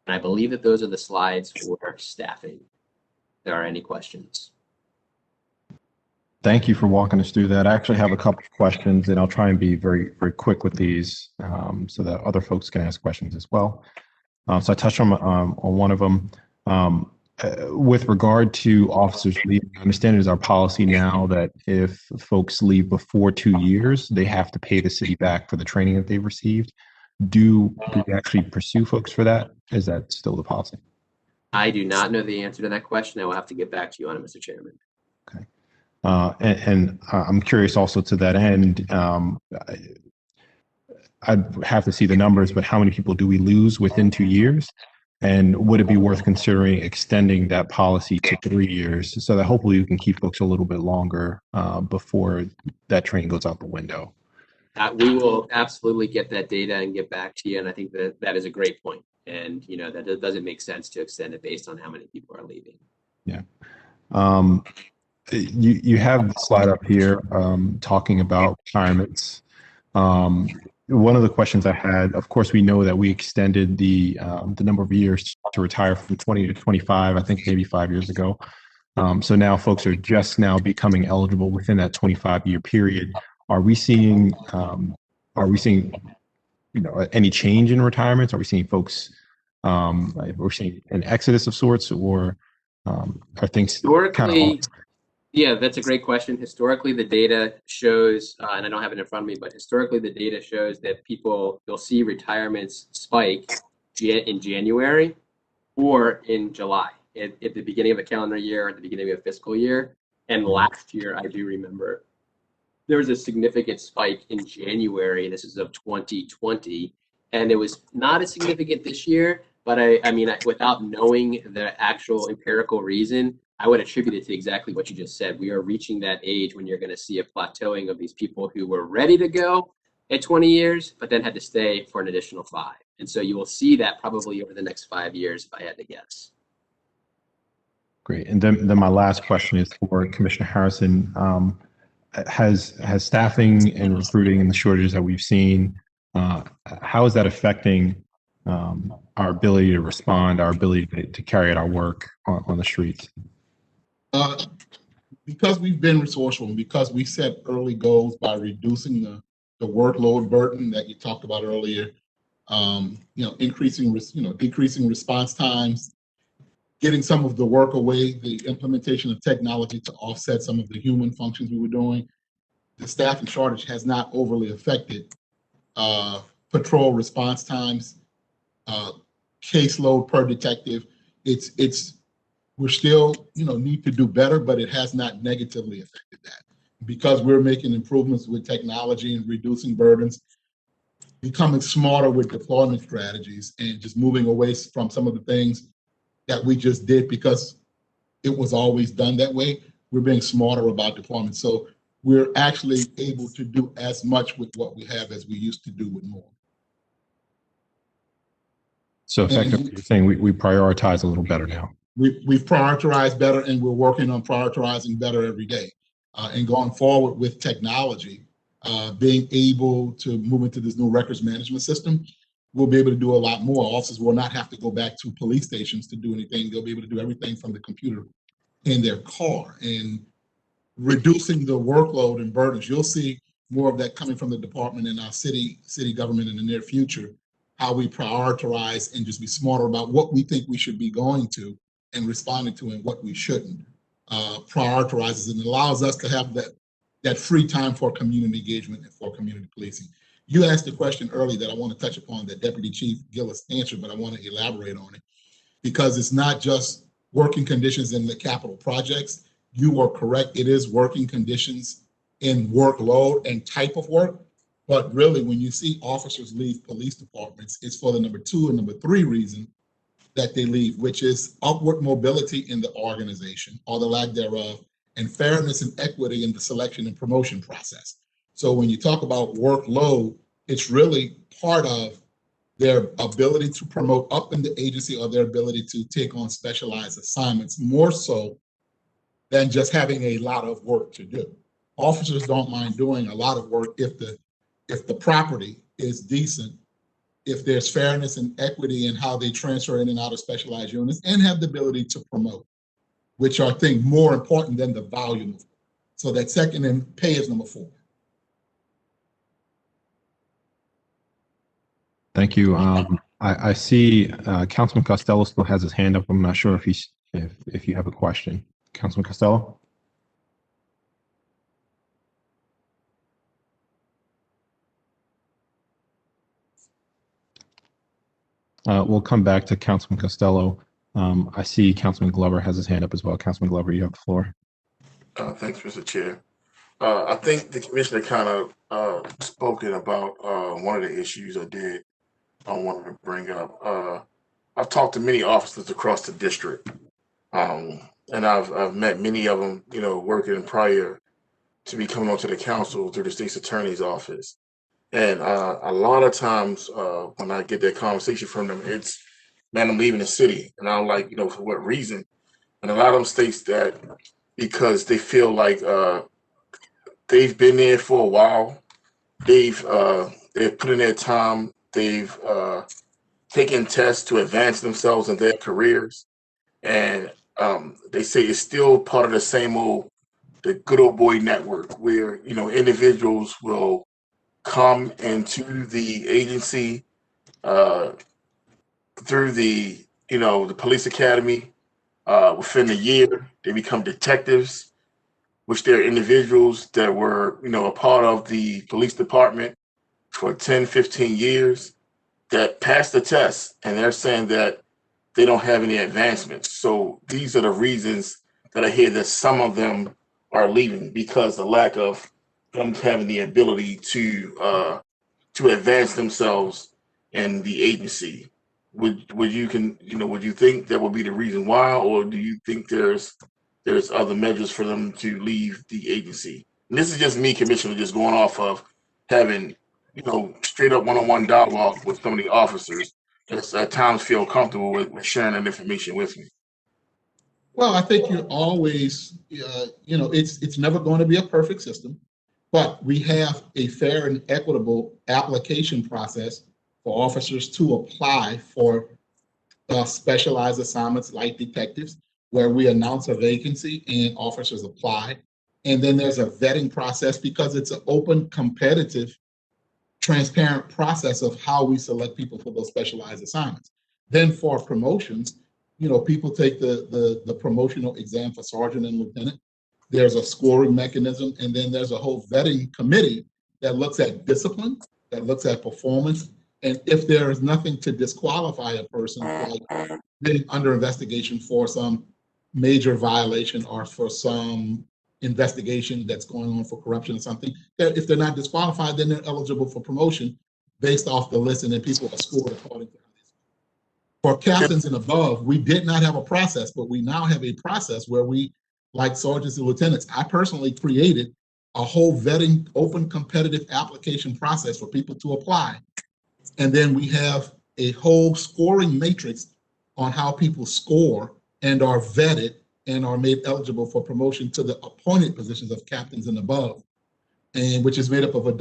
Speaker 21: And I believe that those are the slides for staffing. If there are any questions.
Speaker 1: Thank you for walking us through that. I actually have a couple of questions, and I'll try and be very, very quick with these so that other folks can ask questions as well. So I touched on one of them. With regard to officers leaving, I understand it is our policy now that if folks leave before 2 years, they have to pay the city back for the training that they've received. Do we actually pursue folks for that? Is that still the policy?
Speaker 21: I do not know the answer to that question. I will have to get back to you on it, Mr. Chairman.
Speaker 1: Okay. And I'm curious also to that end, I'd have to see the numbers, but how many people do we lose within 2 years? And would it be worth considering extending that policy to 3 years so that hopefully we can keep folks a little bit longer before that training goes out the window?
Speaker 21: We will absolutely get that data and get back to you. And I think that that is a great point. And, you know, that it doesn't make sense to extend it based on how many people are leaving.
Speaker 1: Yeah. You have the slide up here talking about retirements. One of the questions I had, of course, we know that we extended the number of years to retire from 20 to 25, I think maybe 5 years ago. So now folks are just now becoming eligible within that 25-year period. Are we seeing, you know, any change in retirements? Are we seeing folks, we're seeing an exodus of sorts, or are things
Speaker 21: historically? Yeah, that's a great question. Historically, the data shows, and I don't have it in front of me, but historically the data shows that you'll see retirements spike in January or in July, at the beginning of a calendar year, at the beginning of a fiscal year. And last year, I do remember, there was a significant spike in January. This is of 2020, and it was not as significant this year. But I mean, without knowing the actual empirical reason, I would attribute it to exactly what you just said. We are reaching that age when you're going to see a plateauing of these people who were ready to go at 20 years, but then had to stay for an additional 5. And so you will see that probably over the next 5 years, if I had to guess.
Speaker 1: Great. And then my last question is for Commissioner Harrison. Has staffing and recruiting and the shortages that we've seen, how is that affecting our ability to respond, our ability to carry out our work on the streets?
Speaker 6: Because we've been resourceful and because we set early goals by reducing the workload burden that you talked about earlier, decreasing response times, getting some of the work away, the implementation of technology to offset some of the human functions we were doing, the staffing shortage has not overly affected patrol response times, caseload per detective. We're still, need to do better, but it has not negatively affected that. Because we're making improvements with technology and reducing burdens, becoming smarter with deployment strategies, and just moving away from some of the things that we just did because it was always done that way. We're being smarter about deployment. So we're actually able to do as much with what we have as we used to do with more.
Speaker 1: So effectively, you're saying we prioritize a little better now.
Speaker 6: We've prioritized better, and we're working on prioritizing better every day. And going forward with technology, being able to move into this new records management system, we'll be able to do a lot more. Officers will not have to go back to police stations to do anything. They'll be able to do everything from the computer in their car, and reducing the workload and burdens. You'll see more of that coming from the department and our city government in the near future, how we prioritize and just be smarter about what we think we should be going to and responding to and what we shouldn't. Prioritizes and allows us to have that free time for community engagement and for community policing. You asked a question earlier that I want to touch upon that Deputy Chief Gillis answered, but I want to elaborate on it because it's not just working conditions in the capital projects. You are correct. It is working conditions in workload and type of work. But really, when you see officers leave police departments, it's for the number 2 and number 3 reason that they leave, which is upward mobility in the organization or the lack thereof, and fairness and equity in the selection and promotion process. So when you talk about workload, it's really part of their ability to promote up in the agency or their ability to take on specialized assignments, more so than just having a lot of work to do. Officers don't mind doing a lot of work if the property is decent, if there's fairness and equity in how they transfer in and out of specialized units, and have the ability to promote, which are, I think, more important than the volume of work. So that second and pay is number 4.
Speaker 1: Thank you. I see Councilman Costello still has his hand up. I'm not sure if you have a question. Councilman Costello? We'll come back to Councilman Costello. I see Councilman Glover has his hand up as well. Councilman Glover, you have the floor.
Speaker 2: Thanks, Mr. Chair. I think the commissioner kind of spoken about one of the issues I wanted to bring up. I've talked to many officers across the district, and I've met many of them, working prior to me coming onto the council through the state's attorney's office. And a lot of times when I get that conversation from them, it's, man, I'm leaving the city. And I'm like, for what reason? And a lot of them states that because they feel like they've been there for a while. They've put in their time. They've taken tests to advance themselves in their careers. And they say it's still part of the good old boy network where, individuals will come into the agency through the police academy. Within a year, they become detectives, which they're individuals that were, a part of the police department for 10, 15 years that passed the test. And they're saying that they don't have any advancements. So these are the reasons that I hear that some of them are leaving, because the lack of them having the ability to advance themselves in the agency. Would you think that would be the reason why, or do you think there's other measures for them to leave the agency? And this is just me, Commissioner, just going off of having straight up one-on-one dialogue with some of the officers that at times feel comfortable with sharing that information with me.
Speaker 6: Well, I think you're always, it's never going to be a perfect system, but we have a fair and equitable application process for officers to apply for specialized assignments like detectives, where we announce a vacancy and officers apply. And then there's a vetting process, because it's an open, competitive, transparent process of how we select people for those specialized assignments. Then for promotions, people take the promotional exam for sergeant and lieutenant. There's a scoring mechanism, and then there's a whole vetting committee that looks at discipline, that looks at performance. And if there is nothing to disqualify a person, like being under investigation for some major violation or for some investigation that's going on for corruption or something, if they're not disqualified, then they're eligible for promotion based off the list, and then people are scored according to that. For captains and above, we did not have a process, but we now have a process where we, like sergeants and lieutenants, I personally created a whole vetting, open, competitive application process for people to apply. And then we have a whole scoring matrix on how people score and are vetted and are made eligible for promotion to the appointed positions of captains and above, and which is made up of a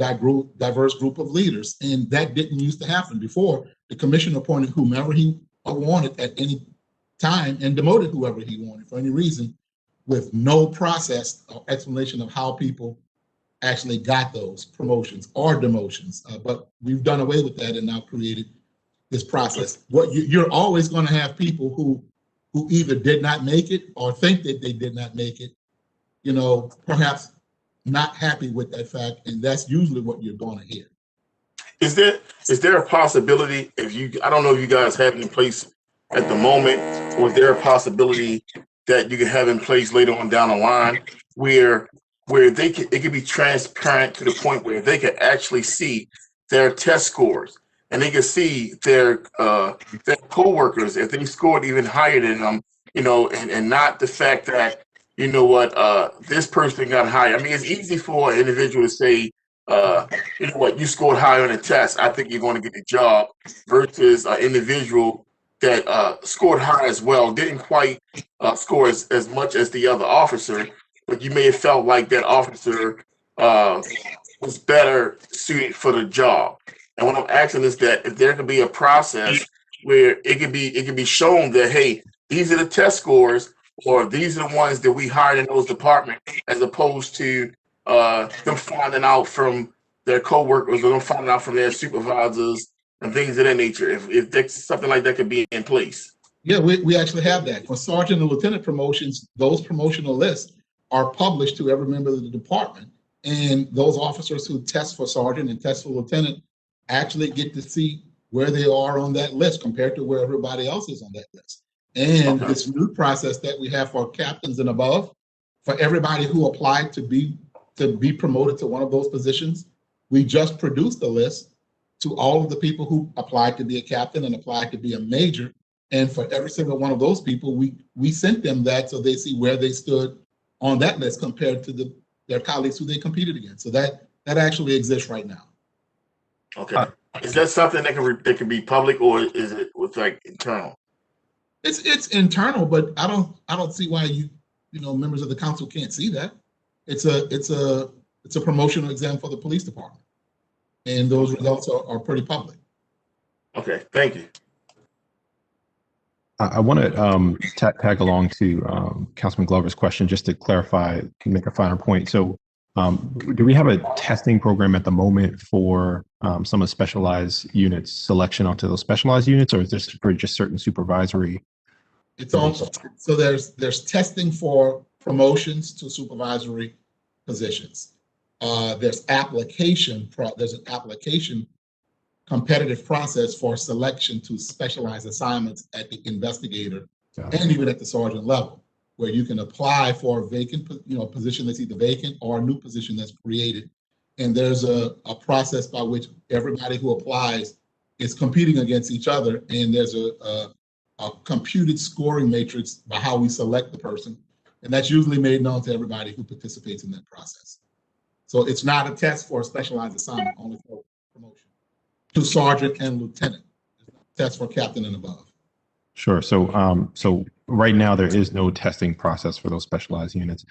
Speaker 6: diverse group of leaders. And that didn't used to happen before. The commissioner appointed whomever he wanted at any time and demoted whoever he wanted for any reason, with no process or explanation of how people actually got those promotions or demotions. But we've done away with that and now created this process. What you're always going to have people who either did not make it or think that they did not make it, you know, perhaps not happy with that fact, and that's usually what you're going to hear.
Speaker 2: Is there a possibility, I don't know if you guys have it in place at the moment, or is there a possibility that you can have in place later on down the line where it could be transparent to the point where they could actually see their test scores and they can see their co-workers if they scored even higher than them, you know, and not the fact that, you know what, this person got higher. I mean, it's easy for an individual to say, you know what, you scored higher on the test, I think you're going to get the job, versus an individual that scored high as well, didn't quite score as much as the other officer, but you may have felt like that officer was better suited for the job. And what I'm asking is that if there can be a process where it can be shown that, hey, these are the test scores, or these are the ones that we hired in those departments, as opposed to them finding out from their coworkers or them finding out from their supervisors and things of that nature. If there's something like that could be in place.
Speaker 6: Yeah, we actually have that. For sergeant and lieutenant promotions, those promotional lists are published to every member of the department. And those officers who test for sergeant and test for lieutenant actually get to see where they are on that list compared to where everybody else is on that list. And this new process that we have for captains and above, for everybody who applied to be promoted to one of those positions, we just produced a list to all of the people who applied to be a captain and applied to be a major. And for every single one of those people, we sent them that so they see where they stood on that list compared to their colleagues who they competed against. So that actually exists right now.
Speaker 2: Okay. Is that something that can be public, or is it with like internal?
Speaker 6: It's internal, but I don't see why you members of the council can't see that. It's a promotional exam for the police department, and those results are pretty public.
Speaker 2: Okay, thank you.
Speaker 1: I want to tag along to Councilman Glover's question just to clarify, make a finer point. So do we have a testing program at the moment for some of the specialized units, selection onto those specialized units, or is this for just certain supervisory?
Speaker 6: It's also, so there's testing for promotions to supervisory positions. There's an application competitive process for selection to specialized assignments at the investigator and even at the sergeant level, where you can apply for a vacant, position that's either vacant or a new position that's created. And there's a process by which everybody who applies is competing against each other. And there's a computed scoring matrix by how we select the person. And that's usually made known to everybody who participates in that process. So it's not a test for a specialized assignment, only for promotion to sergeant and lieutenant. Test for captain and above.
Speaker 1: Sure. So right now there is no testing process for those specialized units.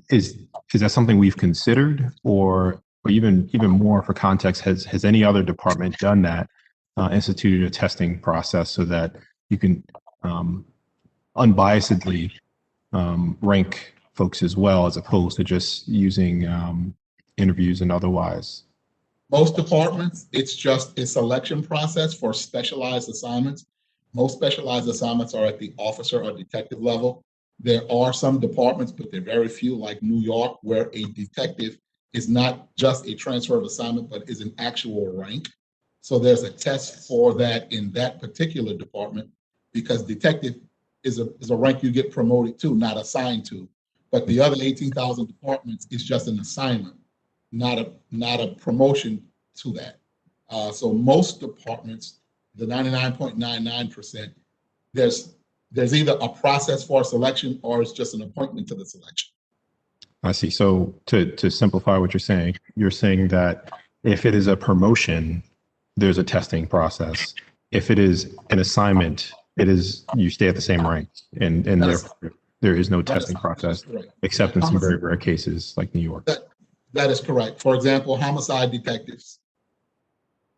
Speaker 1: Is that something we've considered, or even more for context, has any other department done that, instituted a testing process so that you can unbiasedly rank folks as well, as opposed to just using interviews and otherwise?
Speaker 6: Most departments, it's just a selection process for specialized assignments. Most specialized assignments are at the officer or detective level. There are some departments, but they're very few, like New York, where a detective is not just a transfer of assignment, but is an actual rank. So there's a test for that in that particular department, because detective is a rank you get promoted to, not assigned to. But the other 18,000 departments is just an assignment, not a promotion to that. So most departments, the 99.99%, there's either a process for selection or it's just an appointment to the selection.
Speaker 1: I see. So to simplify what you're saying that if it is a promotion, there's a testing process. If it is an assignment, you stay at the same rank, and therefore there is no testing process, except in some very rare cases like New York.
Speaker 6: That is correct. For example, homicide detectives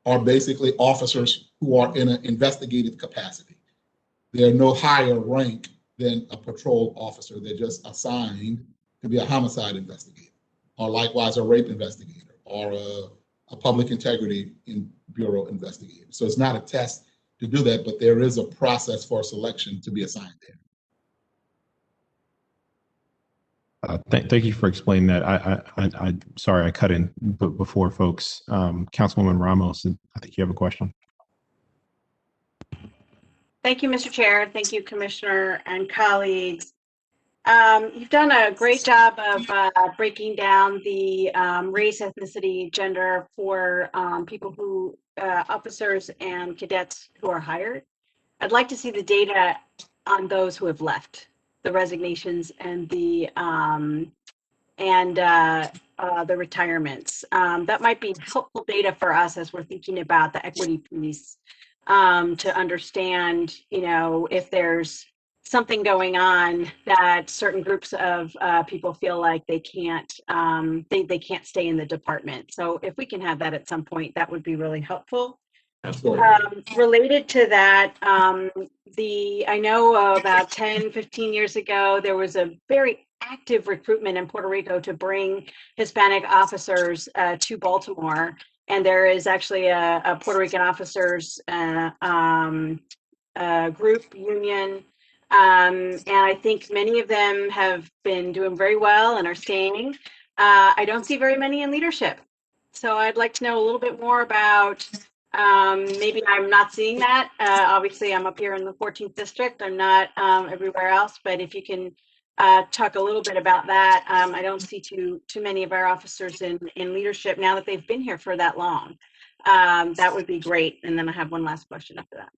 Speaker 6: are basically officers who are in an investigative capacity. They're no higher rank than a patrol officer. They're just assigned to be a homicide investigator, or likewise a rape investigator, or a public integrity bureau investigator. So it's not a test to do that, but there is a process for selection to be assigned there.
Speaker 1: Thank you for explaining that. I'm sorry I cut in before folks. Councilwoman Ramos, I think you have a question.
Speaker 10: Thank you, Mr. Chair. Thank you, Commissioner and colleagues. You've done a great job of breaking down the race, ethnicity, gender for people who, officers and cadets who are hired. I'd like to see the data on those who have left, the resignations and the retirements. That might be helpful data for us as we're thinking about the equity piece, to understand, if there's something going on that certain groups of people feel like they can't stay in the department. So if we can have that at some point, that would be really helpful. Related to that, I know about 10, 15 years ago, there was a very active recruitment in Puerto Rico to bring Hispanic officers to Baltimore. And there is actually a Puerto Rican officers group union. And I think many of them have been doing very well and are staying. I don't see very many in leadership. So I'd like to know a little bit more about, maybe I'm not seeing that. Obviously, I'm up here in the 14th district. I'm not everywhere else, but if you can talk a little bit about that. I don't see too many of our officers in leadership now that they've been here for that long. That would be great. And then I have one last question after that.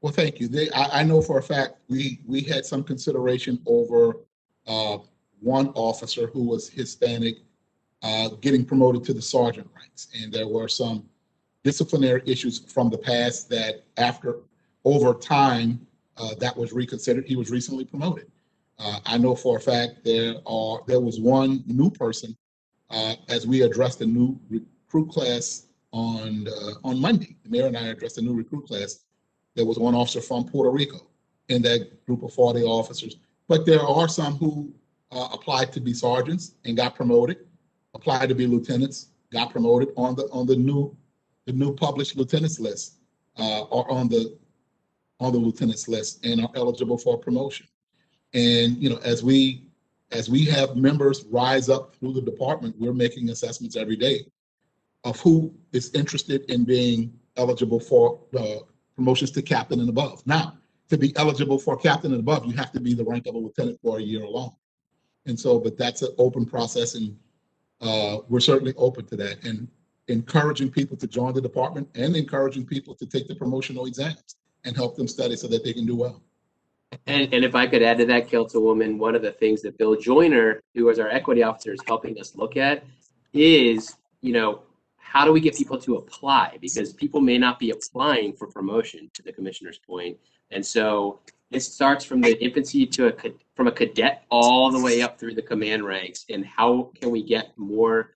Speaker 6: Well, thank you. I know for a fact we had some consideration over one officer who was Hispanic getting promoted to the sergeant ranks, and there were some disciplinary issues from the past that over time that was reconsidered. He was recently promoted. I know for a fact there was one new person as we addressed a new recruit class on Monday. The mayor and I addressed a new recruit class. There was one officer from Puerto Rico in that group of 40 officers. But there are some who applied to be sergeants and got promoted, applied to be lieutenants, got promoted on the new published lieutenants list, or on the lieutenants list, and are eligible for promotion. And as we have members rise up through the department, we're making assessments every day of who is interested in being eligible for promotions to captain and above. Now, to be eligible for captain and above, you have to be the rank of a lieutenant for a year alone. And so, but that's an open process, and we're certainly open to that, and encouraging people to join the department and encouraging people to take the promotional exams and help them study so that they can do well.
Speaker 21: And if I could add to that, Councilwoman, one of the things that Bill Joyner, who is our equity officer, is helping us look at is, how do we get people to apply? Because people may not be applying for promotion, to the commissioner's point. And so it starts from the infancy from a cadet all the way up through the command ranks. And how can we get more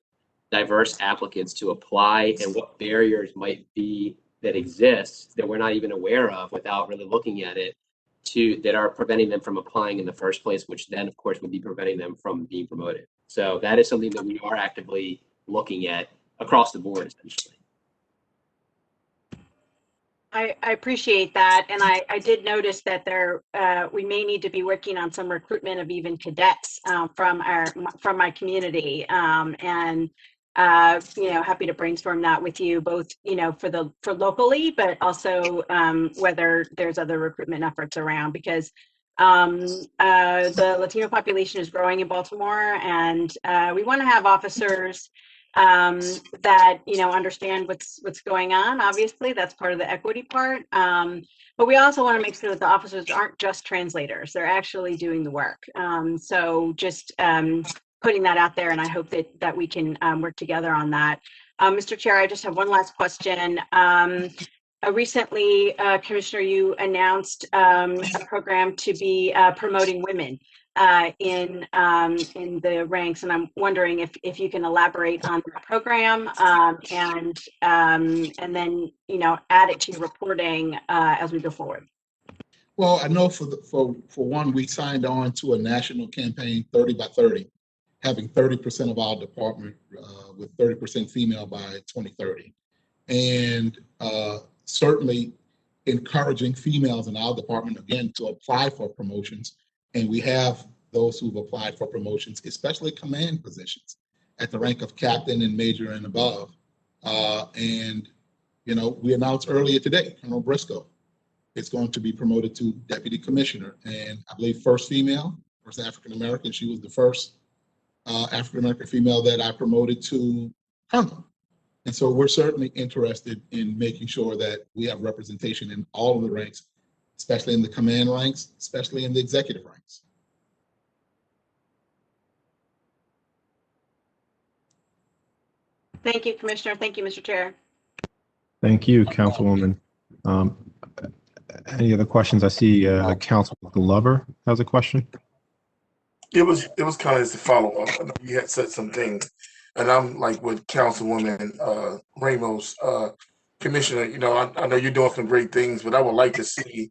Speaker 21: diverse applicants to apply, and what barriers might be that exist that we're not even aware of without really looking at it, that are preventing them from applying in the first place, which then of course would be preventing them from being promoted. So that is something that we are actively looking at across the board, essentially.
Speaker 10: I appreciate that, and I did notice that we may need to be working on some recruitment of even cadets from my community, and happy to brainstorm that with you both, for locally, but also whether there's other recruitment efforts around, because the Latino population is growing in Baltimore, and we want to have officers that understand what's going on. Obviously, that's part of the equity part, but we also want to make sure that the officers aren't just translators; they're actually doing the work. So just putting that out there, and I hope that we can work together on that. Mr. Chair, I just have one last question. recently, Commissioner, you announced a program to be promoting women in the ranks, and I'm wondering if you can elaborate on the program and then add it to your reporting as we go forward.
Speaker 6: Well, I know for one, we signed on to a national campaign, 30 by 30, having 30% of our department with 30% female by 2030. And certainly encouraging females in our department, again, to apply for promotions. And we have those who've applied for promotions, especially command positions at the rank of captain and major and above. And, we announced earlier today, Colonel Briscoe is going to be promoted to deputy commissioner. And I believe first female, first African-American. She was the first African-American female that I promoted to colonel. And so we're certainly interested in making sure that we have representation in all of the ranks, especially in the command ranks, especially in the executive ranks.
Speaker 10: Thank you, Commissioner. Thank you, Mr. Chair.
Speaker 1: Thank you, Councilwoman. Any other questions? I see Councilman Glover has a question.
Speaker 2: It was kind of as a follow up. I know you had said some things, and I'm like with Councilwoman Ramos, Commissioner. I know you're doing some great things, but I would like to see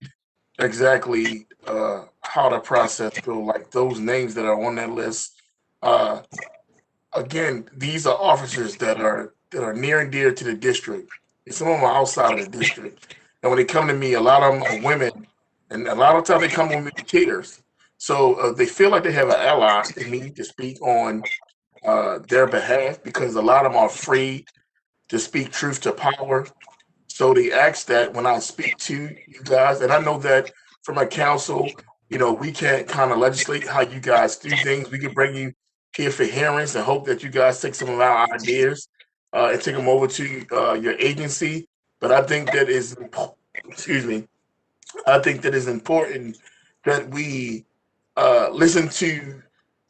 Speaker 2: exactly how the process goes. Like those names that are on that list. Again, these are officers that are near and dear to the district. And some of them are outside of the district. And when they come to me, a lot of them are women, and a lot of times they come with educators. So they feel like they have an ally in me to speak on their behalf, because a lot of them are afraid to speak truth to power. So they ask that when I speak to you guys, and I know that from a council, we can't kind of legislate how you guys do things. We can bring you here for hearings and hope that you guys take some of our ideas and take them over to your agency. But I think that is, I think that is important that we listen to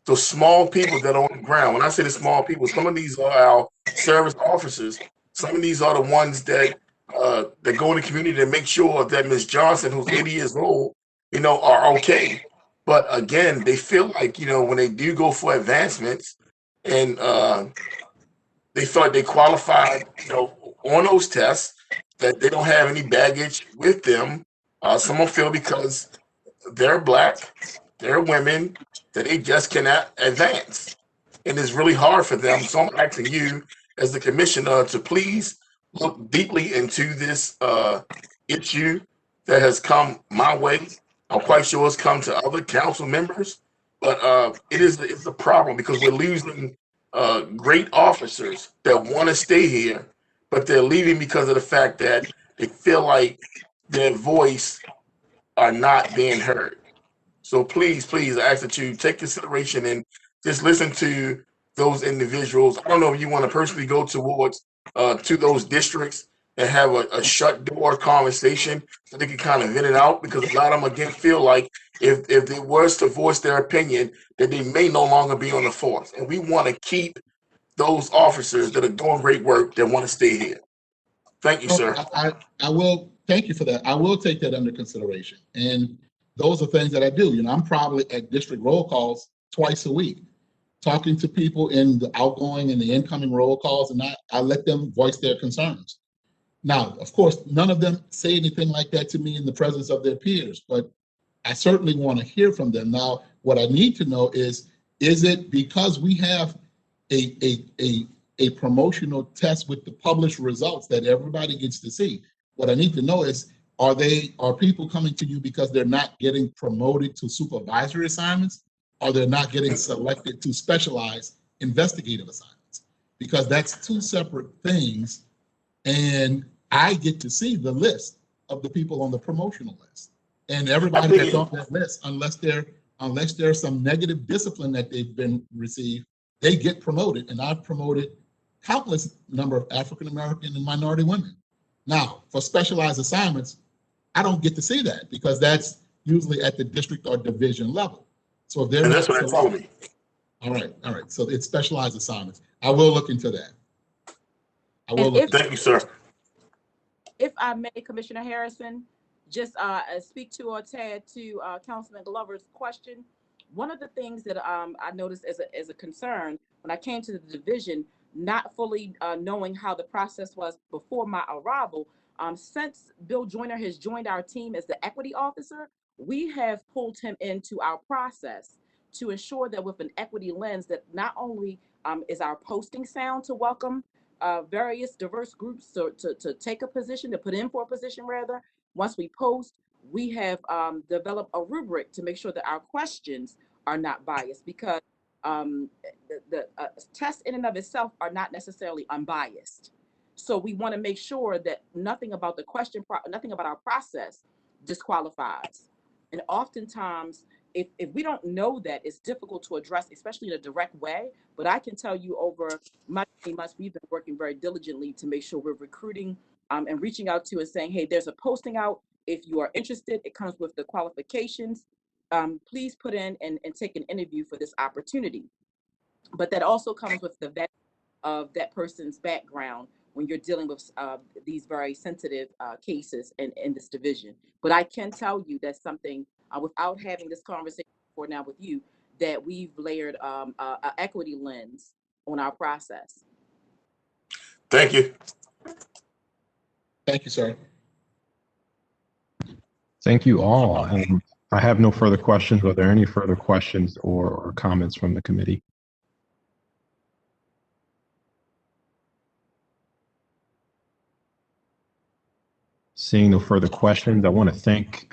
Speaker 2: the small people that are on the ground. When I say the small people, some of these are our service officers. Some of these are the ones that go in the community to make sure that Ms. Johnson, who's 80 years old, are okay. But again, they feel like, when they do go for advancements and they feel like they qualified, on those tests, that they don't have any baggage with them. Some will feel because they're Black, they're women, that they just cannot advance. And it's really hard for them. So I'm asking you as the commissioner to please look deeply into this issue that has come my way. I'm quite sure it's come to other council members, but it's a problem because we're losing great officers that want to stay here, but they're leaving because of the fact that they feel like their voice are not being heard. So please, I ask that you take consideration and just listen to those individuals. I don't know if you want to personally go towards to those districts and have a shut door conversation so they can kind of vent it out, because a lot of them again feel like if they was to voice their opinion, that they may no longer be on the force. And we want to keep those officers that are doing great work that want to stay here. Thank you, sir.
Speaker 6: I will thank you for that. I will take that under consideration. And those are things that I do. I'm probably at district roll calls twice a week, talking to people in the outgoing and the incoming roll calls, and I let them voice their concerns. Now, of course, none of them say anything like that to me in the presence of their peers, but I certainly want to hear from them. Now, what I need to know is it because we have a promotional test with the published results that everybody gets to see? What I need to know is, are people coming to you because they're not getting promoted to supervisory assignments, or they're not getting selected to specialized investigative assignments? Because that's two separate things. And I get to see the list of the people on the promotional list, and everybody that's on that list, unless there's some negative discipline that they've been received, they get promoted. And I've promoted countless number of African American and minority women. Now, for specialized assignments, I don't get to see that because that's usually at the district or division level. So if they're
Speaker 2: that's what I told me.
Speaker 6: All right. So it's specialized assignments. I will look into that. I will.
Speaker 2: Thank you, sir.
Speaker 18: If I may, Commissioner Harrison, just speak to or tad to Councilman Glover's question. One of the things that I noticed as a concern when I came to the division, not fully knowing how the process was before my arrival, since Bill Joyner has joined our team as the equity officer, we have pulled him into our process to ensure that with an equity lens that not only is our posting sound to welcome various diverse groups to take a position, to put in for a position rather. Once we post, we have developed a rubric to make sure that our questions are not biased, because the tests in and of itself are not necessarily unbiased. So we want to make sure that nothing about the question, nothing about our process disqualifies. And oftentimes, if we don't know that, it's difficult to address, especially in a direct way. But I can tell you over my 3 months, we've been working very diligently to make sure we're recruiting and reaching out to and saying, hey, there's a posting out. If you are interested, it comes with the qualifications. Please put in and take an interview for this opportunity. But that also comes with the vet of that person's background when you're dealing with these very sensitive cases in this division. But I can tell you that's something, without having this conversation before now with you, that we've layered an equity lens on our process.
Speaker 2: Thank you.
Speaker 6: Thank you, sir.
Speaker 1: Thank you all. I have no further questions. Are there any further questions or comments from the committee? Seeing no further questions, I want to thank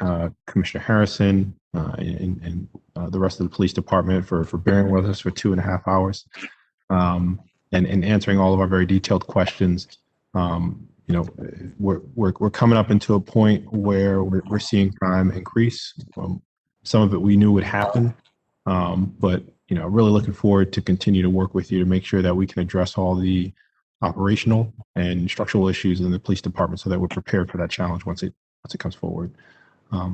Speaker 1: Commissioner Harrison and the rest of the police department for bearing with us for 2.5 hours and answering all of our very detailed questions. You know, we're coming up into a point where we're seeing crime increase. Some of it we knew would happen, but you know, really looking forward to continue to work with you to make sure that we can address all the operational and structural issues in the police department so that we're prepared for that challenge once it comes forward.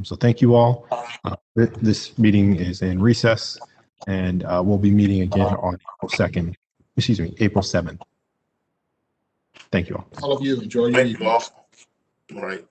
Speaker 1: So thank you all. This meeting is in recess, and we'll be meeting again on April 7th. Thank you all.
Speaker 6: All of you, enjoy your
Speaker 2: Thank
Speaker 6: evening.
Speaker 2: you all. All right.